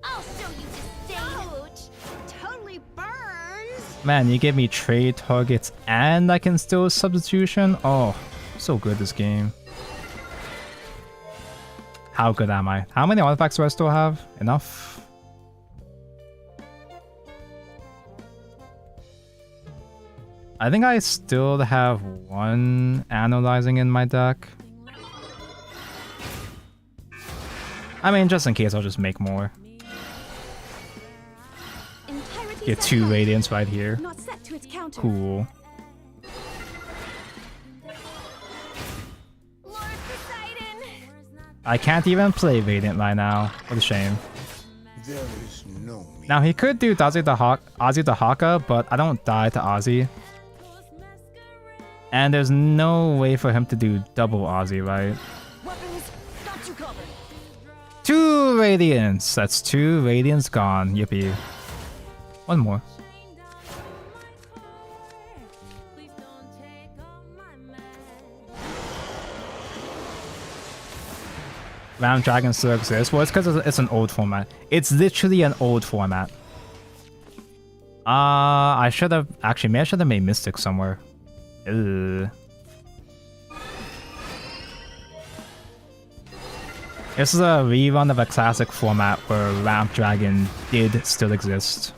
I'll show you disdain. Ouch! Totally burns. Man, you give me trade targets and I can still substitution? Oh, so good this game. How good am I? How many artifacts do I still have? Enough? I think I still have one analyzing in my deck. I mean, just in case, I'll just make more. Entirety Get set 2 right. Radiance right here. Not set to its counter. Cool. Lord Poseidon. I can't even play Radiant right now. What a shame. There is no me. Now, he could do Ozzy the Haka, but I don't die to Ozzy. And there's no way for him to do double Ozzy, right? Weapons, got you covered. 2 Radiance! That's 2 Radiance gone. Yippee. One more. Ram Dragon still exists. Well, it's because it's an old format. It's literally an old format. I should have... Actually, maybe I should have made Mystic somewhere. Ugh. This is a rerun of a classic format where Ramp Dragon did still exist.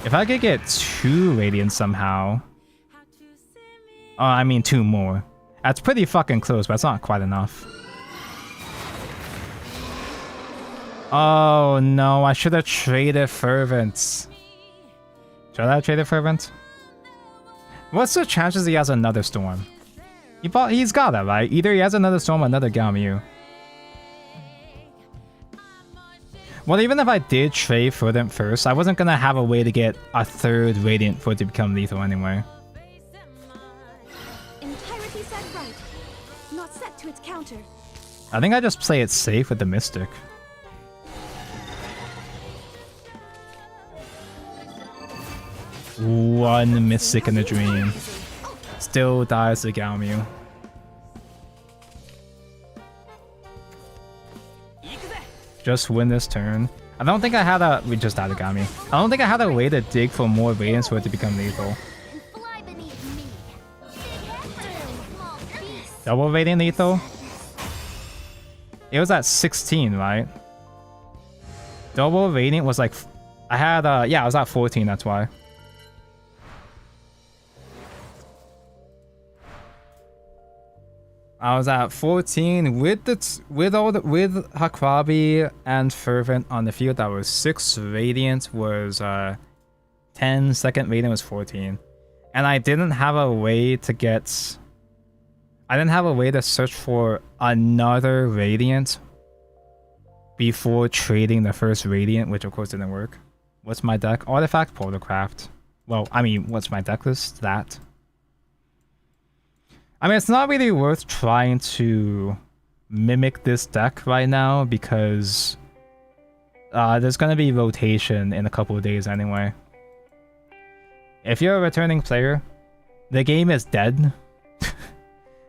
If I could get 2 Radiance somehow... Oh, I mean 2 more. That's pretty fucking close, but it's not quite enough. Oh no, I should have traded Fervent. Should I have traded Fervent? What's the chances he has another Storm? He's got that, right? Either he has another Storm or another Galmu. Well, even if I did trade Fervent first, I wasn't gonna have a way to get a 3rd Radiant for it to become lethal anyway. Entirety set right. Not set to its counter. I think I just play it safe with the Mystic. One Mystic in a Dream. Still dies to Galmew. Just win this turn. I don't think I had a... We just died to Galmew. I don't think I had a way to dig for more radiance for it to become lethal. Double radiant lethal? It was at 16, right? Double radiant was like... I had... yeah, I was at 14, that's why. I was at 14 with Hakrabi and Fervent on the field. That was 6 radiant was 10, second radiant was 14. And I didn't have a way to get... I didn't have a way to search for another radiant before trading the first radiant, which of course didn't work. What's my deck? Artifact, portalcraft. Well, I mean, what's my deck list? That. I mean, it's not really worth trying to mimic this deck right now because there's going to be rotation in a couple of days anyway. If you're a returning player, the game is dead.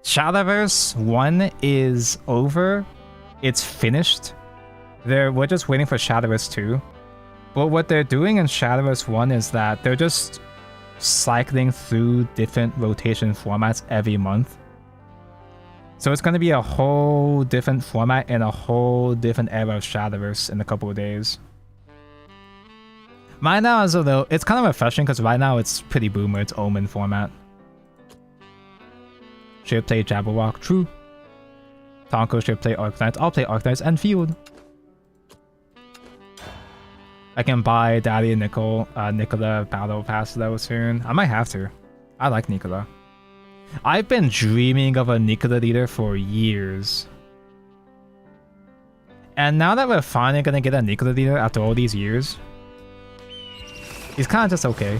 Shadowverse 1 is over. It's finished. We're just waiting for Shadowverse 2. But what they're doing in Shadowverse 1 is that they're just cycling through different rotation formats every month. So it's going to be a whole different format in a whole different era of Shadowverse in a couple of days. Right now, it's kind of refreshing because right now it's pretty boomer. It's Omen format. Should play Jabberwock, true. Tonko should play Arcanines. I'll play Arcanines and Field. I can buy Daddy and Nicola Battle Pass though soon. I might have to. I like Nicola. I've been dreaming of a Nicola leader for years. And now that we're finally gonna get a Nicola leader after all these years, he's kind of just okay.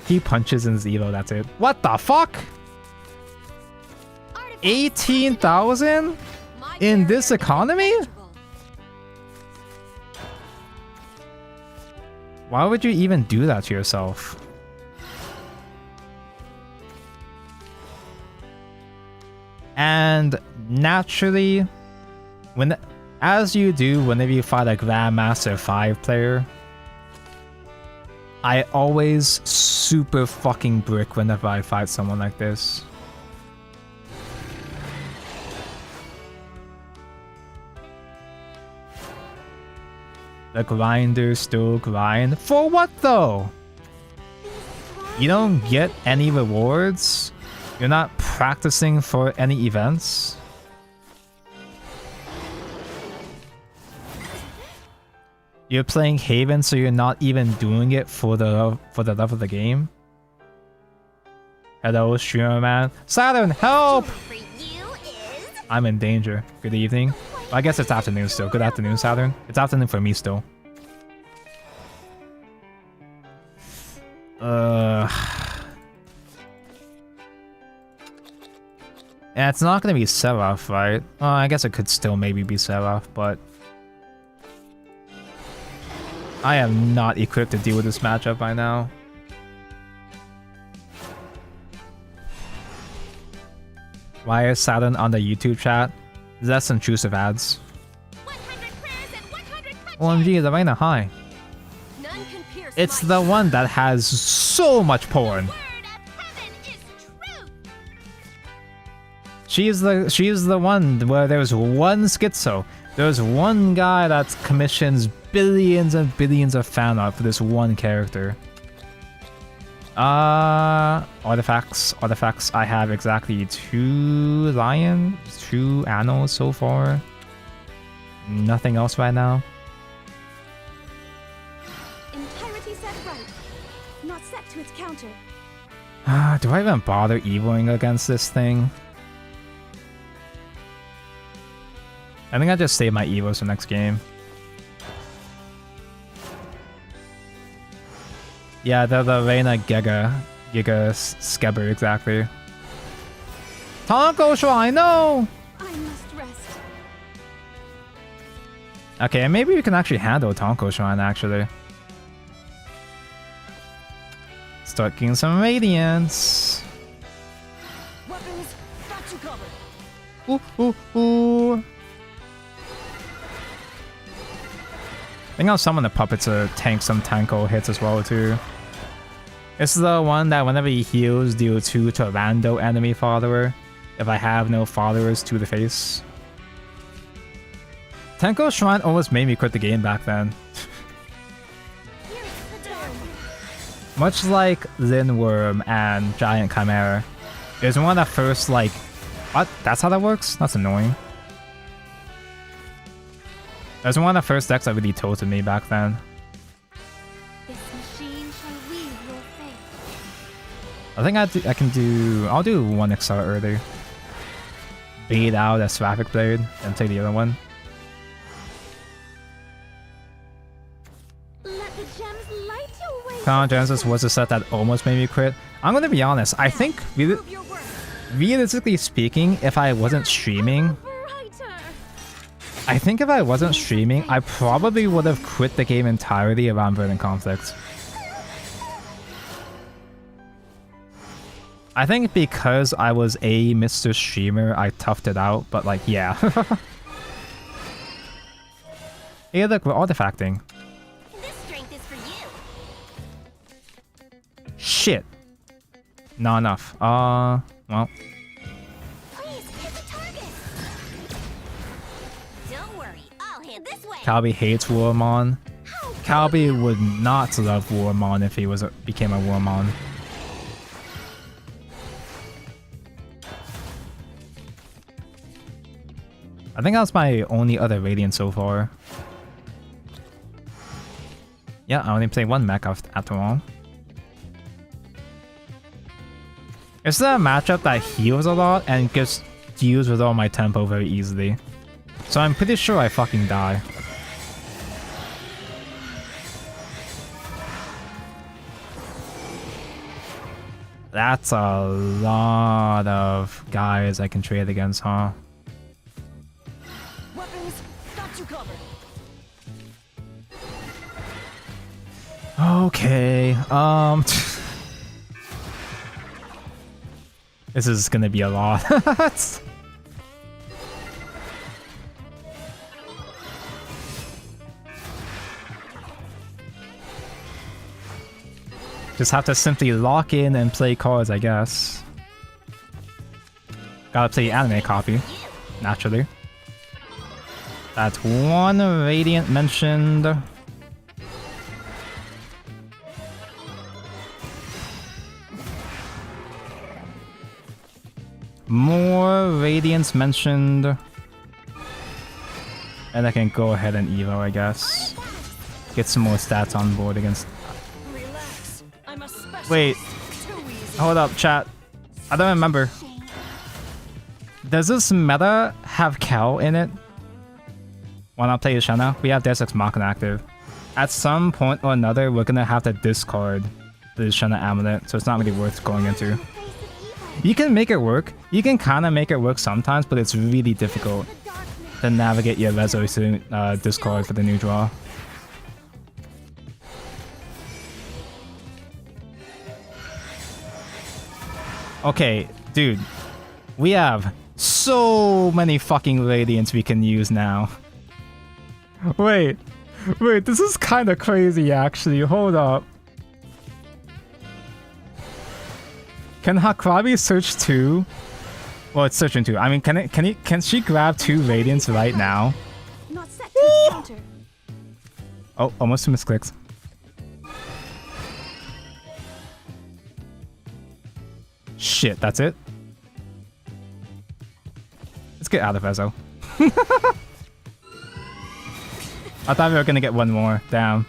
He punches in Zero, that's it. What the fuck? 18,000 in this economy? Why would you even do that to yourself? And naturally, as you do whenever you fight a Grandmaster 5 player, I always super fucking brick whenever I fight someone like this. The grinders still grind. For what though? You don't get any rewards? You're not practicing for any events? You're playing Haven, so you're not even doing it for the love of the game? Hello, streamer man. Saturn, help! I'm in danger. Good evening. I guess it's afternoon still. Good afternoon, Saturn. It's afternoon for me still. Yeah, it's not gonna be Seraph, right? I guess it could still maybe be Seraph, but I am not equipped to deal with this matchup by now. Why is Saturn on the YouTube chat? That's intrusive ads. 100 prayers and 100 OMG, the Reina, hi. None can pierce It's my the one that has so much porn. word of heaven is truth. She's the one where there's one schizo. There's one guy that commissions billions and billions of fan art for this one character. Artifacts. I have exactly 2 lions, 2 annals so far. Nothing else right now. Entirety set right, not set to its counter. Do I even bother evoing against this thing? I think I just save my evos for next game. Yeah, the Reina Giga Skebber, exactly. Tonko Shrine, no! I must rest. Okay, maybe we can actually handle Tonko Shrine, actually. Start getting some radiance. Weapons, got you covered. Ooh. I think I'll summon the puppet to tank some Tanko hits as well too. This is the one that whenever he heals, deal 2 to a rando enemy follower if I have no followers to the face. Tanko Shrine almost made me quit the game back then. Much like Linworm and Giant Chimera. It was one of the first, like... What? That's how that works? That's annoying. It was one of the first decks that really tilted me back then. This machine shall weave your fate. I think I can do... I'll do 1 XR early. Bait out a Seraphic Blade and take the other one. Let the gems light your way. Final Genesis was a set that almost made me quit. I'm gonna be honest, I think Prove your worth. realistically speaking, if I wasn't streaming, I probably would have quit the game entirely around Verdant Conflict. I think because I was a Mr. Streamer, I toughed it out, but like, yeah. Hey, look, we're artifacting. This strength is for you. Shit. Not enough. Well. Please hit the target. Don't worry, I'll hit this way. Calby hates Warmon. Calby would not love Warmon if he became a Warmon. I think that's my only other Radiant so far. Yeah, I only play 1 mech after all. It's a matchup that heals a lot and just deals with all my tempo very easily. So I'm pretty sure I fucking die. That's a lot of guys I can trade against, huh? Weapons, got you covered. Okay, this is gonna be a lot. Just have to simply lock in and play cards, I guess. Gotta play anime copy, naturally. That's 1 Radiant mentioned. More Radiance mentioned. And I can go ahead and Evo, I guess. Get some more stats on board against... Relax. I'm a specialist. Wait, Too easy. hold up, chat. I don't remember. Does this meta have Kel in it? Why not play Shenna? We have Deus Ex Machina active. At some point or another, we're gonna have to discard the Shenna Amulet, so it's not really worth going into. You can make it work. You can kind of make it work sometimes, but it's really difficult to navigate your Rezo to discard for the new draw. Okay, dude. We have so many fucking Radiants we can use now. Wait, this is kind of crazy actually. Hold up. Can Hakrabi search 2? Well, it's searching 2. I mean, can she grab 2 Radiants right now? Not set to encounter. Oh, almost 2 misclicks. Shit, that's it? Let's get out of Ezo. I thought we were gonna get 1 more. Damn.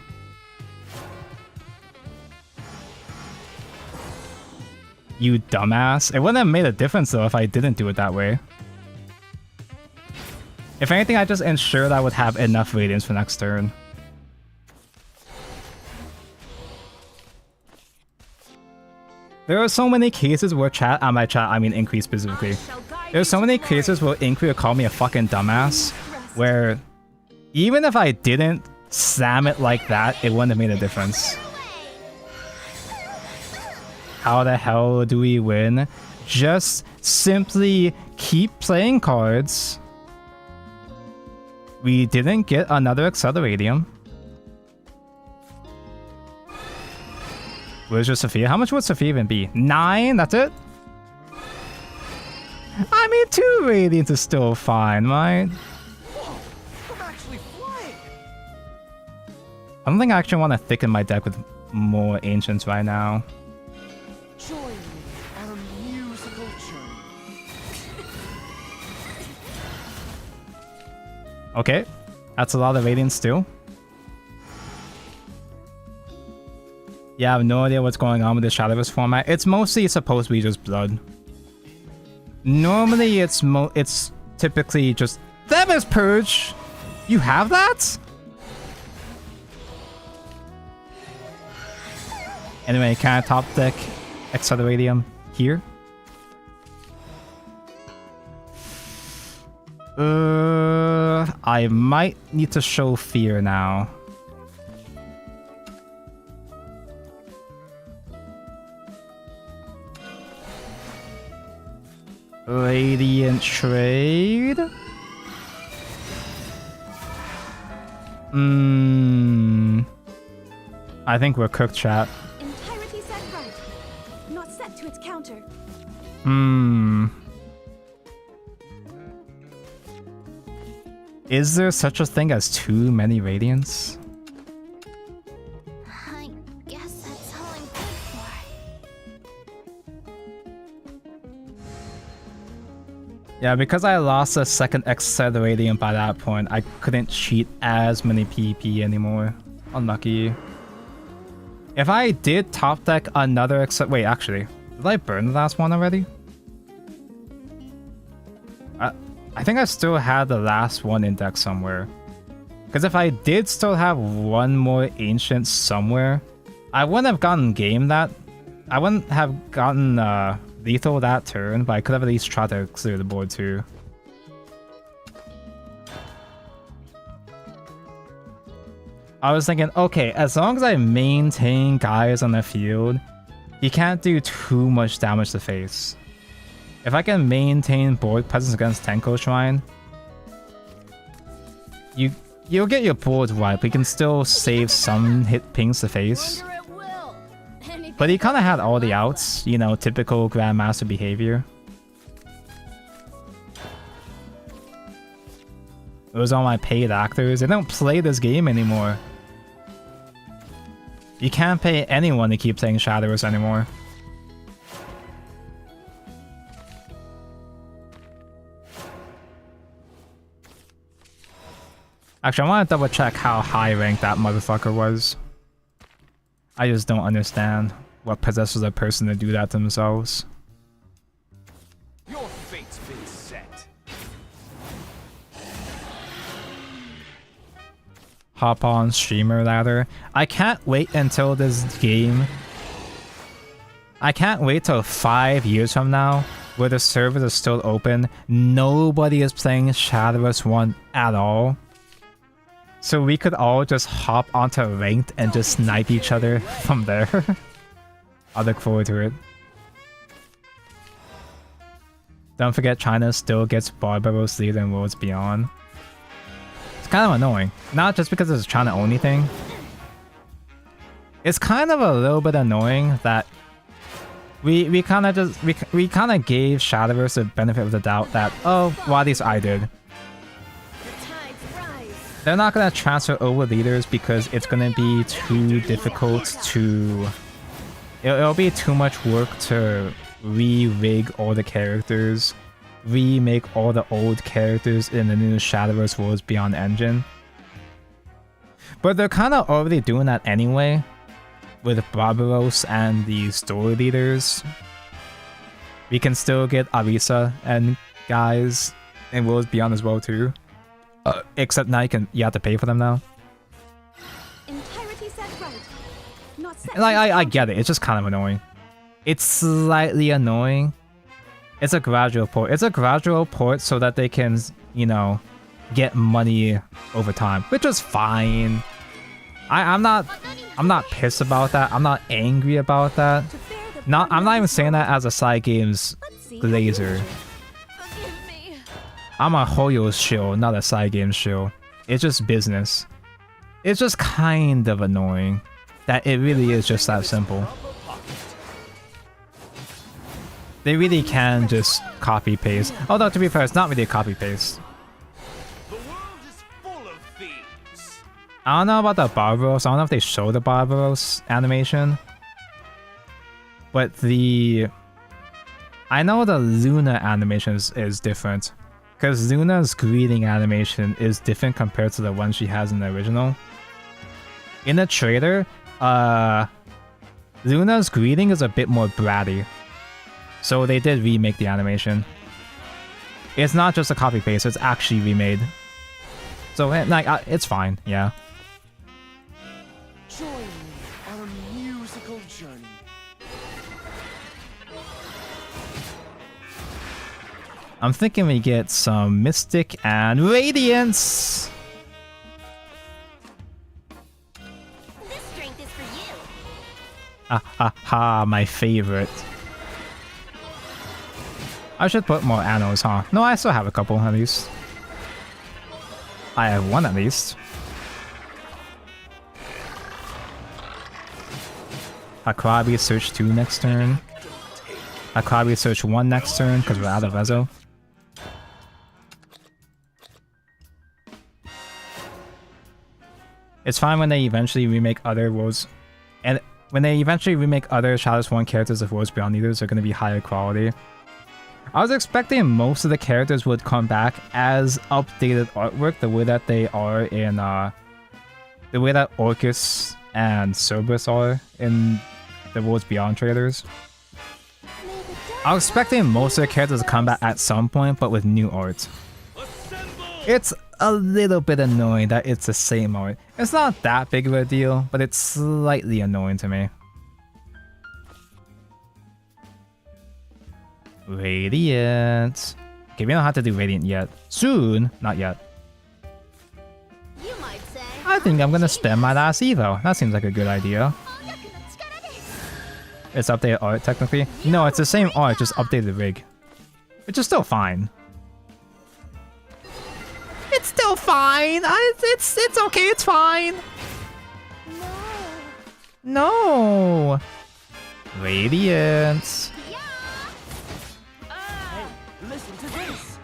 You dumbass. It wouldn't have made a difference though if I didn't do it that way. If anything, I just ensured I would have enough Radiance for next turn. There are so many cases where chat, by chat I mean Increase specifically. There's so many cases where Increase would call me a fucking dumbass, where even if I didn't slam it like that, it wouldn't have made a difference. how the hell do we win? Just simply keep playing cards. We didn't get another Acceleratium. Where's your Sophia? How much would Sophia even be? 9? That's it? I mean, 2 Radiant is still fine, right? Whoa, I'm actually flying. I don't think I actually want to thicken my deck with more Ancients right now. Join me on a musical journey. Okay, that's a lot of Radiant still. Yeah, I have no idea what's going on with the Shadowverse format. It's mostly supposed to be just blood. Normally, it's typically just Devil's Purge. You have that? Anyway, can I top deck Acceleratium here? I might need to show fear now. Radiant trade. I think we're cooked, chat. Entirety set right. Not set to its counter. Is there such a thing as too many Radiants? I guess that's all I'm good for. Yeah, because I lost a second Acceleratium by that point, I couldn't cheat as many PP anymore. Unlucky. If I did top deck another wait, actually, did I burn the last one already? I think I still had the last one in deck somewhere. Because if I did still have one more Ancient somewhere, I wouldn't have gotten game that. I wouldn't have gotten lethal that turn, but I could have at least tried to clear the board too. I was thinking, okay, as long as I maintain guys on the field, he can't do too much damage to face. If I can maintain board presence against Tenko Shrine, you'll get your board right, but you can still save some hit pings to face. But he kind of had all the outs, you know, typical Grandmaster behavior. Those are my paid actors. They don't play this game anymore. You can't pay anyone to keep playing Shadowverse anymore. Actually, I want to double check how high ranked that motherfucker was. I just don't understand what possesses a person to do that to themselves. Your fate's been set. Hop on streamer ladder. I can't wait until this game. I can't wait till 5 years from now where the servers are still open. Nobody is playing Shadowverse 1 at all. So we could all just hop onto ranked and just snipe each other from there. I look forward to it. Don't forget China still gets Barbaros lead in Worlds Beyond. It's kind of annoying. Not just because it's a China only thing. It's kind of a little bit annoying that we kind of gave Shadowverse the benefit of the doubt that, oh, well, at least I did. They're not going to transfer over leaders because it's going to be too difficult to... It'll be too much work to re-rig all the characters, remake all the old characters in the new Shadowverse Worlds Beyond engine. But they're kind of already doing that anyway, with Barbaros and the story leaders. We can still get Arisa and guys in Worlds Beyond as well too. Except now you have to pay for them now. Entirety set right. Not set Like I get it. It's just kind of annoying. It's slightly annoying. It's a gradual port. It's a gradual port so that they can, you know, get money over time, which is fine. I'm not pissed about that. I'm not angry about that. to bear the Not, I'm not even saying that as a side games Let's see how you glazer. Forgive me. I'm a Hoyo shill, not a side game shill. It's just business. It's just kind of annoying that it really is just that simple. They really can just copy paste. Although to be fair, it's not really a copy paste. The world is full of thieves. I don't know about the Barbaros. I don't know if they show the Barbaros animation. But I know the Luna animation is different. Because Luna's greeting animation is different compared to the one she has in the original. In the trailer, Luna's greeting is a bit more bratty. So they did remake the animation. It's not just a copy paste, it's actually remade. So it's fine, yeah. Join me on a musical journey. I'm thinking we get some Mystic and Radiance! This strength is for you. Ha ha ha, my favorite. I should put more annos, huh? No, I still have a couple at least. I have one at least. Akrabi search 2 next turn. Akrabi search 1 next turn because we're out of Ezo. It's fine when they eventually remake other worlds. And when they eventually remake other Shadowverse 1 characters of Worlds Beyond Leaders, they're going to be higher quality. I was expecting most of the characters would come back as updated artwork, the way that they are in, the way that Orcus and Cerberus are in the Worlds Beyond trailers. I was expecting most of the characters to come back at some point, but with new art. Assemble! It's a little bit annoying that it's the same art. It's not that big of a deal, but it's slightly annoying to me. Radiant. Okay, we don't have to do Radiant yet. Soon, not yet. You might say. I think I'm gonna spend my last evo. That seems like a good idea. It's updated art technically. No, it's the same art, just updated rig. Which is still fine. It's still fine. It's okay, it's fine. No. Radiance. Hey, listen to this.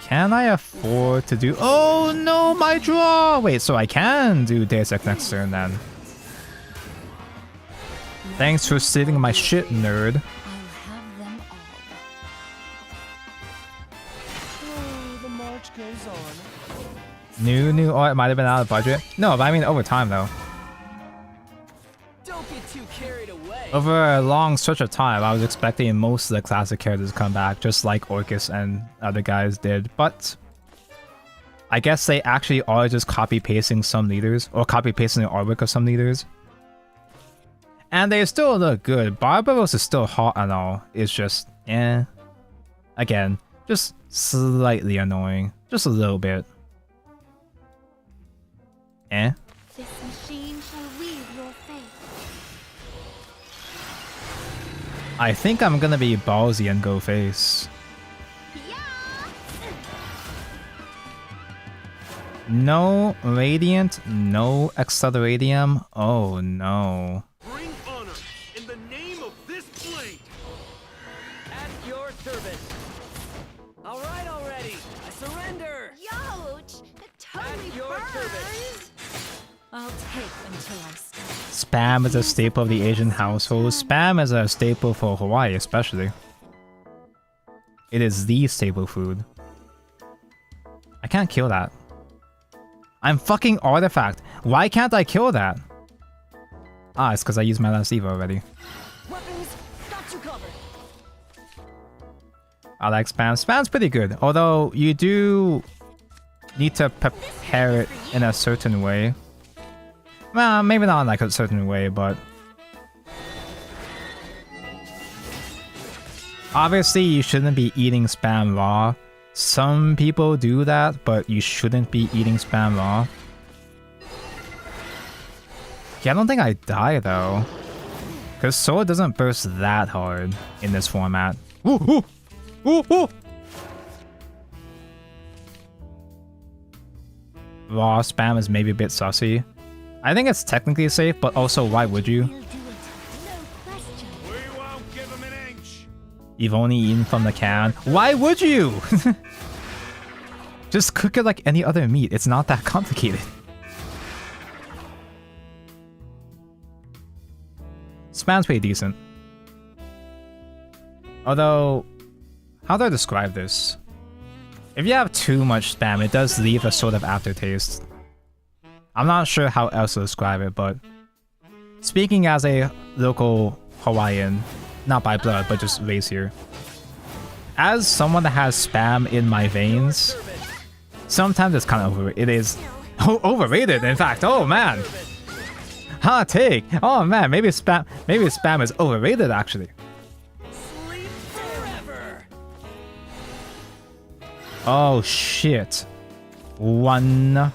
Can I afford to do... Oh no, my draw! Wait, so I can do Deus Ex next turn then. Thanks for saving my shit, nerd. I'll have them all. Oh, the march goes on. New art might have been out of budget. No, but I mean over time though. Don't get too carried away. Over a long stretch of time, I was expecting most of the classic characters to come back, just like Orcus and other guys did, but I guess they actually are just copy-pasting some leaders, or copy-pasting the artwork of some leaders. And they still look good. Barbaros is still hot and all, it's just, eh. Again, just slightly annoying. Just a little bit. Eh. This machine shall read your fate. I think I'm gonna be ballsy and go face. No Radiant, no Acceleradium. Oh no. Bring honor in the name of this blade. At your service. All right already. I surrender. Youch! It totally At your burns! service. I'll take until I stop. Spam is a staple of the Asian household. Spam is a staple for Hawaii especially. It is the staple food. I can't kill that. I'm fucking Artifact. Why can't I kill that? Ah, it's because I used my last Evo already. Weapons, got you covered. I like Spam. Spam's pretty good. Although you do need to prepare it in a certain way. Well, maybe not in like a certain way, but obviously you shouldn't be eating Spam raw. Some people do that, but you shouldn't be eating spam raw. Yeah, I don't think I die though. Because sword doesn't burst that hard in this format. Ooh, ooh, ooh, ooh. Raw spam is maybe a bit sussy. I think it's technically safe, but also why would you? We'll do it. No question. We won't give him an inch. You've only eaten from the can. Why would you? Just cook it like any other meat. It's not that complicated. Spam's pretty decent. Although, how do I describe this? If you have too much spam, it does leave a sort of aftertaste. I'm not sure how else to describe it, but speaking as a local Hawaiian, not by blood, but just raised here, as someone that has spam in my veins, sometimes it's kind of it is overrated. In fact, oh man, hot take. Oh man, maybe spam is overrated actually. Sleep forever. Oh shit, one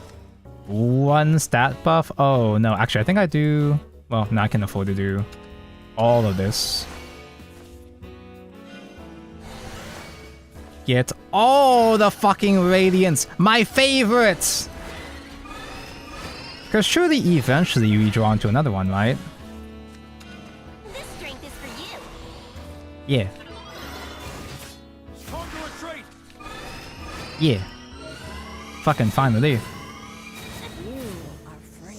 stat buff. Oh no, actually I think I do. Well, no, I can afford to do all of this. Get all the fucking radiance, my favorites! Because surely eventually you redraw into another one, right? This strength is for you. Yeah, Time to retreat. yeah. Fucking finally. You are free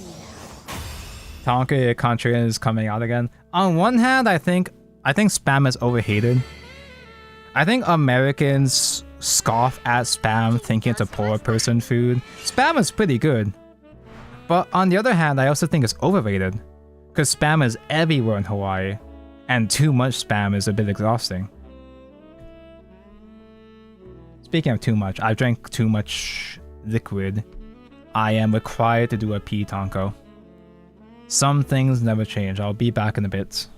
now. Tonka country is coming out again. On one hand, I think spam is overhated. I think Americans scoff at spam thinking it's a poor person food. Spam is pretty good. But on the other hand, I also think it's overrated. Because spam is everywhere in Hawaii. And too much spam is a bit exhausting. Speaking of too much, I drank too much liquid. I am required to do a pee, Tonko. Some things never change. I'll be back in a bit.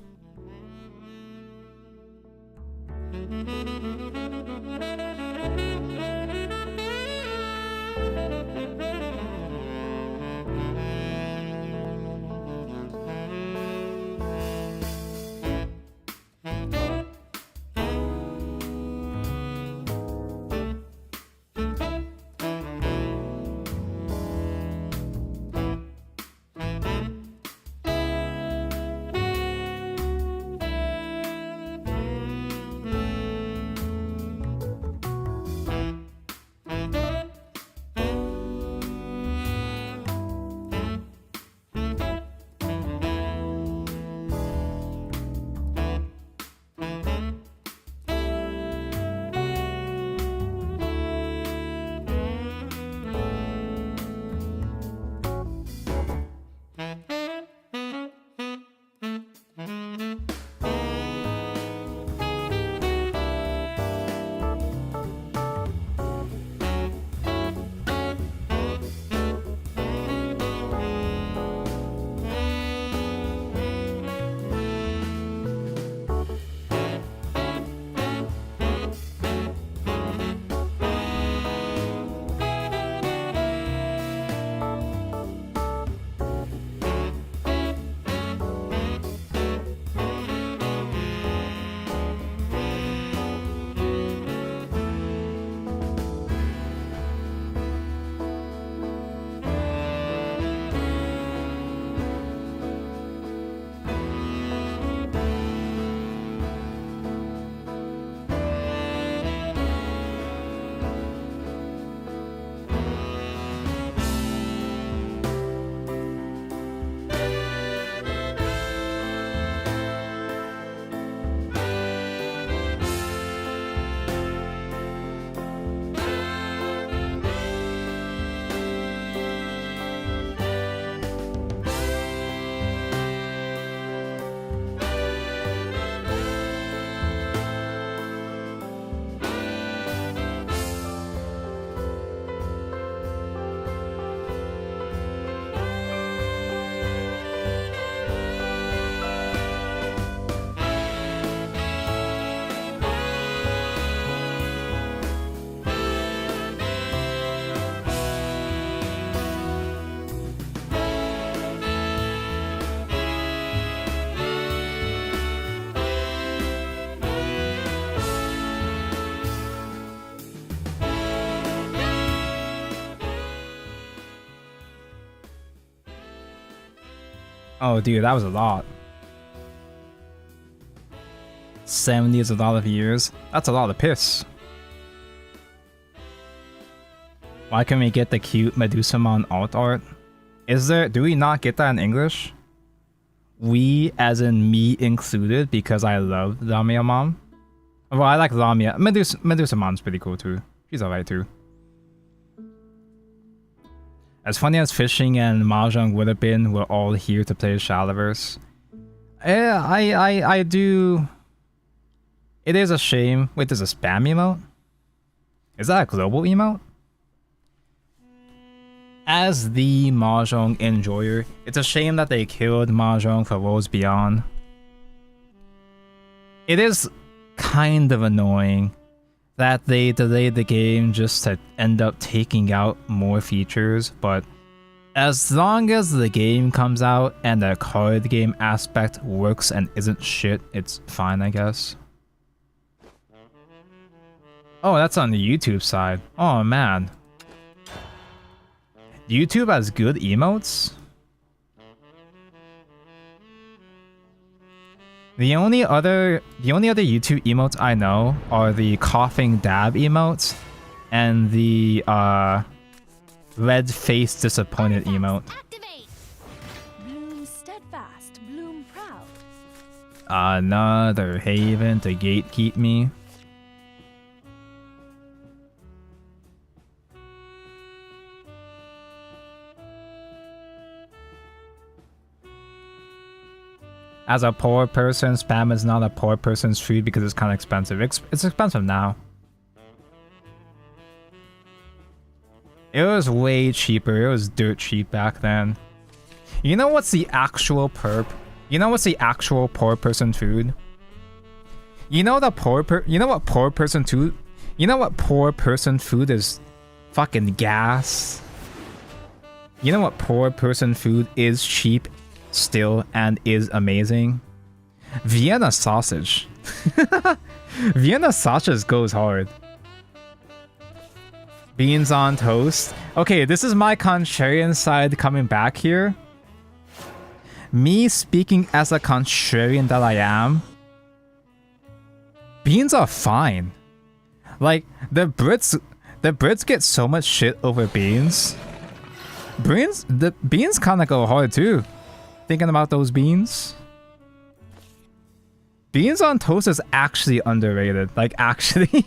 Oh, dude, that was a lot. 70 is a lot of years. That's a lot of piss. Why can we get the cute Medusumon alt art? Is there? Do we not get that in English? We, as in me included, because I love Lamia Mom. Well, I like Lamia. Medusamon's pretty cool too. She's alright too. As funny as fishing and mahjong would have been, we're all here to play Shadowverse. Yeah, I do. It is a shame. Wait, there's a spam emote? Is that a global emote? As the mahjong enjoyer, it's a shame that they killed mahjong for Worlds Beyond. It is kind of annoying that they delayed the game just to end up taking out more features, but as long as the game comes out and the card game aspect works and isn't shit, it's fine, I guess. Oh, that's on the YouTube side. Oh man. YouTube has good emotes? The only other YouTube emotes I know are the coughing dab emotes and the red face disappointed emote. Activate. Bloom steadfast, bloom proud. Another haven to gatekeep me. As a poor person, spam is not a poor person's food because it's kind of expensive. It's expensive now. It was way cheaper. It was dirt cheap back then. You know what's the actual perp? You know what's the actual poor person food? You know what poor person food? You know what poor person food is? Fucking gas. You know what poor person food is cheap still and is amazing? Vienna sausage. Vienna sausage goes hard. Beans on toast. Okay, this is my contrarian side coming back here. Me speaking as a contrarian that I am. Beans are fine. Like the Brits get so much shit over beans. The beans kind of go hard too. Thinking about those beans. Beans on toast is actually underrated. Like actually,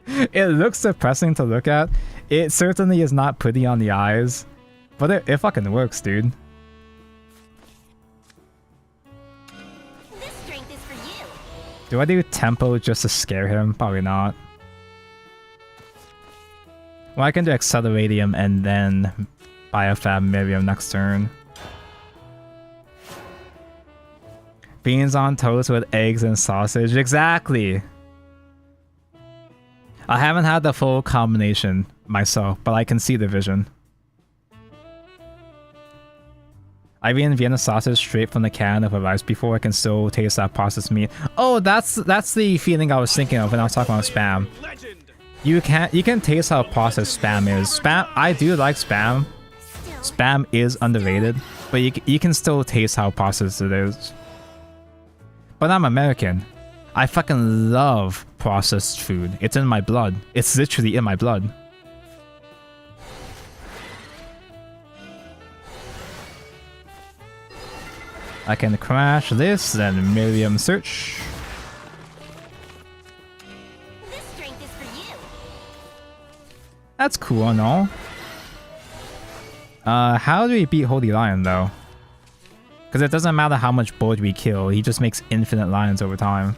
it looks depressing to look at. It certainly is not pretty on the eyes, but it fucking works, dude. This strength is for you. Do I do tempo just to scare him? Probably not. Well, I can do Acceleratium and then Biofab Miriam next turn. Beans on toast with eggs and sausage. Exactly. I haven't had the full combination myself, but I can see the vision. I've eaten Vienna sausage straight from the can of a rice before. I can still taste that processed meat. Oh, that's the feeling I was thinking of when I was talking about spam. You can taste how processed spam is. I do like spam. Spam is underrated, but you can still taste how processed it is. But I'm American. I fucking love processed food. It's in my blood. It's literally in my blood. I can crash this, then Miriam search. This strength is for you. That's cool and all. How do we beat Holy Lion though? Because it doesn't matter how much board we kill, he just makes infinite lions over time.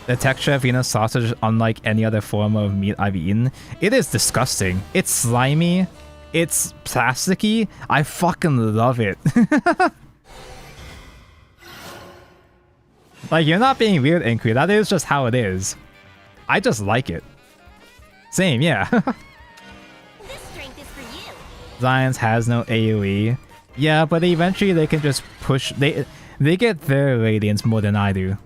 The texture of Vienna sausage is unlike any other form of meat I've eaten. It is disgusting. It's slimy. It's plasticky. I fucking love it. Like, you're not being weird, Inky. That is just how it is. I just like it. Same, yeah. This strength is for you. Lions has no AoE. Yeah, but eventually they can just push. They get their radiance more than I do.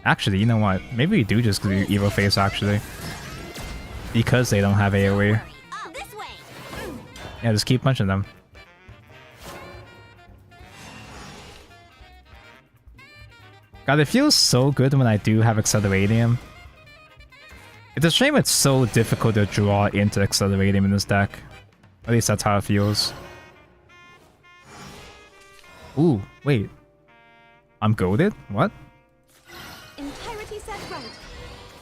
Actually, you know what? Maybe we do just do Evil Face, actually. Because they don't have AoE. Yeah, just keep punching them. God, it feels so good when I do have Acceleratium. It's a shame it's so difficult to draw into Acceleratium in this deck. At least that's how it feels. Ooh, wait. I'm goaded? What? Entirety set right.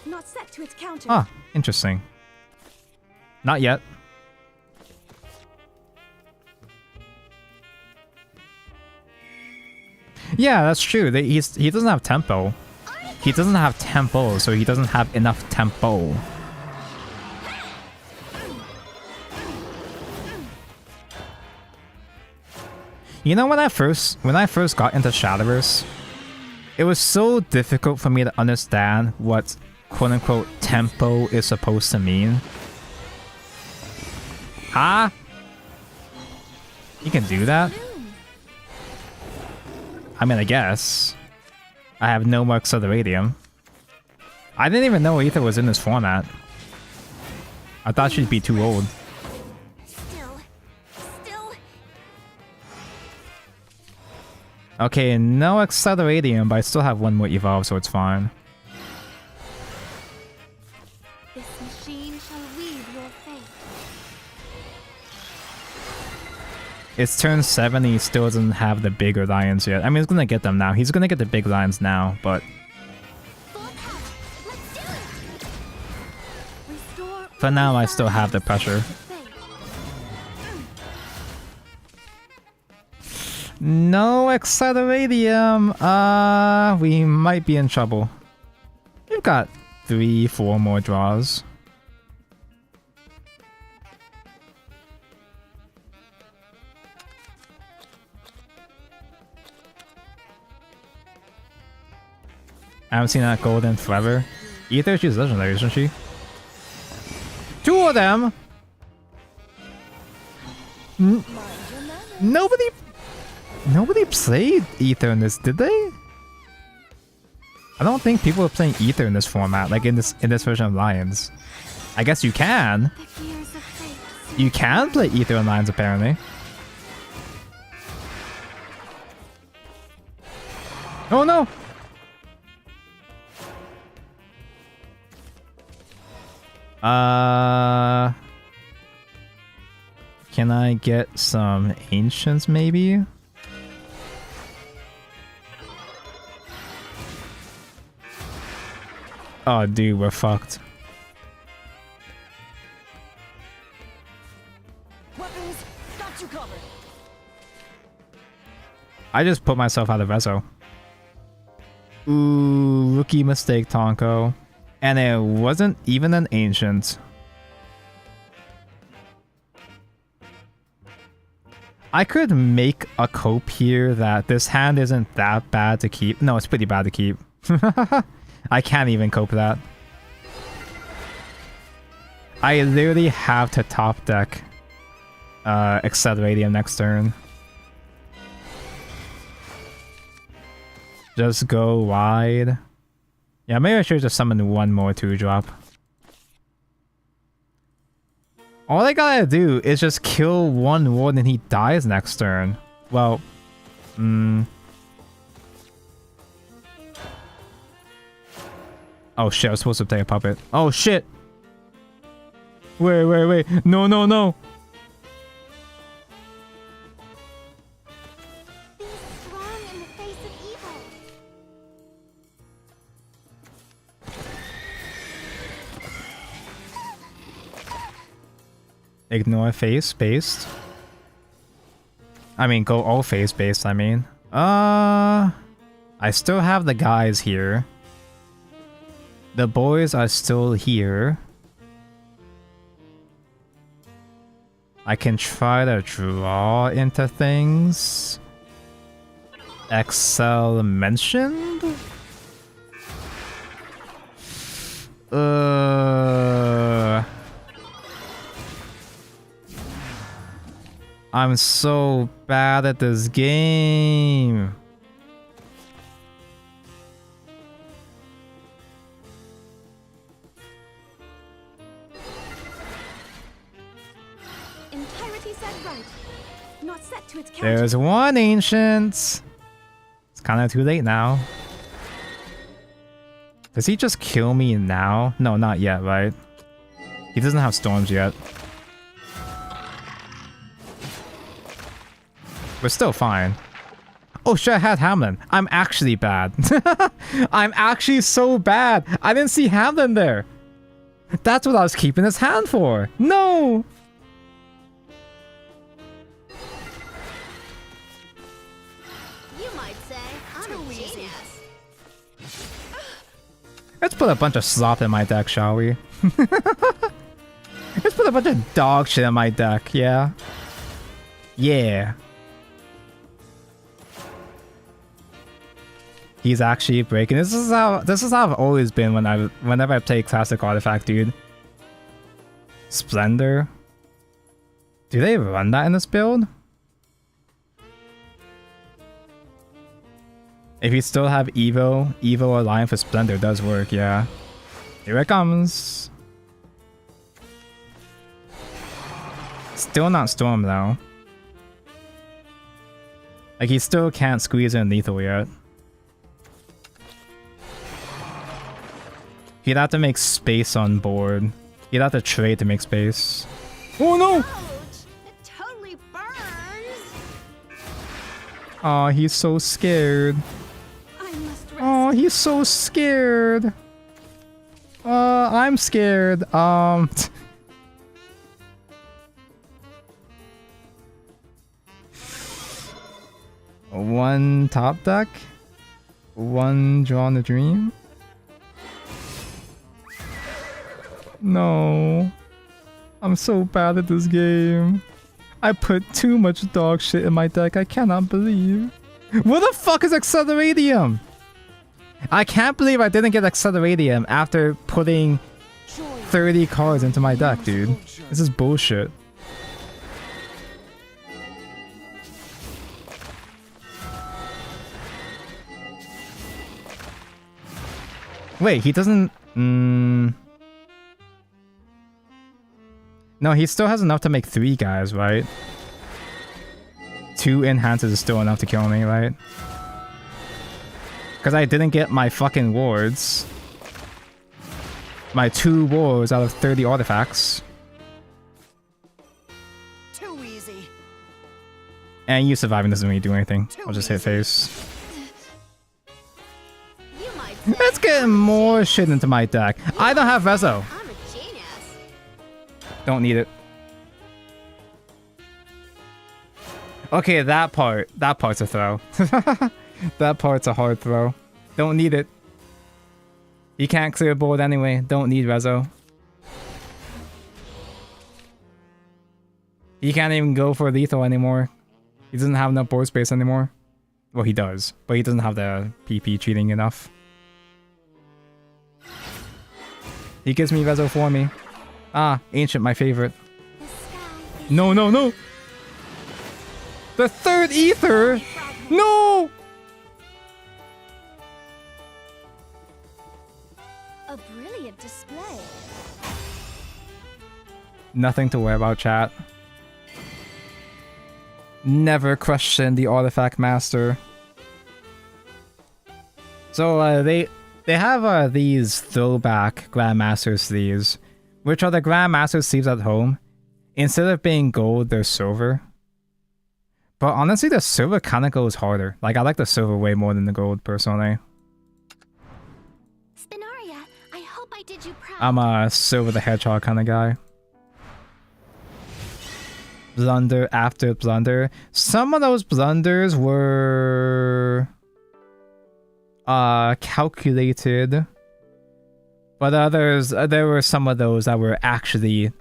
Not set to its counter. Ah, interesting. Not yet. Yeah, that's true. He doesn't have tempo. He doesn't have tempo, so he doesn't have enough tempo. You know, when I first got into Shadowverse, it was so difficult for me to understand what quote-unquote tempo is supposed to mean. Huh? You can do that? I mean, I guess. I have no more Acceleratium. I didn't even know Aether was in this format. I thought she'd be too old. Still. Okay, no Acceleratium, but I still have one more evolve, so it's fine. This machine shall weave your fate. It's turn 7 and he still doesn't have the bigger lions yet. I mean, he's gonna get them now. He's gonna get the big lions now, but Full power. Let's do it. Restore for now I all still have the pressure. fate. No Acceleratium. We might be in trouble. We've got 3-4 more draws. I haven't seen that golden forever. Either she's legendary, isn't she? 2 of them! Nobody played Ether in this, did they? I don't think people are playing Ether in this format, like in this version of Lions. I guess you can. The gears of fate. You can play Ether in Lions, apparently. Oh no! Can I get some ancients maybe? Oh dude, we're fucked. Weapons, got you covered. I just put myself out of Rezo. Ooh, rookie mistake, Tonko. And it wasn't even an ancient. I could make a cope here that this hand isn't that bad to keep. No, it's pretty bad to keep. I can't even cope that. I literally have to top deck Acceleratium next turn. Just go wide. Yeah, maybe I should just summon one more 2-drop. All I gotta do is just kill one ward and he dies next turn. Well, oh shit, I was supposed to play a puppet. Oh shit! Wait. No. Be strong in the face of evil. Ignore face-based. I mean, go all face-based, I mean. I still have the guys here. The boys are still here. I can try to draw into things. Excel mentioned? I'm so bad at this game. Entirety he said right. Not set to its counter. There's one ancient. It's kind of too late now. Does he just kill me now? No, not yet, right? He doesn't have storms yet. We're still fine. Oh shit, I had Hamlin. I'm actually bad. I'm actually so bad. I didn't see Hamlin there. That's what I was keeping his hand for. No! You might say I'm a genius. Let's put a bunch of slop in my deck, shall we? Let's put a bunch of dog shit in my deck, yeah? Yeah. He's actually breaking. This is how I've always been whenever I play classic artifact, dude. Splendor. Do they run that in this build? If you still have Evo Alliance for Splendor does work, yeah. Here it comes. Still not Storm though. Like he still can't squeeze in lethal yet. He'd have to make space on board. He'd have to trade to make space. Oh no! Ouch! It totally burns. Aw, he's so scared. I must rest. Oh, he's so scared. I'm scared. One top deck. One draw on the dream. No. I'm so bad at this game. I put too much dog shit in my deck. I cannot believe. What the fuck is Acceleratium? I can't believe I didn't get Acceleratium after putting 30 cards into my deck, dude. This is bullshit. Wait, he doesn't... No, he still has enough to make 3 guys, right? 2 enhances is still enough to kill me, right? Because I didn't get my fucking wards. My 2 wards out of 30 artifacts. Too easy. And you surviving doesn't really do anything. I'll just hit face. You might say Let's get more shit into my deck. I don't have Rezo. I'm a genius. Don't need it. Okay, that part's a throw. That part's a hard throw. Don't need it. You can't clear board anyway. Don't need Rezo. He can't even go for lethal anymore. He doesn't have enough board space anymore. Well, he does, but he doesn't have the PP cheating enough. He gives me Rezo for me. Ah, Ancient, my favorite. The sky is No, no, no! The third ether! No! a brilliant display. Nothing to worry about, chat. Never question the artifact master. So they have these throwback Grandmaster sleeves, which are the Grandmaster sleeves at home. Instead of being gold, they're silver. But honestly, the silver kind of goes harder. Like, I like the silver way more than the gold, personally. Spinaria, I hope I did you proud. I'm a Silver the Hedgehog kind of guy. Blunder after blunder. Some of those blunders were... calculated. But others, there were some of those that were actually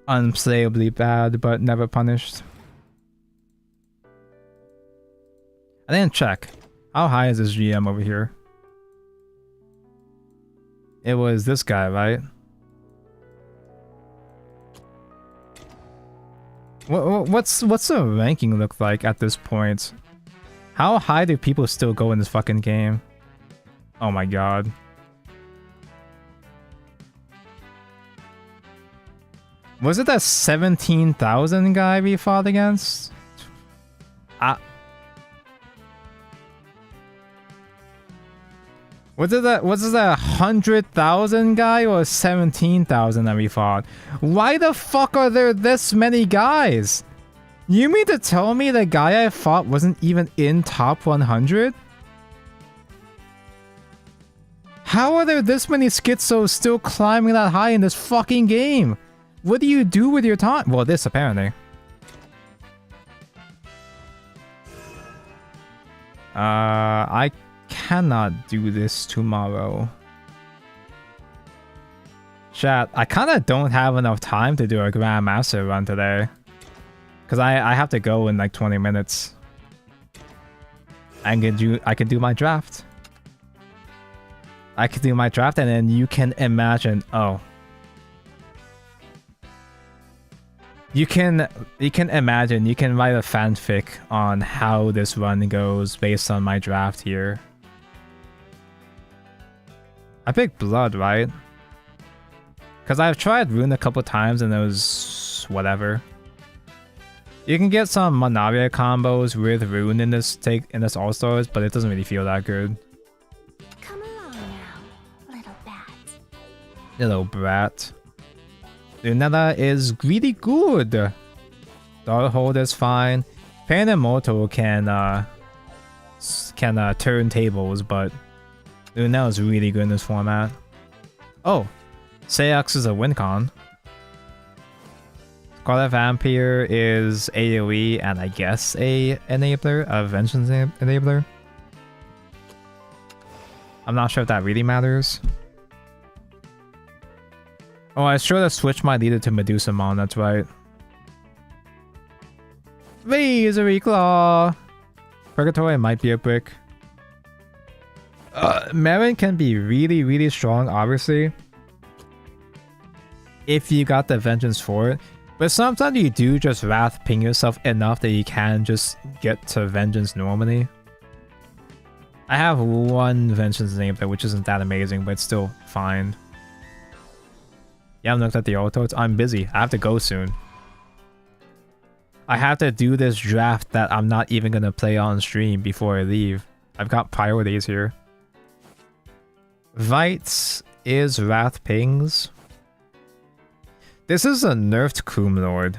unplayably bad, but never punished. I didn't check. How high is this GM over here? It was this guy, right? What's the ranking look like at this point? How high do people still go in this fucking game? Oh my god. Was it that 17,000 guy we fought against? Was it that 100,000 guy or 17,000 that we fought? Why the fuck are there this many guys? You mean to tell me the guy I fought wasn't even in top 100? How are there this many schizos still climbing that high in this fucking game? What do you do with your time? Well, this apparently. I cannot do this tomorrow. Chat, I kind of don't have enough time to do a Grandmaster run today. Because I have to go in like 20 minutes. I can do my draft. I can do my draft and then you can imagine, oh. You can imagine, you can write a fanfic on how this run goes based on my draft here. I picked Blood, right? Because I've tried Rune a couple times and it was whatever. You can get some Manaria combos with Rune in this All-Stars, but it doesn't really feel that good. Come along now, little bat. Little brat. Lunella is really good. Darkhold is fine. Pain Immortal can turn tables, but Lunella is really good in this format. Oh, Seax is a win con. Scarlet Vampire is AoE and I guess a enabler, a vengeance enabler. I'm not sure if that really matters. Oh, I sure the switch my leader to Medusamon, that's right. Lasery Claw! Purgatory might be a brick. Marin can be really, really strong, obviously. If you got the vengeance for it. But sometimes you do just wrath ping yourself enough that you can just get to vengeance normally. I have one vengeance enabler, which isn't that amazing, but it's still fine. Yeah, I'm looked at the autos. I'm busy. I have to go soon. I have to do this draft that I'm not even gonna play on stream before I leave. I've got priorities here. Vites is Wrath Pings. This is a nerfed Kumlord.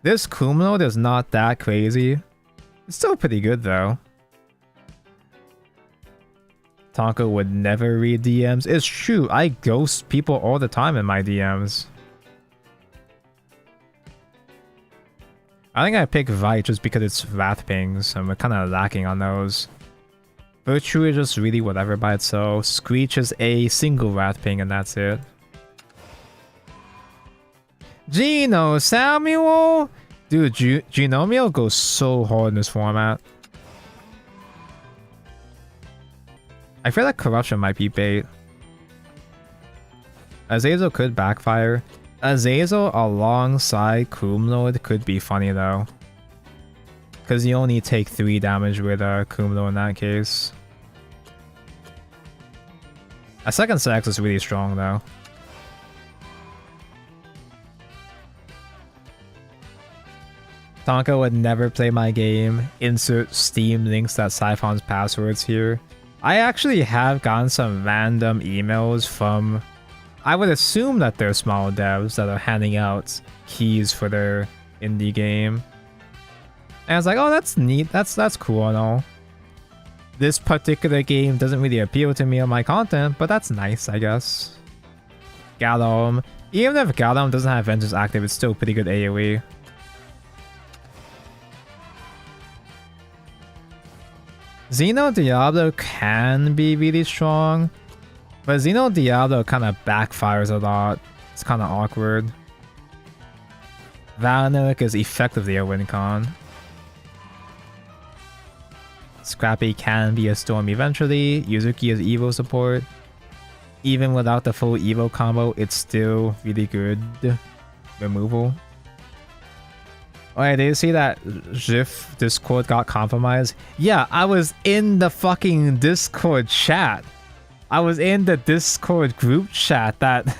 This Kumlord is not that crazy. It's still pretty good though. Tonka would never read DMs. It's true, I ghost people all the time in my DMs. I think I picked Vite just because it's Wrath Pings, and we're kind of lacking on those. Virtue is just really whatever by itself. Screech is a single Wrath Ping and that's it. Geno Samuel! Dude, Genomiel goes so hard in this format. I feel like Corruption might be bait. Azazel could backfire. Azazel alongside Kumlord could be funny though. Because you only take 3 damage with Kumlord in that case. A second sex is really strong though. Tonka would never play my game. Insert Steam links that Siphon's passwords here. I actually have gotten some random emails from, I would assume that they're small devs that are handing out keys for their indie game. And I was like, oh, that's neat. That's cool and all. This particular game doesn't really appeal to me on my content, but that's nice, I guess. Galom. Even if Galom doesn't have Vengeance active, it's still pretty good AoE. Xeno Diablo can be really strong, but Xeno Diablo kind of backfires a lot. It's kind of awkward. Valenic is effectively a win con. Scrappy can be a storm eventually. Yuzuki is Evo support. Even without the full Evo combo, it's still really good removal. Alright, did you see that GIF Discord got compromised? Yeah, I was in the fucking Discord chat. I was in the Discord group chat that,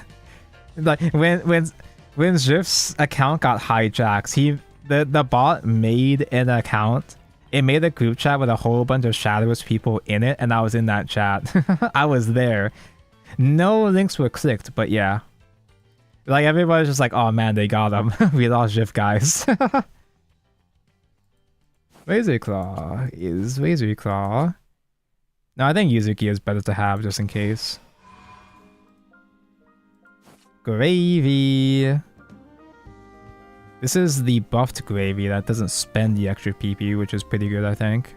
like, when when Jiff's account got hijacked, the bot made an account. It made a group chat with a whole bunch of Shadowverse people in it, and I was in that chat. I was there. No links were clicked, but yeah. Like, everybody's just like, oh man, they got him. We lost Jiff, guys. Razor Claw is Razor Claw. No, I think Yuzuki is better to have just in case. Gravy. This is the buffed Gravy that doesn't spend the extra PP, which is pretty good, I think.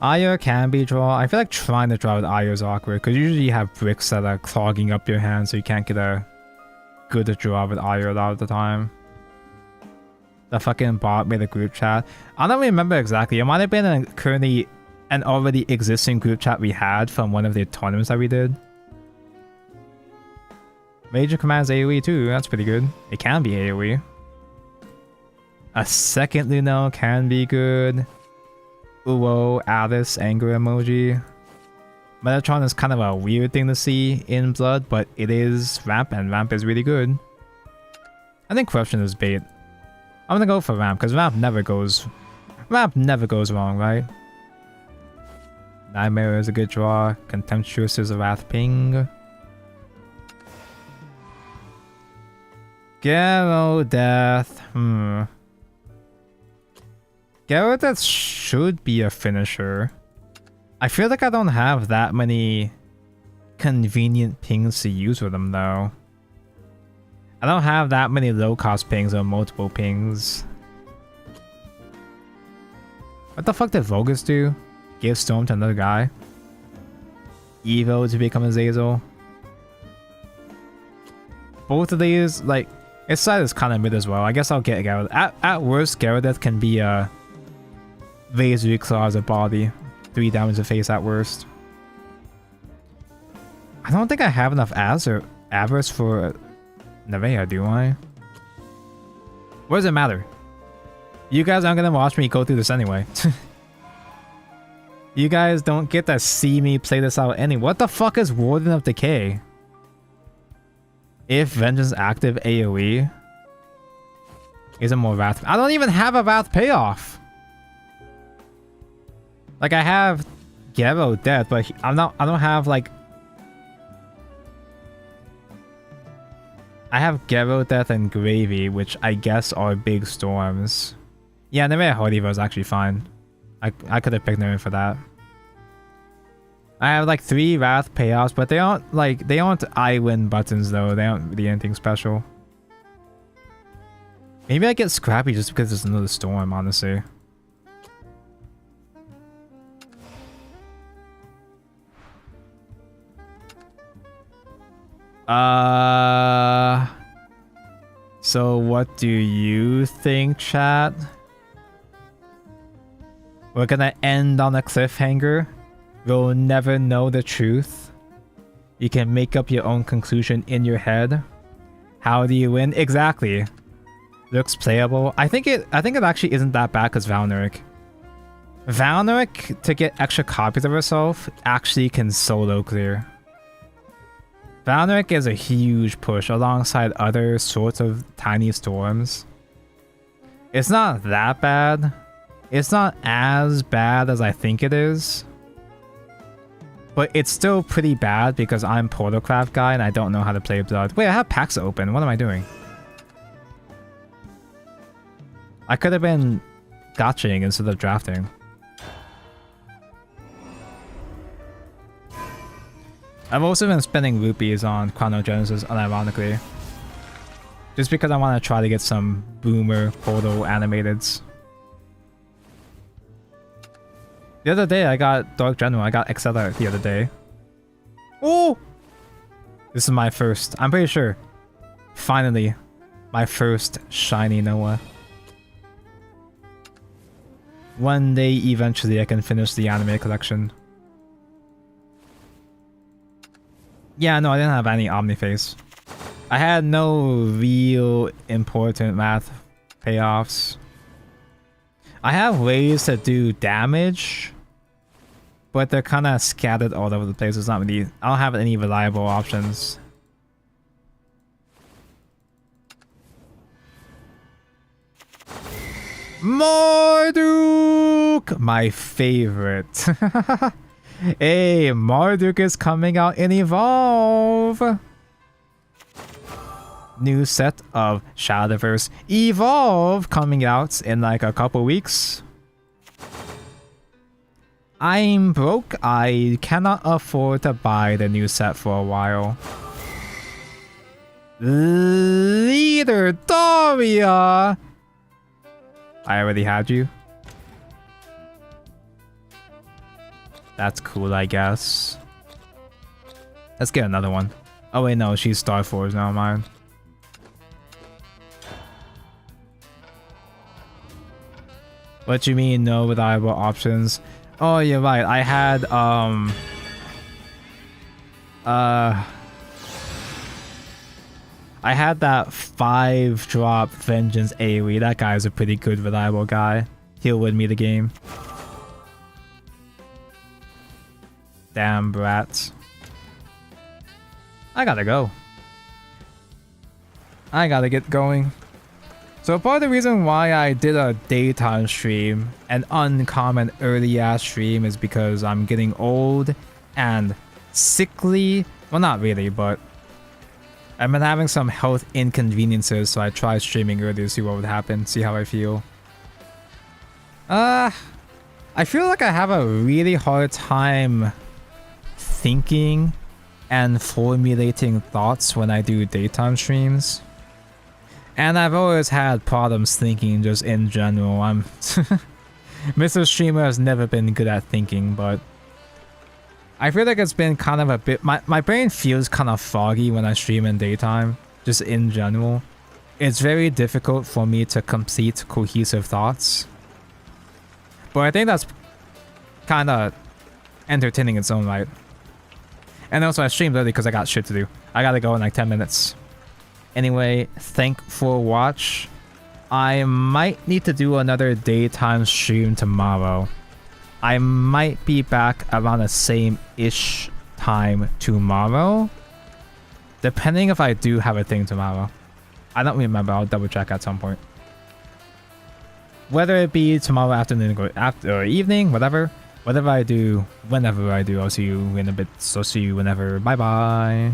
Ire can be draw. I feel like trying to draw with Ire is awkward because usually you have bricks that are clogging up your hand, so you can't get a good draw with Ire a lot of the time. The fucking bot made a group chat. I don't remember exactly. It might have been currently an already existing group chat we had from one of the tournaments that we did. Major commands AoE too. That's pretty good. It can be AoE. A second Luno can be good. Uwo, Alice, anger emoji. Metatron is kind of a weird thing to see in Blood, but it is Ramp, and Ramp is really good. I think Corruption is bait. I'm gonna go for Ramp, because Ramp never goes wrong, right? Nightmare is a good draw. Contemptuous is a Wrath Ping. Garo Death. Garo Death should be a finisher. I feel like I don't have that many convenient pings to use with them though. I don't have that many low cost pings or multiple pings. What the fuck did Vogus do? Give Storm to another guy? Evo to become a Zazel? Both of these, like, its side is kind of mid as well. I guess I'll get Gyarados. At worst, Gyarados can be a Razor Claw as a body. 3 damage to face at worst. I don't think I have enough Avarice for Nevea, do I? What does it matter? You guys aren't gonna watch me go through this anyway. You guys don't get to see me play this out anyway. What the fuck is Warden of Decay? If Vengeance active AoE isn't more Wrath. I don't even have a Wrath payoff. Like I have Gero Death, but I don't have like. I have Gero Death and Gravy, which I guess are big storms. Yeah, Nevea Hodiva is actually fine. I could have picked Nevea for that. I have like 3 Wrath payoffs, but they aren't I win buttons though. They aren't really anything special. Maybe I get Scrappy just because there's another storm, honestly. So what do you think, chat? We're gonna end on a cliffhanger. We'll never know the truth. You can make up your own conclusion in your head. How do you win? Exactly. Looks playable. I think it actually isn't that bad because Valneric, to get extra copies of herself, actually can solo clear. Valneric is a huge push alongside other sorts of tiny storms. It's not that bad. It's not as bad as I think it is. But it's still pretty bad because I'm portalcraft guy and I don't know how to play Blood. Wait, I have packs open. What am I doing? I could have been gotchaing instead of drafting. I've also been spending rupees on Chronogenesis unironically. Just because I want to try to get some boomer portal animateds. The other day I got Dark General, I got Excella the other day. Oh! This is my first, I'm pretty sure. Finally, my first shiny Noah. One day eventually I can finish the anime collection. Yeah, no, I didn't have any Omniface. I had no real important math payoffs. I have ways to do damage, but they're kind of scattered all over the place. It's not really, I don't have any reliable options. Marduk! My favorite. Hey, Marduk is coming out in Evolve! New set of Shadowverse Evolve coming out in like a couple weeks. I'm broke. I cannot afford to buy the new set for a while. Leader Daria! I already had you. That's cool, I guess. Let's get another one. Oh wait, no, she's Star Force, never mind. What you mean, no reliable options? Oh, you're right. I had, I had that 5-drop Vengeance AoE. That guy's a pretty good, reliable guy. He'll win me the game. Damn brats. I gotta go. I gotta get going. So part of the reason why I did a daytime stream, an uncommon early ass stream, is because I'm getting old and sickly. Well, not really, but I've been having some health inconveniences, so I tried streaming early to see what would happen, see how I feel. I feel like I have a really hard time thinking and formulating thoughts when I do daytime streams. And I've always had problems thinking just in general. Mr. Streamer has never been good at thinking, but I feel like it's been kind of a bit... My brain feels kind of foggy when I stream in daytime, just in general. It's very difficult for me to complete cohesive thoughts. But I think that's kind of entertaining in its own right. And also I streamed early because I got shit to do. I gotta go in like 10 minutes. Anyway, thank for watch. I might need to do another daytime stream tomorrow. I might be back around the same-ish time tomorrow. Depending if I do have a thing tomorrow. I don't remember, I'll double check at some point. Whether it be tomorrow afternoon or evening, whatever. Whatever I do, whenever I do, I'll see you in a bit. So see you whenever. Bye bye.